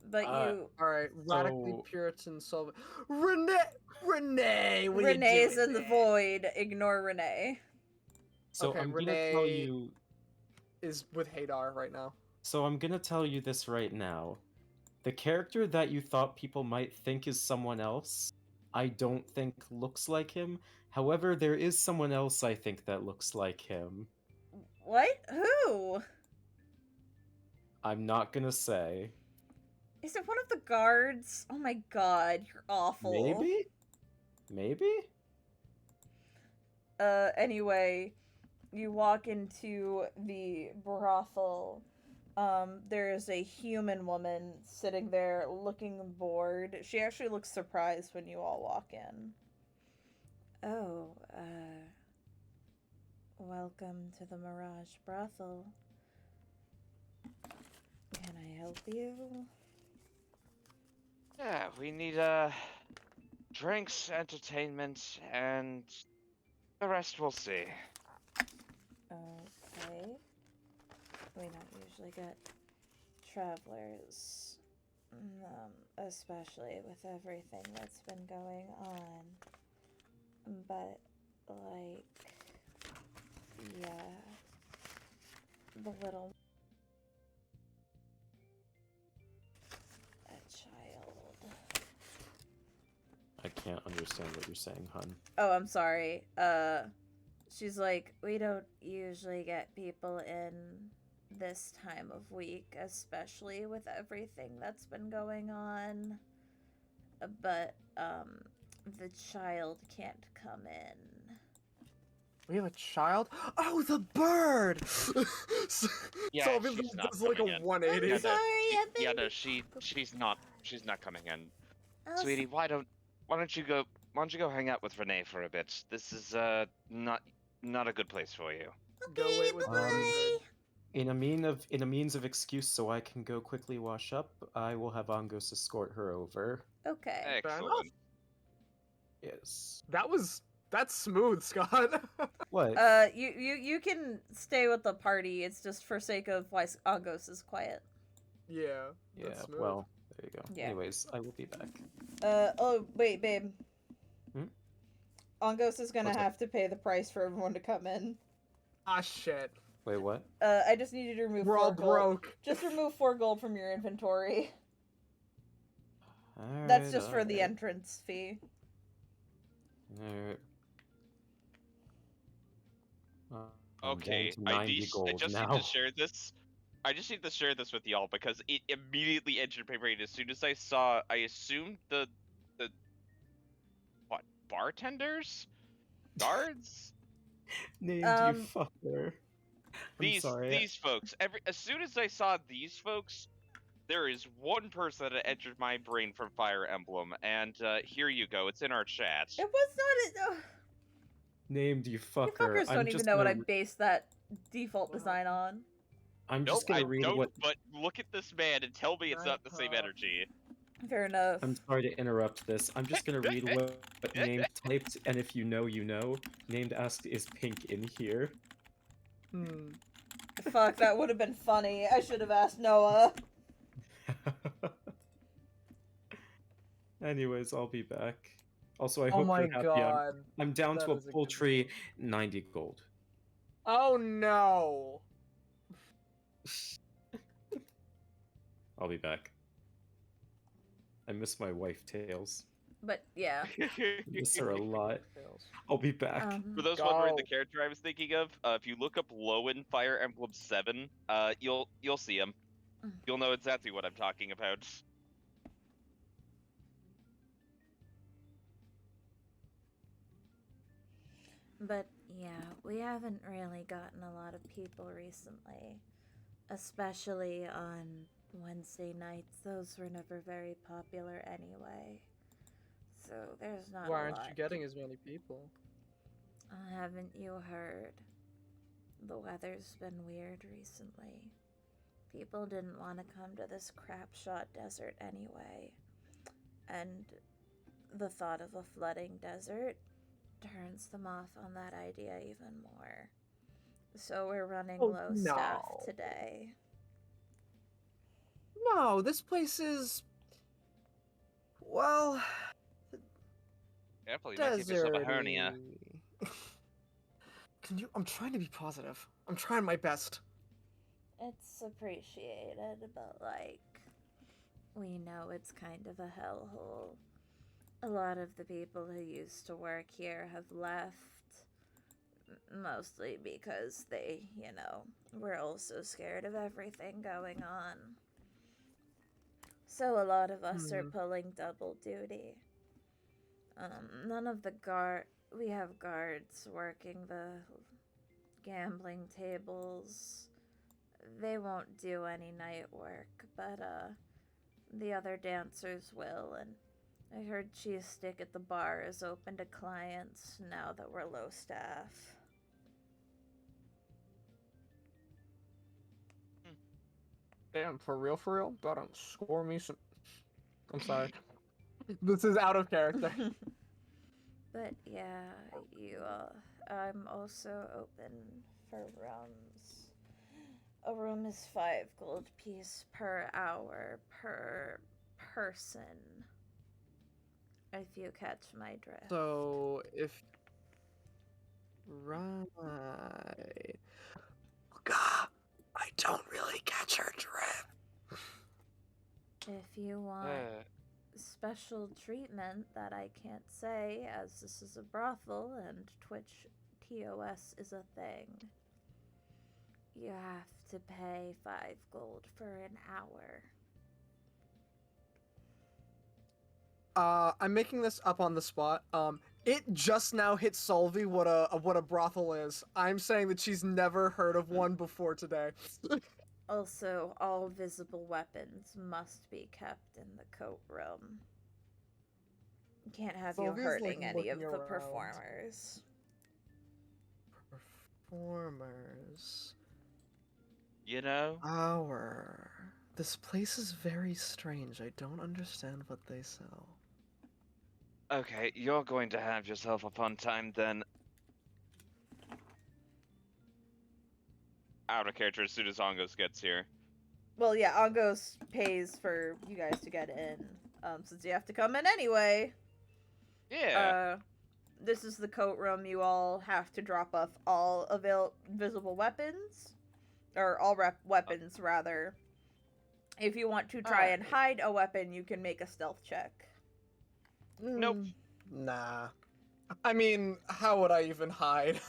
But you... Alright, radically So- Puritan soul. Renee! What are you Renee's doing, in the man? void. Ignore Renee. So Okay, I'm gonna Renee- tell you Is with Hadar right now. So I'm gonna tell you this right now. The character that you thought people might think is someone else, I don't think looks like him. However, there is someone else I think that looks like him. What? Who? I'm not gonna say. Is it one of the guards? Oh my god, you're awful. Maybe? Maybe? Anyway, you walk into the brothel. There's a human woman sitting there looking bored. She actually looks surprised when you all walk in. Oh, welcome to the Mirage Brothel. Can I help you? Yeah, we need drinks, entertainment, and the rest we'll see. Okay. We don't usually get travelers, especially with everything that's been going on. But, like, yeah, the little... a child. I can't understand what you're saying, hun. Oh, I'm sorry. She's like, we don't usually get people in this time of week, especially with everything that's been going on. But, the child can't come in. We have a child? Oh, the bird! Yeah, Sylvia she's not does like coming a in. 180. Yeah, Sorry, I've Yeah, been... no, she's not coming in. Oh, Sweetie, why don't you go hang out with Renee for a bit? This is not a good place for you. Go okay, wait with bye-bye. In a means of excuse so I can go quickly wash up, I will have Angos escort her over. Okay. Excellent. Yes. That's smooth, Scott. What? You can stay with the party. It's just for sake of why Angos is quiet. yeah. Yeah, That's smooth. well, there you go. Yeah. Anyways, I will be back. Oh, wait, babe. Hmm? Angos is gonna What's up? have to pay the price for everyone to come in. Ah, shit. Wait, what? I just need you to remove We're 4 all gold. broke. Just remove 4 gold from your inventory. Alright, That's just for the alright. entrance fee. Alright. I'm Okay, down to 90 gold just now. need to share this. I just need to share this with y'all because it immediately entered my brain as soon as I assumed the bartenders? Guards? Named Um, you fucker. I'm sorry. These folks. As soon as I saw these folks, there is one person that entered my brain from Fire Emblem, and here you go. It's in our chat. it was not. Named you You fucker. fuckers don't even know what I based that default What design on. I'm Nope, just gonna I read don't. what. But look at this man and tell me it's not the same Nighttime. energy. Fair enough. I'm sorry to interrupt this. I'm just gonna read what named typed, and if you know, you know. Named asked, "Is pink in here?" Hmm. Fuck, that would have been funny. I should have asked Noah. Anyways, I'll be back. Also, I Oh hope my you're happy. god. I'm down That to a is a good paltry 90 gold. Oh no. I'll be back. I miss my wife, Tails. But yeah. I miss her a lot. I'll be back. For those wondering the character I was thinking of, if you look up Lowen Fire Emblem 7, you'll see him. You'll know exactly what I'm talking about. But yeah, we haven't really gotten a lot of people recently. Especially on Wednesday nights. Those were never very popular anyway. So there's not Why a aren't lot. you getting as many people? Haven't you heard? The weather's been weird recently. People didn't want to come to this crapshot desert anyway. And the thought of a flooding desert turns them off on that idea even more. So we're running low staff today. No, this place is... well... Careful, you might give yourself a hernia. Can you... I'm trying to be positive. I'm trying my best. It's appreciated, but like, we know it's kind of a hellhole. A lot of the people who used to work here have left, mostly because they, were also scared of everything going on. So a lot of us are pulling double duty. None of the we have guards working the gambling tables. They won't do any night work, but the other dancers will, and I heard Cheese Stick at the bar is open to clients now that we're low staff. Damn, for real? Gotta score me some... I'm sorry. This is out of character. But yeah, I'm also open for rooms. A room is 5 gold piece per hour per person. If you catch my drift. So, if... right... God, I don't really catch her drift. If you want special treatment that I can't say, as this is a brothel and Twitch TOS is a thing, you have to pay 5 gold for an hour. I'm making this up on the spot. It just now hit Solvi what a brothel is. I'm saying that she's never heard of one before today. Also, all visible weapons must be kept in the coat room. You can't have you Solvia's, hurting like, any of looking the around. performers. Performers. You know? Hour. This place is very strange. I don't understand what they sell. Okay, you're going to have yourself a fun time then. Out of character as soon as Ongos gets here. Well, yeah, Ongos pays for you guys to get in, since you have to come in anyway. Yeah. This is the coat room. You all have to drop off all visible weapons, or all weapons rather. If you want to try and hide a weapon, you can make a stealth check. Nope. Nah. I mean, how would I even hide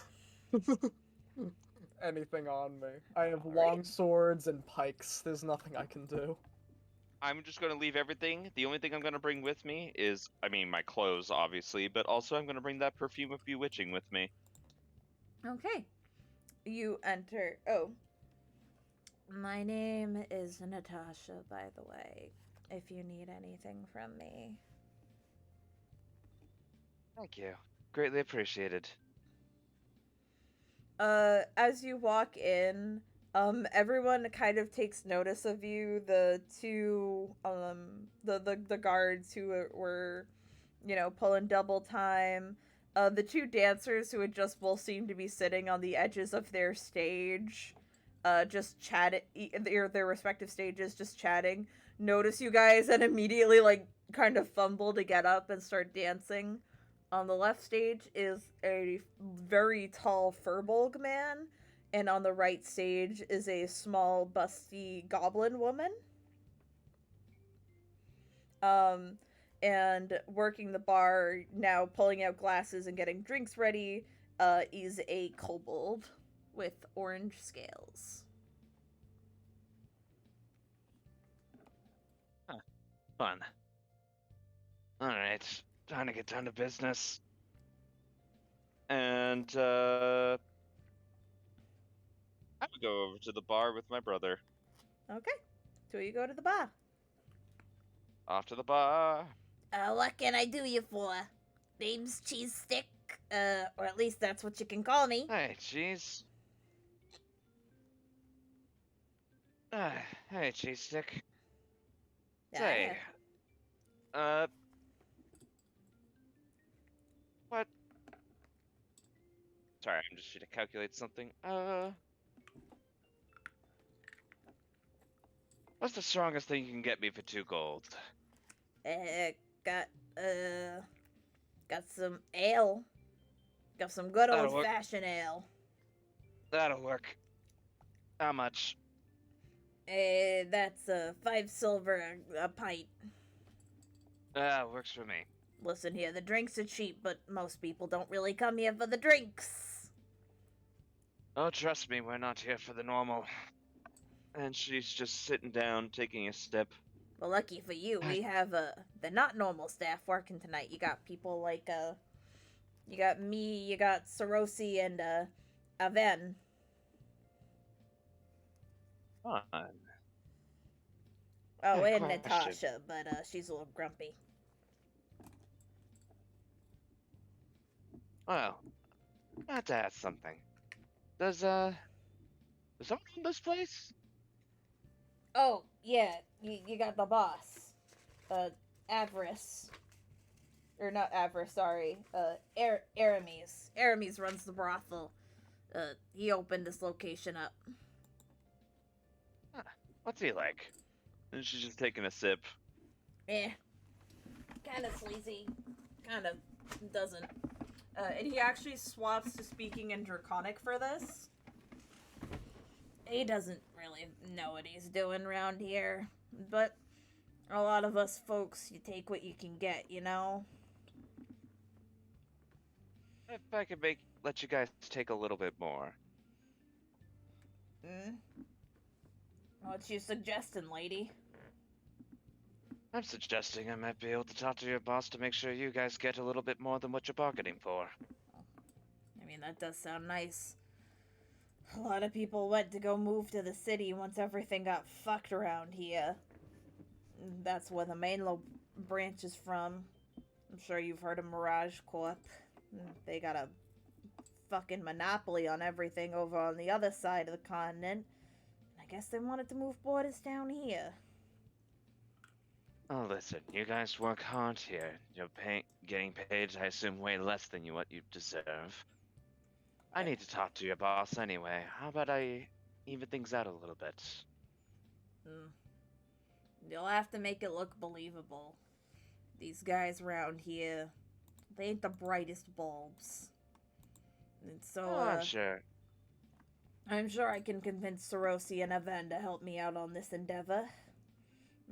anything on me? I have long swords and pikes. There's nothing I can do. I'm just gonna leave everything. The only thing I'm gonna bring with me is, I mean, my clothes, obviously, but also I'm gonna bring that perfume of bewitching with me. Okay. You enter. Oh. My name is Natasha, by the way, if you need anything from me. Thank you. Greatly appreciated. As you walk in, everyone kind of takes notice of you. The two, the guards who were, pulling double time. The two dancers who had just both seemed to be sitting on the edges of their stage, just chatting, their respective stages, just chatting. Notice you guys and immediately, like, kind of fumble to get up and start dancing. On the left stage is a very tall furbolg man, and on the right stage is a small, busty goblin woman. Um, and working the bar, now pulling out glasses and getting drinks ready, is a kobold with orange scales. Huh. Fun. Alright, time to get down to business. And, I would go over to the bar with my brother. Okay, so you go to the bar. Off to the bar. What can I do you for? Name's Cheese Stick, or at least that's what you can call me. Hey, cheese. Hey, cheese stick. Say, what? Sorry, I'm just trying to calculate something. What's the strongest thing you can get me for 2 gold? Got, got some ale. Got some good That'll work. old-fashioned ale. That'll work. How much? That's 5 silver a pint. Works for me. Listen here, the drinks are cheap, but most people don't really come here for the drinks. Oh, trust me, we're not here for the normal. And she's just sitting down, taking a sip. Well, lucky for you, we have, the not normal staff working tonight. You got people like, you got me, you got Sarosi, and, Aven. Fun. Oh, Hey, and question. Natasha, but, she's a little grumpy. Well, I have to ask something. Does someone own this place? Oh, yeah, you got the boss. Avarice. Or not Avarice, sorry. Aramis. Aramis runs the brothel. He opened this location up. What's he like? And she's just taking a sip. Eh. Kinda sleazy. Kinda doesn't. And he actually swaps to speaking in Draconic for this. He doesn't really know what he's doing around here. But a lot of us folks, you take what you can get, you know? If I could let you guys take a little bit more. What you suggesting, lady? I'm suggesting I might be able to talk to your boss to make sure you guys get a little bit more than what you're bargaining for. I mean, that does sound nice. A lot of people went to go move to the city once everything got fucked around here. That's where the Mainlo branch is from. I'm sure you've heard of Mirage Corp. They got a fucking monopoly on everything over on the other side of the continent. I guess they wanted to move borders down here. Oh, listen, you guys work hard here. You're getting paid, I assume, way less than what you deserve. I need to talk to your boss anyway. How about I even things out a little bit? You'll have to make it look believable. These guys around here, they ain't the brightest bulbs. And so, I'm sure. I'm sure I can convince Sarosi and Aven to help me out on this endeavor.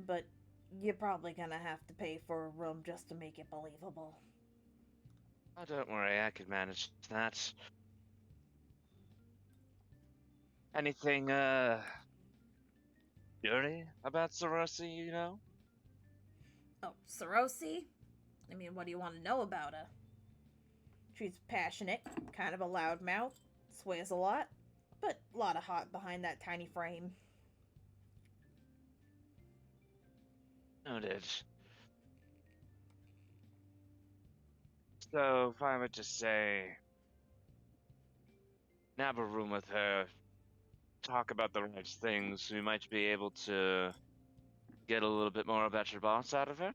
But you're probably gonna have to pay for a room just to make it believable. Oh, don't worry, I can manage that. Anything, story about Sarosi, you know? Oh, Sarosi? I mean, what do you want to know about her? She's passionate, kind of a loudmouth, swears a lot, but a lot of heart behind that tiny frame. Noted. So, if I were to say, nab a room with her, talk about the right things, we might be able to get a little bit more about your boss out of her?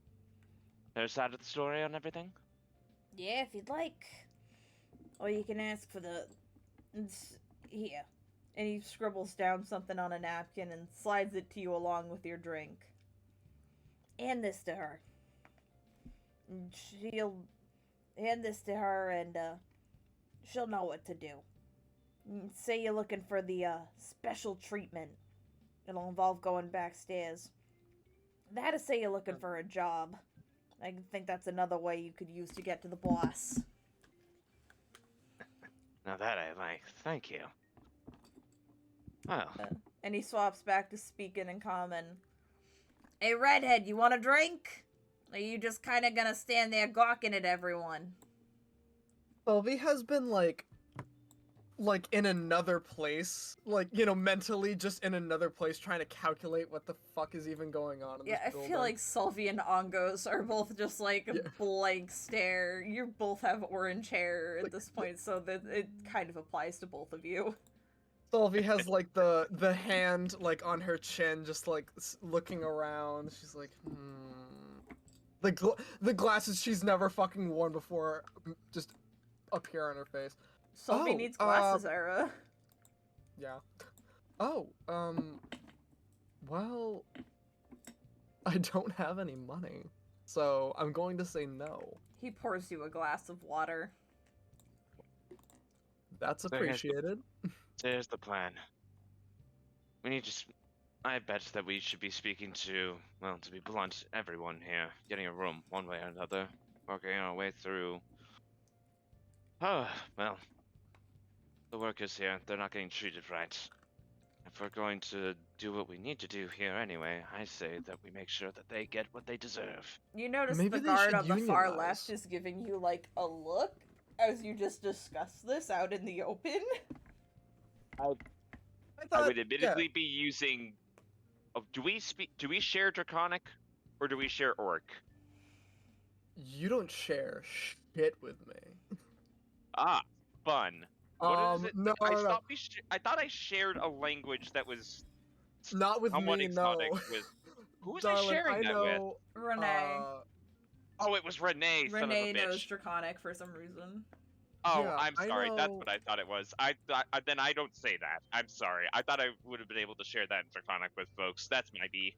Her side of the story on everything? Yeah, if you'd like. Or you can ask for the... Here. And he scribbles down something on a napkin and slides it to you along with your drink. Hand this to her. And she'll hand this to her and she'll know what to do. Say you're looking for the special treatment. It'll involve going backstairs. That is, say you're looking for a job. I think that's another way you could use to get to the boss. Now that I like. Thank you. Well, And he swaps back to speaking in common. Hey, Redhead, you want a drink? Or are you just kind of gonna stand there gawking at everyone? Sylvie has been like in another place, like, you know, mentally just in another place trying to calculate what the fuck is even going on in Yeah, this I building. feel like Sylvie and Ongos are both just like Yeah. blank stare. You both have orange hair at this point, so that it kind of applies to both of you. Sylvie has like the hand like on her chin, just like looking around. She's like, the glasses she's never fucking worn before just appear on her face. Sylvie Oh, needs glasses, Era. Yeah. Oh, well, I don't have any money, so I'm going to say no. He pours you a glass of water. That's So here's the- appreciated. here's the plan. We need to. I bet that we should be speaking to, well, to be blunt, everyone here, getting a room one way or another, working our way through. Oh, well, the workers here, they're not getting treated right. If we're going to do what we need to do here anyway, I say that we make sure that they get what they deserve. You notice Maybe the they guard should on the far unionize. left is giving you like a look as you just discuss this out in the open. I I thought, would admittedly be using. Oh, do we share Draconic, or do we share Orc? you don't share shit with me. Ah, fun. What is it? No, no, I thought I shared a language that was not with somewhat me, exotic no. with. Who was I Darling, sharing I that with? know, Renee. Oh, it was Renee. Son of Renee a knows bitch. Draconic for some reason. Oh, Yeah, I'm I sorry. That's know- what I thought it was. I thought then I don't say that. I'm sorry. I thought I would have been able to share that in Draconic with folks. That's my B.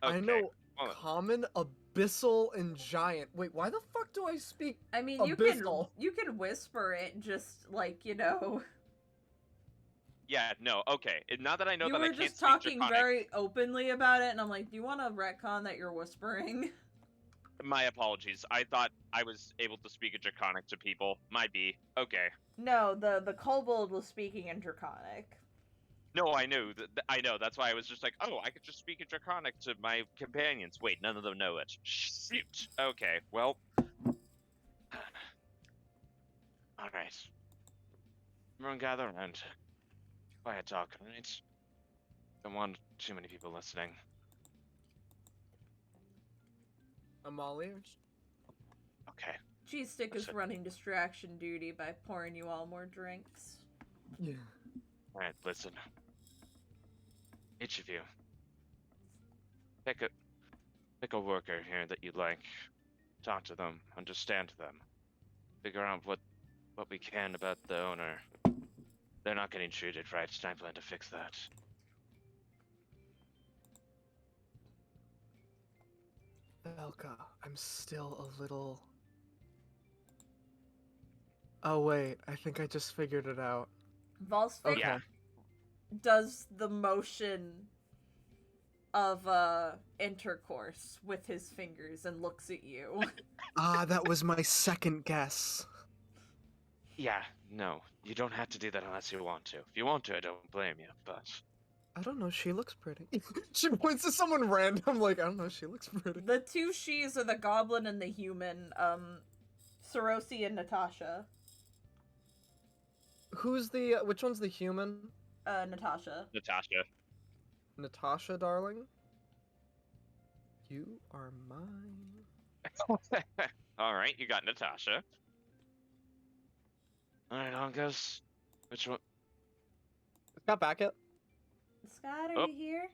Okay. I know Hold on. common, abyssal, and giant. Wait, why the fuck do I speak? I mean, Abyssal. you can whisper it, just like, you know. Yeah. No. Okay. Now that I know You that I were can't just speak talking Draconic, very openly about it, and I'm like, do you want to retcon that you're whispering? my apologies. I thought I was able to speak in Draconic to people. My B. Okay. No, the kobold was speaking in Draconic. No, I knew. I know. That's why I was just like, oh, I could just speak in Draconic to my companions. Wait, none of them know it. Shoot. Okay, well. Alright. Everyone gather around. Quiet talk, alright? Don't want too many people listening. Amali? Okay. G-Stick is Listen. running distraction duty by pouring you all more drinks. Yeah. Alright, listen. Each of you. Pick a worker here that you like. Talk to them, understand them. Figure out what we can about the owner. They're not getting treated right, and I plan to fix that. Velka, I'm still a little... Oh wait, I think I just figured it out. Volsvik Okay. Yeah. does the motion of intercourse with his fingers and looks at you. Ah, that was my second guess. Yeah, no. You don't have to do that unless you want to. If you want to, I don't blame you, but... I don't know, she looks pretty. She points to someone random, like, I don't know, she looks pretty. The two she's are the goblin and the human, Sorosi and Natasha. Which one's the human? Natasha. Natasha. Natasha, darling? You are mine. Alright, you got Natasha. Alright, Uncas. Which one? Got back yet? Scott, are Oh. you here?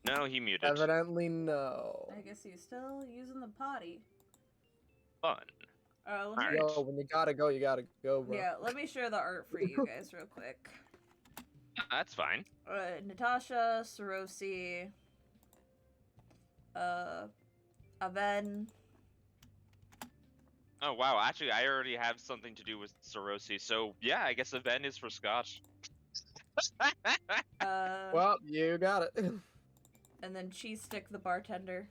No, he muted. Evidently no. I guess he's still using the potty. Fun. Let me, Alright. Yo, when you gotta go, bro. yeah, let me share the art for you guys real quick. That's fine. Natasha, Sorosi, Aven. Oh wow, actually I already have something to do with Sorosi, so yeah, I guess event is for Scotch. Well, you got it. And then Cheese Stick the bartender.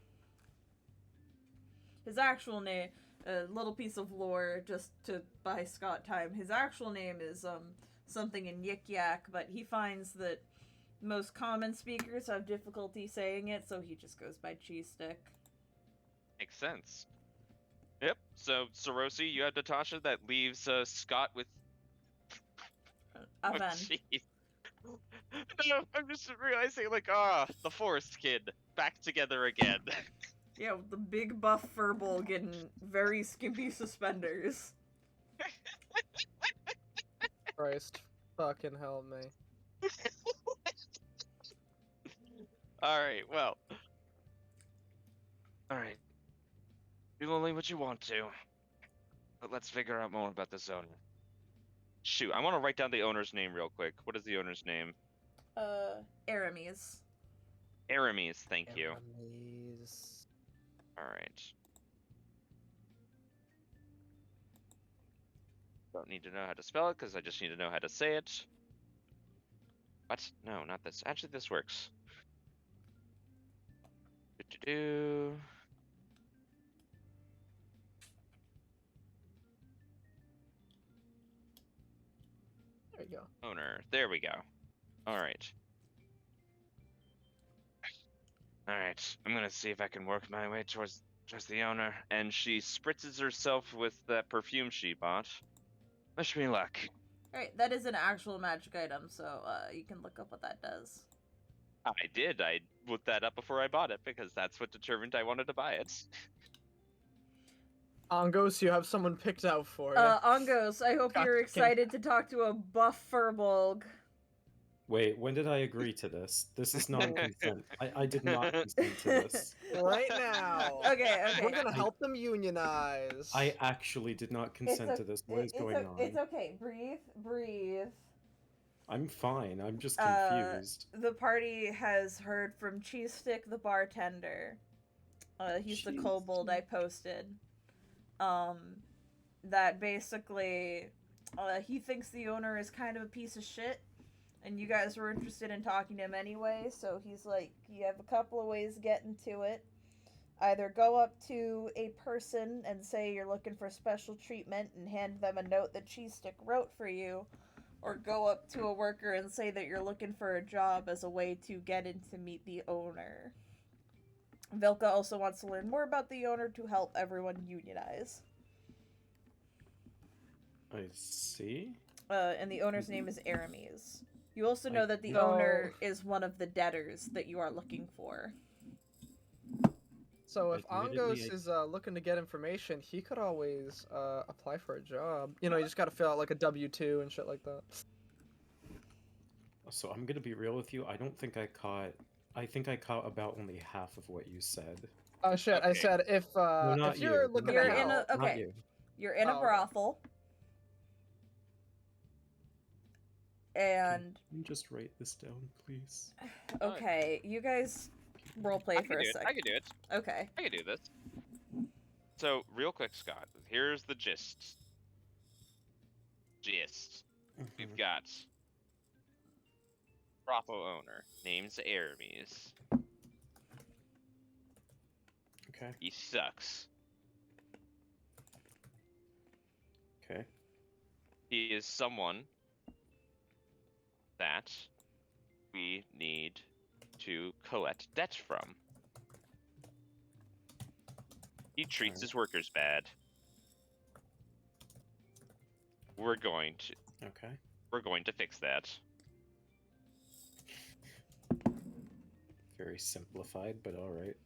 His actual name, a little piece of lore just to buy Scott time. His actual name is something in Yik Yak, but he finds that most common speakers have difficulty saying it, so he just goes by Cheese Stick. Makes sense. Yep, so Sorosi, you have Natasha, that leaves Scott with Aven. cheese. No, I'm just realizing, like, the forest kid, back together again. Yeah, with the big buff furball getting very skimpy suspenders. Christ. Fucking help me. Alright, well. Alright. Do only what you want to. But let's figure out more about this owner. Shoot, I want to write down the owner's name real quick. What is the owner's name? Aramis. Aramis, thank you. Enemies. Alright. Don't need to know how to spell it, because I just need to know how to say it. What? No, not this. Actually, this works. Do-do-do. There you go. Owner. There we go. Alright. Alright. I'm gonna see if I can work my way towards the owner. And she spritzes herself with that perfume she bought. Wish me luck. Alright, that is an actual magic item, so you can look up what that does. I did. I looked that up before I bought it because that's what determined I wanted to buy it. Angos, you have someone picked out for you. Angos, I hope you're Gotcha. excited to talk to a buff furbolg. Wait, when did I agree to this? This is non-consent. I did not consent to this. Right now. Okay, We're okay. gonna help them unionize. I actually did not consent to this. What is going on? It's okay. Breathe. I'm fine. I'm just Uh, confused. The party has heard from Cheese Stick the bartender. He's the Cheese kobold I posted. That basically, he thinks the owner is kind of a piece of shit, and you guys were interested in talking to him anyway, so he's like, you have a couple of ways to get into it. Either go up to a person and say you're looking for special treatment and hand them a note that Cheese Stick wrote for you, or go up to a worker and say that you're looking for a job as a way to get in to meet the owner. Vilka also wants to learn more about the owner to help everyone unionize. I see. And the owner's name is Aramis. You also know that the No. owner is one of the debtors that you are looking for. So if Admittedly, Angos is looking to get information, he could always apply for a job. You know, you just gotta fill out like a W-2 and shit like that. So I'm gonna be real with you. I don't think I caught. I think I caught about only half of what you said. Oh shit! I Okay. said if No, not if you're you. looking You're to in a- help, Not okay. you. You're in a Oh, okay. brothel. And, Can you just write this down, please? okay, you guys roleplay I for can a do it. sec. I can do it. Okay. I can do this. So, real quick, Scott. Here's the gist. We've got brothel owner. Name's Aramis. Okay. He sucks. Okay. He is someone that we need to collect debt from. He treats his workers bad. We're going to fix that. Very simplified, but all right.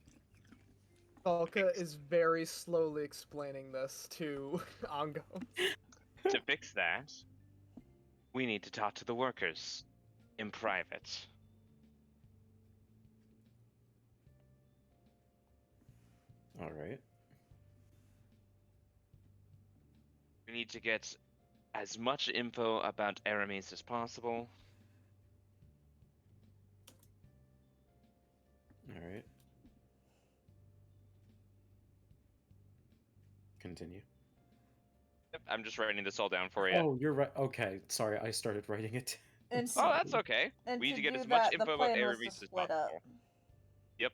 Velka is very slowly explaining this to Ango. To fix that, we need to talk to the workers in private. All right. We need to get as much info about Aramis as possible. All right. Continue. Yep, I'm just writing this all down for you. Oh, you're right. Okay, sorry, I started writing it. And Oh, that's okay. And We need to get do as much that, the info about plan was to Aramis as split possible. up. Yep.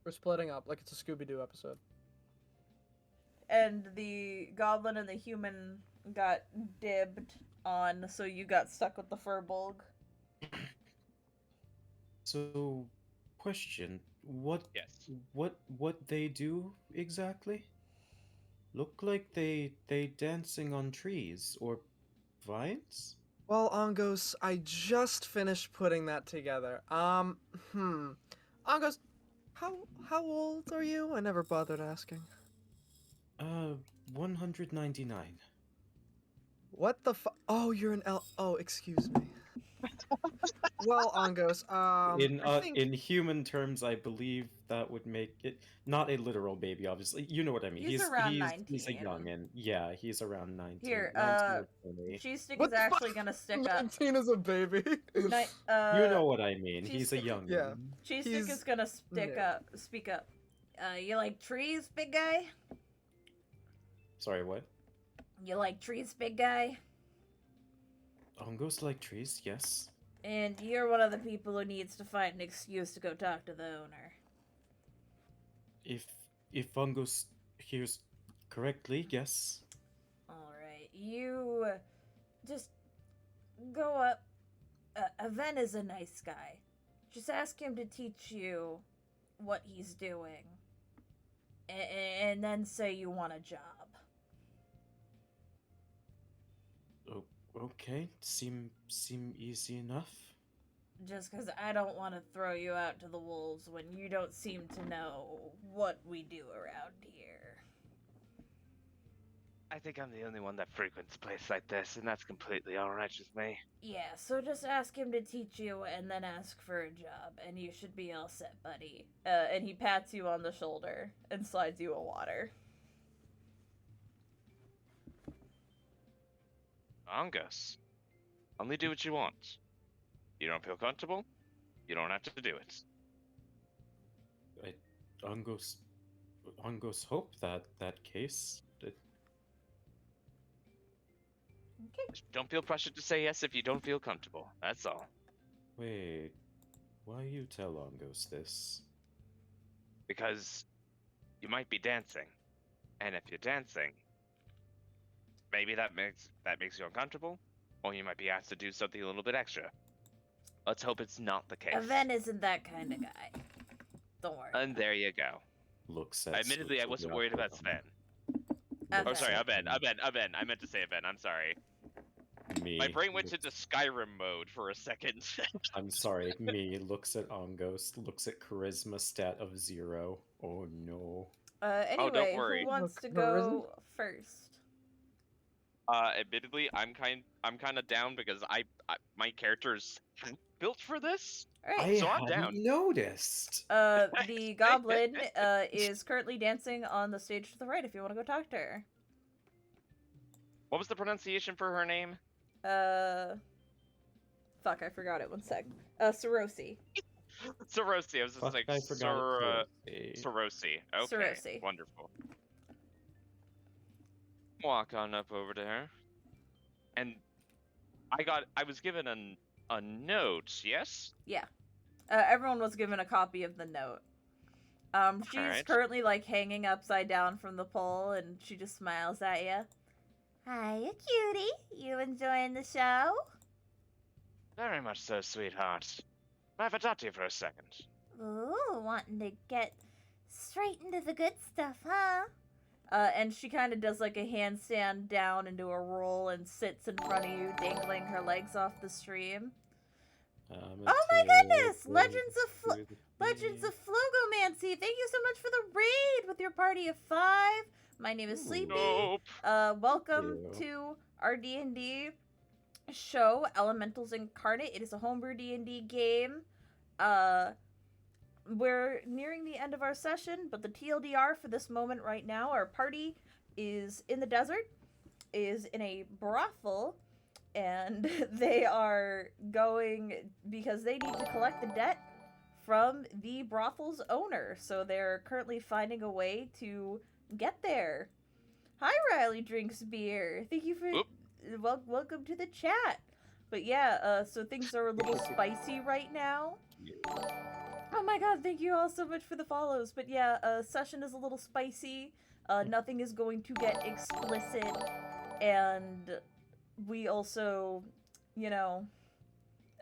We're splitting up like it's a Scooby-Doo episode. And the goblin and the human got dibbed on, so you got stuck with the furbolg. So, question: Yes. what they do exactly? Look like they dancing on trees or vines? Well, Angos, I just finished putting that together. Angos, how old are you? I never bothered asking. 199. What the fu- Oh, you're an Oh, excuse me. Well, Angos, I think... In human terms, I believe that would make it not a literal baby. Obviously, you know what I mean. He's around He's a 19. youngin. Yeah, he's around 19. Here, 19 or 20. Cheese Stick What is the fuck? actually gonna stick up. 19 is a baby. You know what I mean. Cheese He's a Stick- youngin. Yeah. Cheese Stick He's- is gonna speak up. You like trees, big guy? Sorry, what? You like trees, big guy? Ongos like trees, yes. And you're one of the people who needs to find an excuse to go talk to the owner. If Ongos hears correctly, yes. Alright, you just go up. Aven is a nice guy. Just ask him to teach you what he's doing. And then say you want a job. Okay, seem easy enough. Just because I don't want to throw you out to the wolves when you don't seem to know what we do around here. I think I'm the only one that frequents a place like this, and that's completely alright with me. Yeah, so just ask him to teach you and then ask for a job, and you should be all set, buddy. And he pats you on the shoulder and slides you a water. Angus, only do what you want. You don't feel comfortable? You don't have to do it. Ongos hope that case. Okay. Don't feel pressured to say yes if you don't feel comfortable. That's all. Wait, why you tell Ongos this? Because you might be dancing, and if you're dancing, maybe that makes you uncomfortable, or you might be asked to do something a little bit extra. Let's hope it's not the case. Aven isn't that kind of guy. Don't worry. And there you go. Looks at. Admittedly, I wasn't worried about Sven. Aven. Oh, sorry, Aben. I meant to say Aben. I'm sorry. Me. My brain went into Skyrim mode for a second. I'm sorry. Me looks at Ongos. Looks at charisma stat of 0. Oh no. Anyway, don't worry. who wants to Look, go first? Admittedly, I'm kind of down because I my character's built for this. Alright. So I'm down. noticed. The goblin is currently dancing on the stage to the right if you want to go talk to her. What was the pronunciation for her name? Fuck, I forgot it. 1 sec. Sorosi. Sorosi. I was just Fuck, like I forgot. Sorosi. Okay. Sorosi. Wonderful. Walk on up over to her. And I was given a note, yes? Yeah. Everyone was given a copy of the note. She's Alright. currently like hanging upside down from the pole, and she just smiles at you. Hiya, cutie. You enjoying the show? Very much so, sweetheart. Have I talked to you for a second? Ooh, wanting to get straight into the good stuff, huh? And she kind of does like a handstand down into a roll and sits in front of you, dangling her legs off the stream. Oh my goodness! Legends of Flogomancy. Thank you so much for the raid with your party of 5. My name is Sleepy. Nope. Welcome to our D&D show, Elementals Incarnate. It is a homebrew D&D game. We're nearing the end of our session, but the TLDR for this moment right now, our party is in the desert, is in a brothel, and they are going because they need to collect the debt from the brothel's owner. So they're currently finding a way to get there. Hi, Riley Drinks Beer. Thank you for welcome to the chat. But yeah, so things are a little spicy right now. Oh my god, thank you all so much for the follows. But yeah, session is a little spicy. Nothing is going to get explicit. And we also, you know,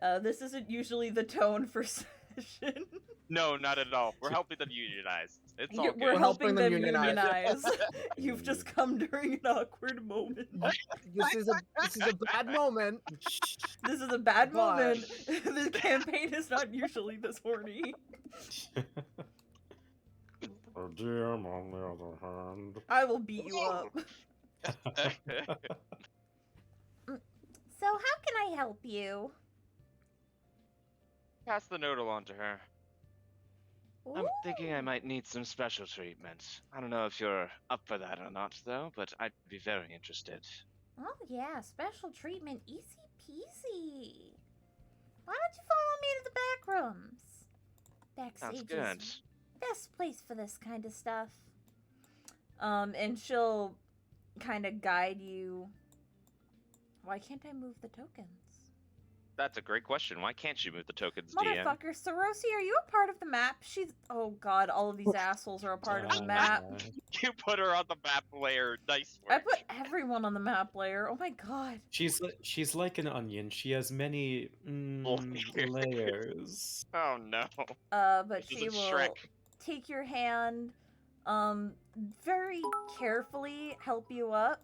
this isn't usually the tone for session. No, not at all. We're helping them unionize. It's all good. We're helping them unionize. unionize. You've just come during an awkward moment. This is a bad moment. This is a bad But- moment. The campaign is not usually this horny. DM, on the other hand. I will beat you up. So how can I help you? Pass the note along to her. I'm thinking I Ooh. might need some special treatment. I don't know if you're up for that or not, though, but I'd be very interested. Oh yeah, special treatment, easy peasy. Why don't you follow me to the back rooms? Sounds Backstage good. is best place for this kind of stuff. And she'll kind of guide you. Why can't I move the tokens? That's a great question. Why can't you move the tokens, DM? Motherfucker, Sarosi, are you a part of the map? She's. Oh god, all of these assholes are a part of the map. You put her on the map layer. Nice I work. put everyone on the map layer. Oh my god. She's like an onion. She has many layers. Oh no. But This she isn't will Shrek. take your hand, very carefully help you up.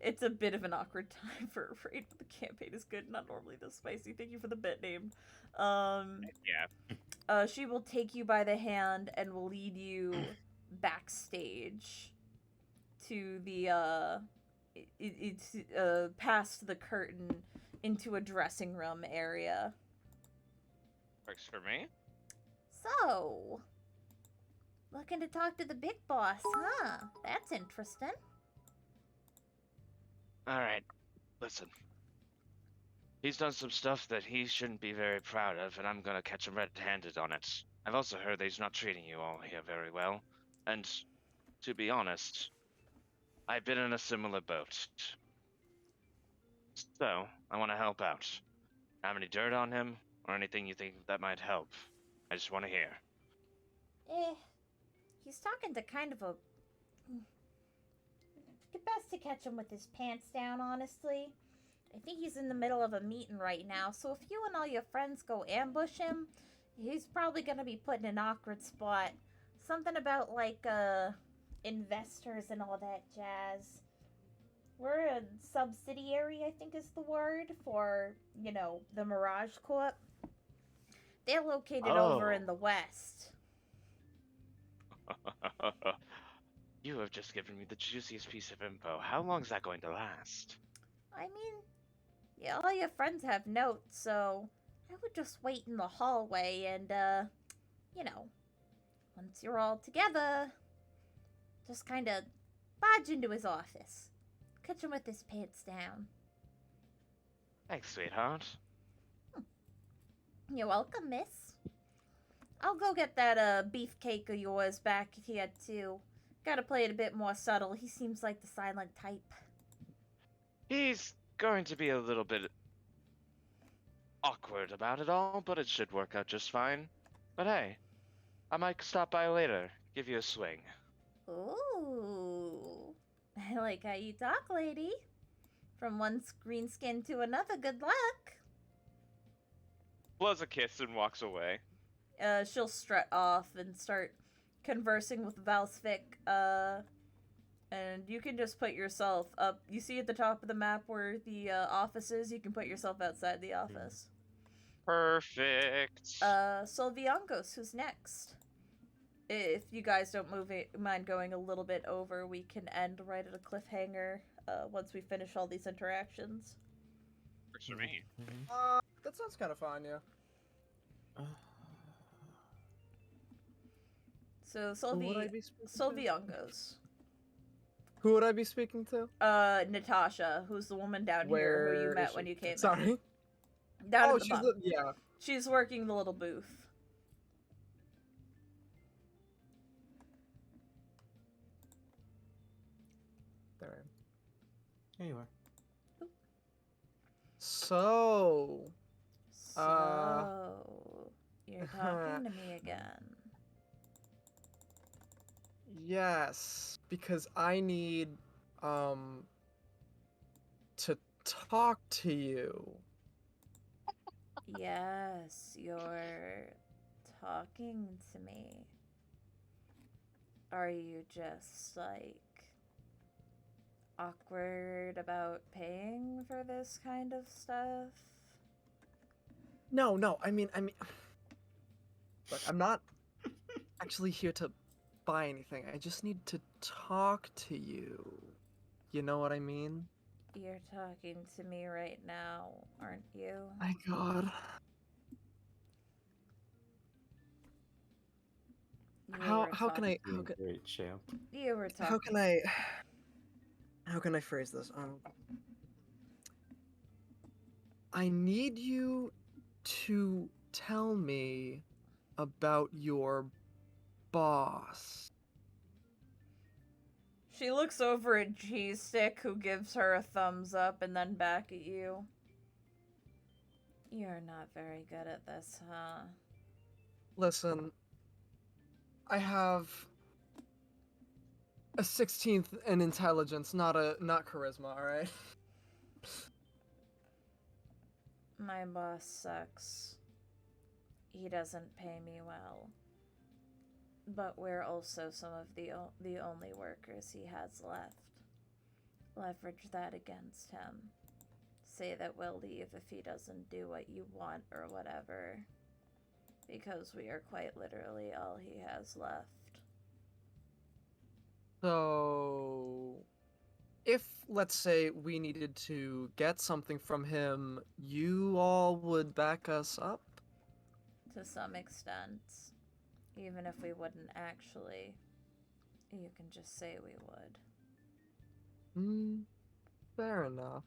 It's a bit of an awkward time for a raid, but the campaign is good, not normally this spicy. Thank you for the bit name. Yeah. She will take you by the hand and will lead you backstage to the it's past the curtain into a dressing room area. Works for me. So, looking to talk to the big boss, huh? That's interesting. Alright, listen. He's done some stuff that he shouldn't be very proud of, and I'm gonna catch him red-handed on it. I've also heard that he's not treating you all here very well, and to be honest, I've been in a similar boat. So, I want to help out. Have any dirt on him, or anything you think that might help? I just want to hear. He's talking to kind of a... Best to catch him with his pants down, honestly. I think he's in the middle of a meeting right now, so if you and all your friends go ambush him, he's probably gonna be put in an awkward spot. Something about, like, investors and all that jazz. We're a subsidiary, I think is the word, for, you know, the Mirage Corp. They're located over in the west. You have just given me the juiciest piece of info. How long is that going to last? I mean, yeah, all your friends have notes, so I would just wait in the hallway and, you know, once you're all together, just kind of barge into his office. Catch him with his pants down. Thanks, sweetheart. You're welcome, miss. I'll go get that, beefcake of yours back here, too. Gotta play it a bit more subtle. He seems like the silent type. He's going to be a little bit awkward about it all, but it should work out just fine. But hey, I might stop by later, give you a swing. Ooh. I like how you talk, lady. From one green skin to another, good luck. Blows a kiss and walks away. She'll strut off and start conversing with Valsvik, and you can just put yourself up. You see at the top of the map where the office is, you can put yourself outside the office. Perfect. Solviangos, who's next? If you guys don't mind going a little bit over, we can end right at a cliffhanger once we finish all these interactions. Works for me. That sounds kind of fun, yeah. So Who would I be speaking to? Solviangos. Who would I be speaking to? Natasha, who's the woman down here who you Where met is when she? you came in. Sorry. Down Oh, at the she's bottom. yeah. She's working the little booth. There. Here you are. So, So, you're talking to me again. yes, because I need to talk to you. Yes, you're talking to me. Are you just, like, awkward about paying for this kind of stuff? No, I mean, look, I'm not actually here to buy anything. I just need to talk to you. You know what I mean? You're talking to me right now, aren't you? My God. How can I Doing great, champ. You were talking. how can I phrase this? I need you to tell me about your boss. She looks over at Cheese Stick, who gives her a thumbs up and then back at you. You're not very good at this, huh? Listen, I have a 16th in intelligence, not charisma, all right? My boss sucks. He doesn't pay me well. But we're also some of the only workers he has left. Leverage that against him. Say that we'll leave if he doesn't do what you want or whatever. Because we are quite literally all he has left. So, if, let's say, we needed to get something from him, you all would back us up? To some extent. Even if we wouldn't actually. You can just say we would. Fair enough.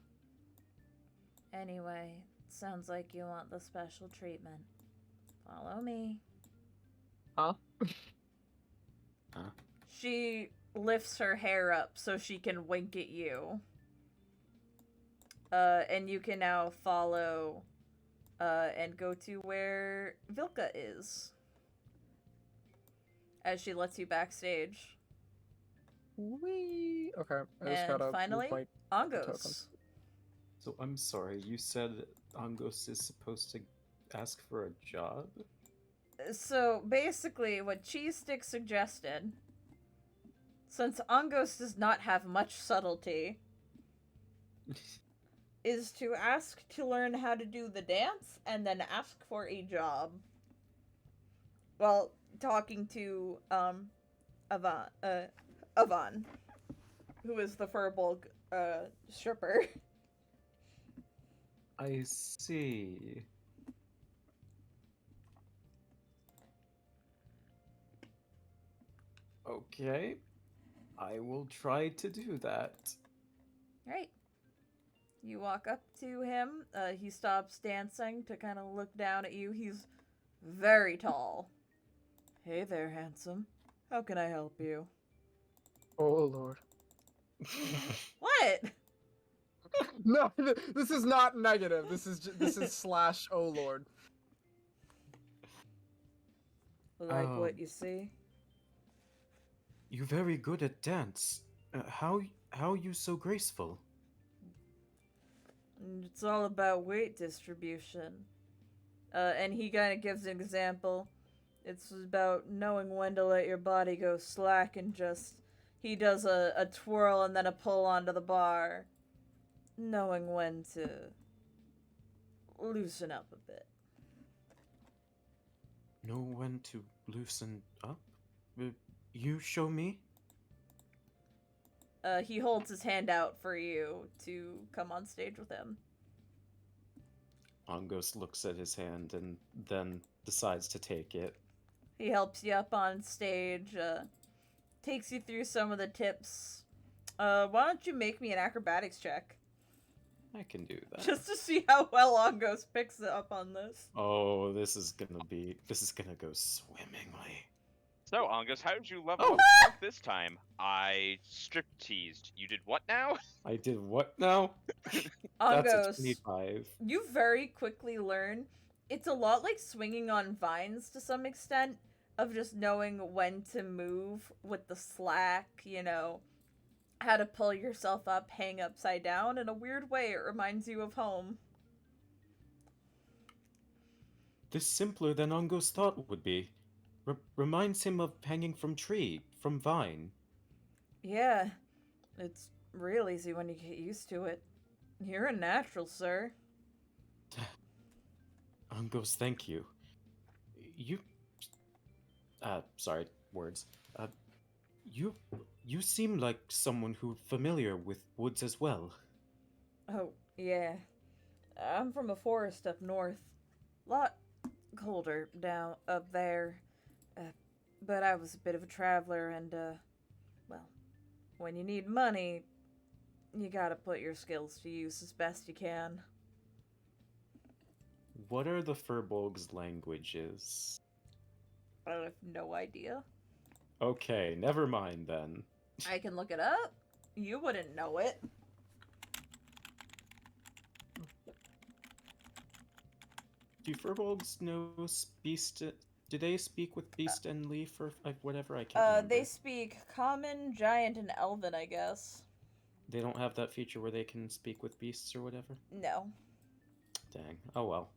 Anyway, sounds like you want the special treatment. Follow me. Huh? She lifts her hair up so she can wink at you. And you can now follow, and go to where Vilka is. As she lets you backstage. Wee. Okay, I just And gotta finally, move my token. Angos. So I'm sorry, you said Angos is supposed to ask for a job? So basically, what Cheese Stick suggested, since Angos does not have much subtlety, is to ask to learn how to do the dance and then ask for a job. Well, talking to Avon, who is the Furbolg stripper. I see. Okay. I will try to do that. Right. You walk up to him. He stops dancing to kind of look down at you. He's very tall. Hey there, handsome. How can I help you? Oh lord. What? No, this is not negative. This is slash. Oh lord. Like Oh. what you see? You're very good at dance. How you so graceful? It's all about weight distribution. And he kind of gives an example. It's about knowing when to let your body go slack and just... He does a twirl and then a pull onto the bar. Knowing when to loosen up a bit. Know when to loosen up? You show me? He holds his hand out for you to come on stage with him. Angos looks at his hand and then decides to take it. He helps you up on stage, takes you through some of the tips. Why don't you make me an acrobatics check? I can do that. Just to see how well Angos picks up on this. Oh, this is gonna go swimmingly. So, Angus, how did you level Oh. up Mark this time? I strip teased. You did what now? I did what now? That's a Angos, 25. you very quickly learn it's a lot like swinging on vines to some extent, of just knowing when to move with the slack, you know, how to pull yourself up, hang upside down. In a weird way, it reminds you of home. This simpler than Angos thought would be. Reminds him of hanging from vine. Yeah, it's real easy when you get used to it. You're a natural, sir. Angos, thank you. Sorry, words. You seem like someone who's familiar with woods as well. Oh, yeah. I'm from a forest up north. Lot colder down up there. But I was a bit of a traveler and, well, when you need money, you gotta put your skills to use as best you can. What are the Furbolg's languages? I have no idea. Okay, never mind then. I can look it up. You wouldn't know it. Do Furbolgs know Beast? Do they speak with Beast and Leaf or whatever? I can't remember. They speak Common, Giant, and Elven, I guess. They don't have that feature where they can speak with beasts or whatever? No. Dang. Oh well.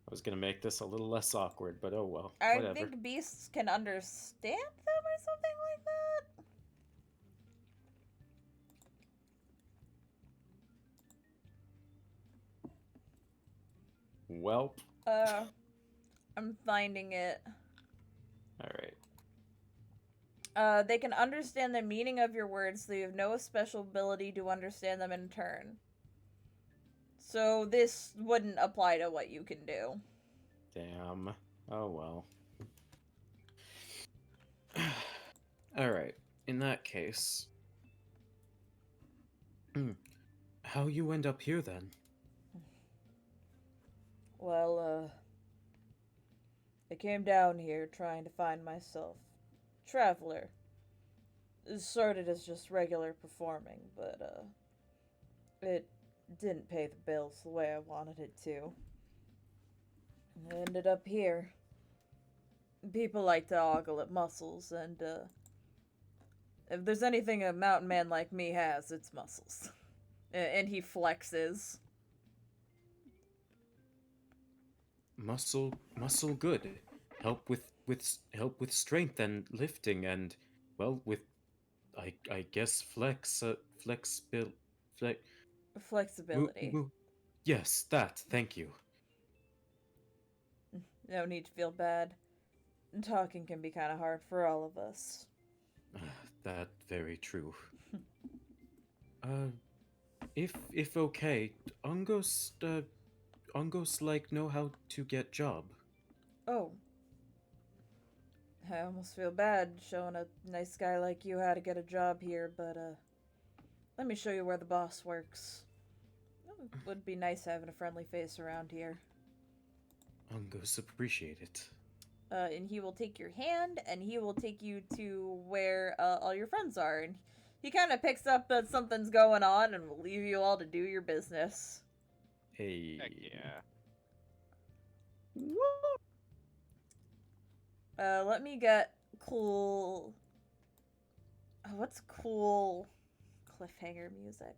I was gonna make this a little less awkward, but oh well. I Whatever. think beasts can understand them or something like that. Welp. I'm finding it. Alright. They can understand the meaning of your words, so you have no special ability to understand them in turn. So this wouldn't apply to what you can do. Damn. Oh well. Alright. In that case. How you end up here then? Well, I came down here trying to find myself. Traveler. It started as just regular performing, but, it didn't pay the bills the way I wanted it to. I ended up here. People like to ogle at muscles, and, if there's anything a mountain man like me has, it's muscles. And he flexes. Muscle good. Help with strength and lifting and, well, with I guess flexibility. Yes, that. Thank you. No need to feel bad. Talking can be kind of hard for all of us. That very true. If okay, Angos like know how to get job. Oh. I almost feel bad showing a nice guy like you how to get a job here, but, let me show you where the boss works. It would be nice having a friendly face around here. Angos appreciate it. And he will take your hand, and he will take you to where, all your friends are, and he kind of picks up that something's going on and will leave you all to do your business. Hey. Heck yeah. Let me get cool... what's cool cliffhanger music?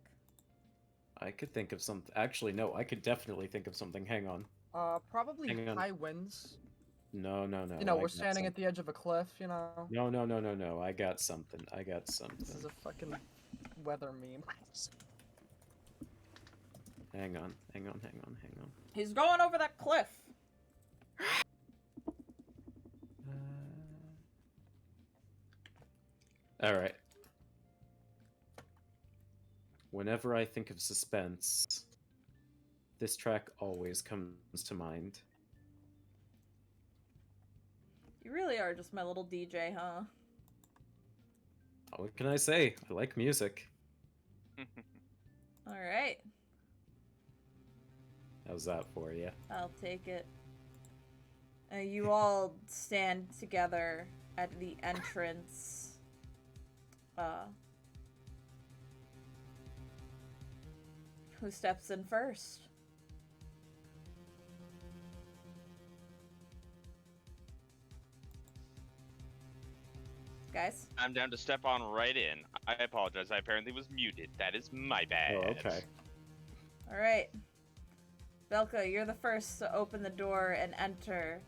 I could think of something. Actually, no, I could definitely think of something. Hang on. Probably Hang on. high winds. No. You know, I we're got standing at something. the edge of a cliff, you know. No. I got something. This is a fucking weather meme. Hang on. He's going over that cliff. All right. Whenever I think of suspense, this track always comes to mind. You really are just my little DJ, huh? What can I say? I like music. All right, How's that for you? I'll take it. You all stand together at the entrance. Who steps in first? Guys? I'm down to step on right in. I apologize. I apparently was muted. That is my bad. Oh, okay. All right. Belka, you're the first to open the door and enter.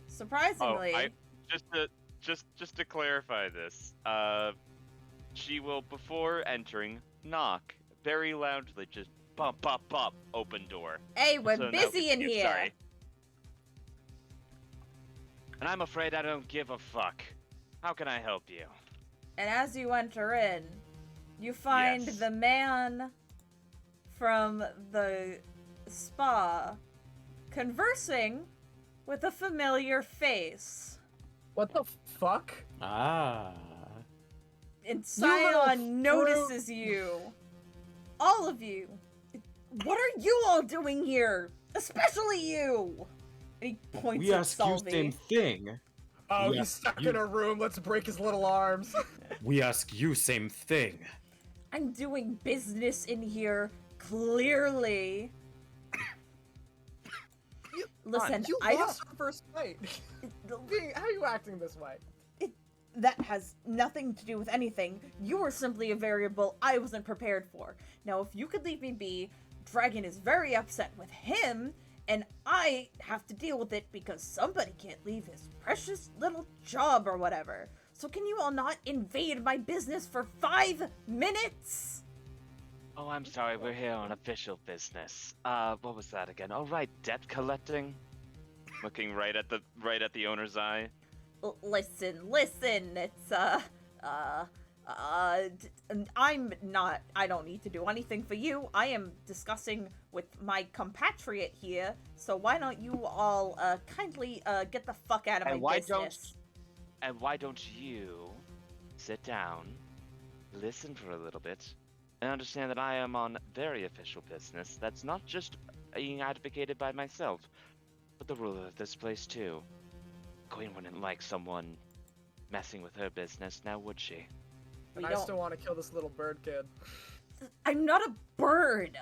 Surprisingly, just to clarify this, she will, before entering, knock very loudly, just bump, open door. hey, we're So now busy we in can- here. Sorry. And I'm afraid I don't give a fuck. How can I help you? And as you enter in, you find Yes. the man from the spa conversing with a familiar face. What the fuck? Ah. And little Scion notices you. All of you. What are you all doing here? Especially you! And he points We at ask you Salvi. same thing. Oh, Yeah, he's stuck you- in a room. Let's break his little arms. We ask you same thing. I'm doing business in here, clearly. Listen, you I lost our first fight. don't... How are you acting this way? That has nothing to do with anything. You were simply a variable I wasn't prepared for. Now, if you could leave me be, Dragon is very upset with him, and I have to deal with it because somebody can't leave his precious little job or whatever. So can you all not invade my business for 5 minutes? Oh, I'm sorry. We're here on official business. What was that again? Oh, right, debt collecting. Looking right at the owner's eye. Listen, it's, I don't need to do anything for you. I am discussing with my compatriot here, so why don't you all, kindly, get the fuck out of And my why business? why don't you sit down, listen for a little bit, and understand that I am on very official business that's not just being advocated by myself, but the ruler of this place too. Queen wouldn't like someone messing with her business, now would she? We And I don't- still want to kill this little bird kid. I'm not a bird.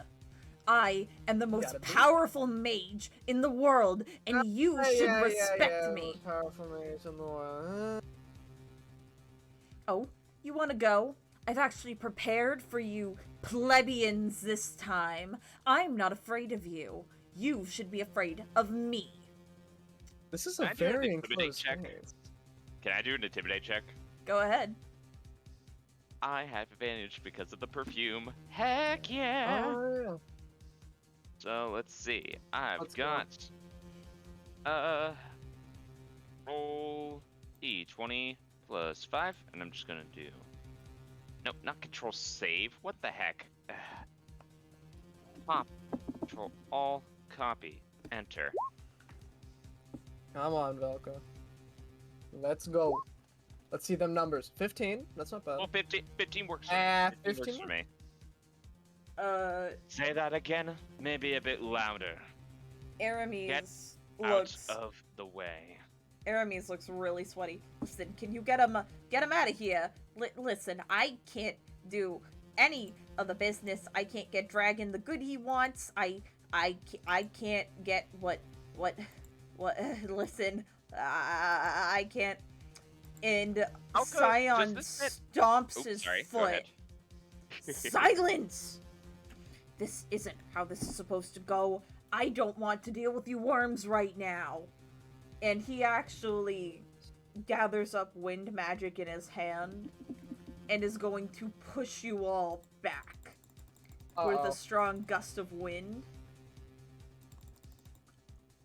I am the most gotta be. powerful mage in the world, and you should respect yeah, me. Powerful mage in the world. Oh, you want to go? I've actually prepared for you plebeians this time. I'm not afraid of you. You should be afraid of me. This is Can a I do an very intimidate enclosed check? space. Can I do an intimidate check? Go ahead. I have advantage because of the perfume. Heck yeah! Oh, So let's see. I've Let's go. got roll d20 plus 5, and I'm just gonna do. Nope, not control save. What the heck? Pop. Control all copy. Enter. Come on, Velka. Let's go. Let's see them numbers. 15. That's not bad. Well, 15 works for me. 15 works 15 for me. Uh, Say that again. Maybe a bit louder. Aramis Out looks. of the way. Aramis looks really sweaty. Listen, can you get him out of here? Listen, I can't do any of the business. I can't get Dragon the good he wants. I can't get what. Listen, I can't. And Okay, Scion just a bit. stomps Oops, his sorry. Go foot. ahead. Silence! This isn't how this is supposed to go. I don't want to deal with you worms right now. And he actually gathers up wind magic in his hand and is going to push you all back with a strong gust of wind.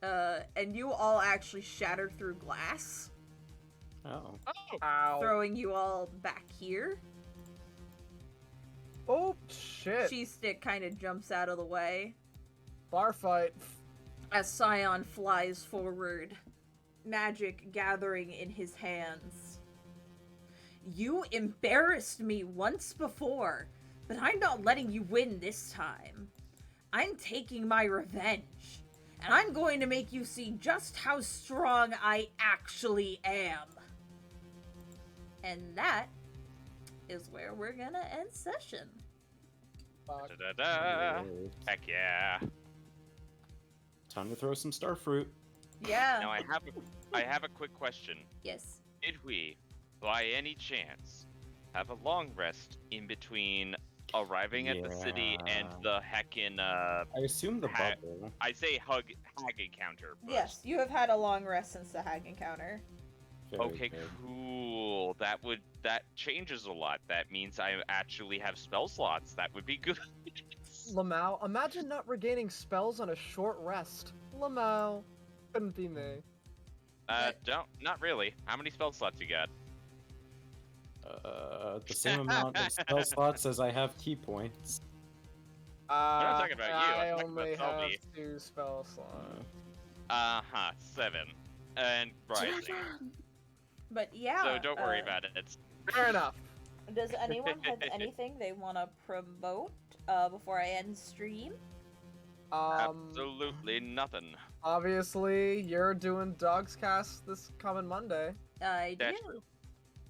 And you all actually shattered through glass, Oh. Ow. throwing you all back here. Oh, shit. Cheese Stick kind of jumps out of the way Bar fight. as Scion flies forward, magic gathering in his hands. You embarrassed me once before, but I'm not letting you win this time. I'm taking my revenge, and I'm going to make you see just how strong I actually am. And that is where we're gonna end session. Fuck. Da-da-da. Heck yeah. Time to throw some starfruit. Yeah. Now I have a quick question. Yes. Did we, by any chance, have a long rest in between arriving at the city and the heckin' I assume the Ha- bubble. I say hag encounter. But... Yes, you have had a long rest since the hag encounter. Very Okay, good. cool. That changes a lot. That means I actually have spell slots. That would be good. Lamau, imagine not regaining spells on a short rest. Lamau. Couldn't be me. Not really. How many spell slots you got? The same amount of spell slots as I have key points. not talking about you, I I'm talking only about have Selby. 2 spell slots. 7. And rising. But yeah. So don't worry about it. Fair enough. Does anyone have anything they want to promote before I end stream? Absolutely nothing. Obviously, you're doing Dogs Cast this coming Monday. I do. That's true.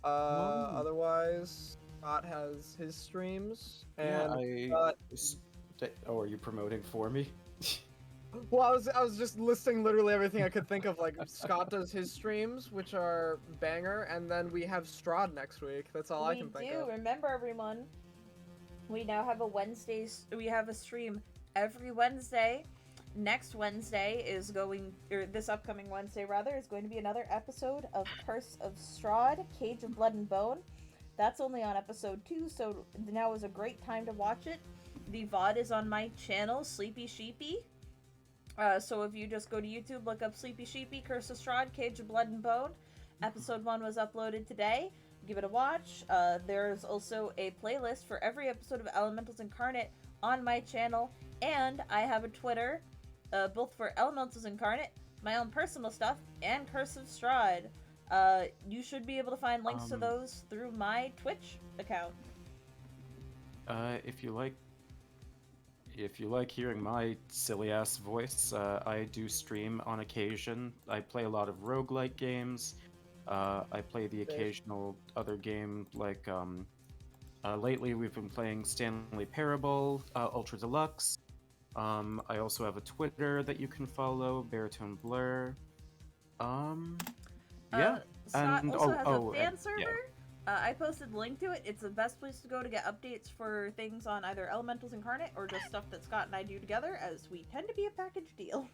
Otherwise, Scott has his streams, and Oh, are you promoting for me? well, I was just listing literally everything I could think of. Like Scott does his streams, which are banger, and then we have Strahd next week. That's all I can think of. Remember, everyone. We now have we have a stream every Wednesday. Next Wednesday is this upcoming Wednesday rather, is going to be another episode of Curse of Strahd, Cage of Blood and Bone. That's only on episode 2, so now is a great time to watch it. The VOD is on my channel, Sleepy Sheepy. So if you just go to YouTube, look up Sleepy Sheepy, Curse of Strahd, Cage of Blood and Bone. Episode 1 was uploaded today. Give it a watch. There's also a playlist for every episode of Elementals Incarnate on my channel, and I have a Twitter, both for Elementals Incarnate, my own personal stuff, and Curse of Strahd. You should be able to find links to those through my Twitch account. If you like hearing my silly ass voice, I do stream on occasion. I play a lot of roguelike games. I play the occasional other game, like lately we've been playing Stanley Parable, Ultra Deluxe. I also have a Twitter that you can follow, Baritone Blur. Yeah. Scott and also has a fan and- server. yeah. I posted a link to it. It's the best place to go to get updates for things on either Elementals Incarnate or just stuff that Scott and I do together, as we tend to be a package deal.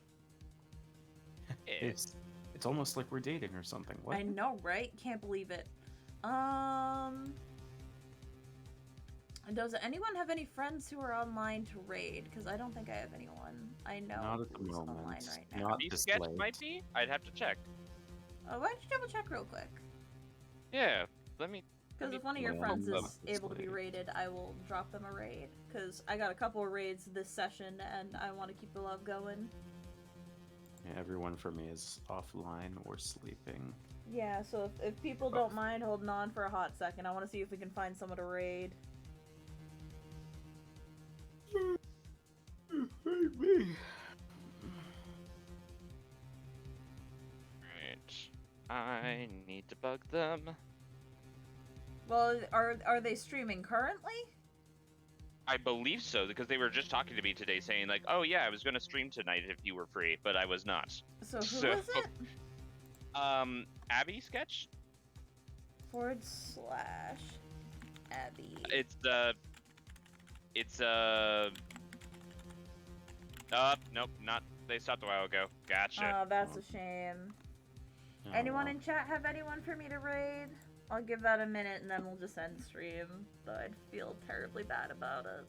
It's almost like we're dating or something. What? I know, right? Can't believe it. Does anyone have any friends who are online to raid? Because I don't think I have anyone I know Not at the who's moment. online right now. Not These sketch displayed. might be? I'd have to check. Why don't you double check real quick? Yeah, let me... Because if one of your Yeah, friends not is able to be displayed. raided, I will drop them a raid. Because I got a couple of raids this session, and I want to keep the love going. Yeah, everyone for me is offline or sleeping. Yeah, so if people don't mind holding on for a hot second, I want to see if we can find someone to raid. Right. I need to bug them. Well, are they streaming currently? I believe so, because they were just talking to me today saying, like, oh yeah, I was going to stream tonight if you were free, but I was not. So who So- is it? Abby Sketch? / Abby. It's Nope, not. They stopped a while ago. Gotcha. Oh, that's a shame. Oh, Anyone well. in chat have anyone for me to raid? I'll give that a minute and then we'll just end stream. Though I'd feel terribly bad about it.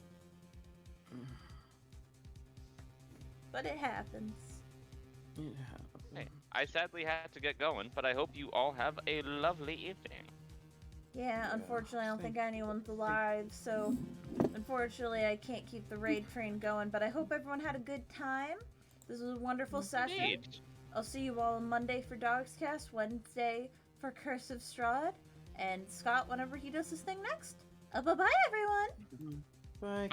But it happens. Hey, I sadly had to get going, but I hope you all have a lovely evening. Yeah, unfortunately I don't think anyone's alive, so unfortunately I can't keep the raid train going, but I hope everyone had a good time. This was a wonderful session. Indeed. I'll see you all on Monday for Dogscast, Wednesday for Curse of Strahd, and Scott whenever he does his thing next. Bye-bye, everyone! Bye.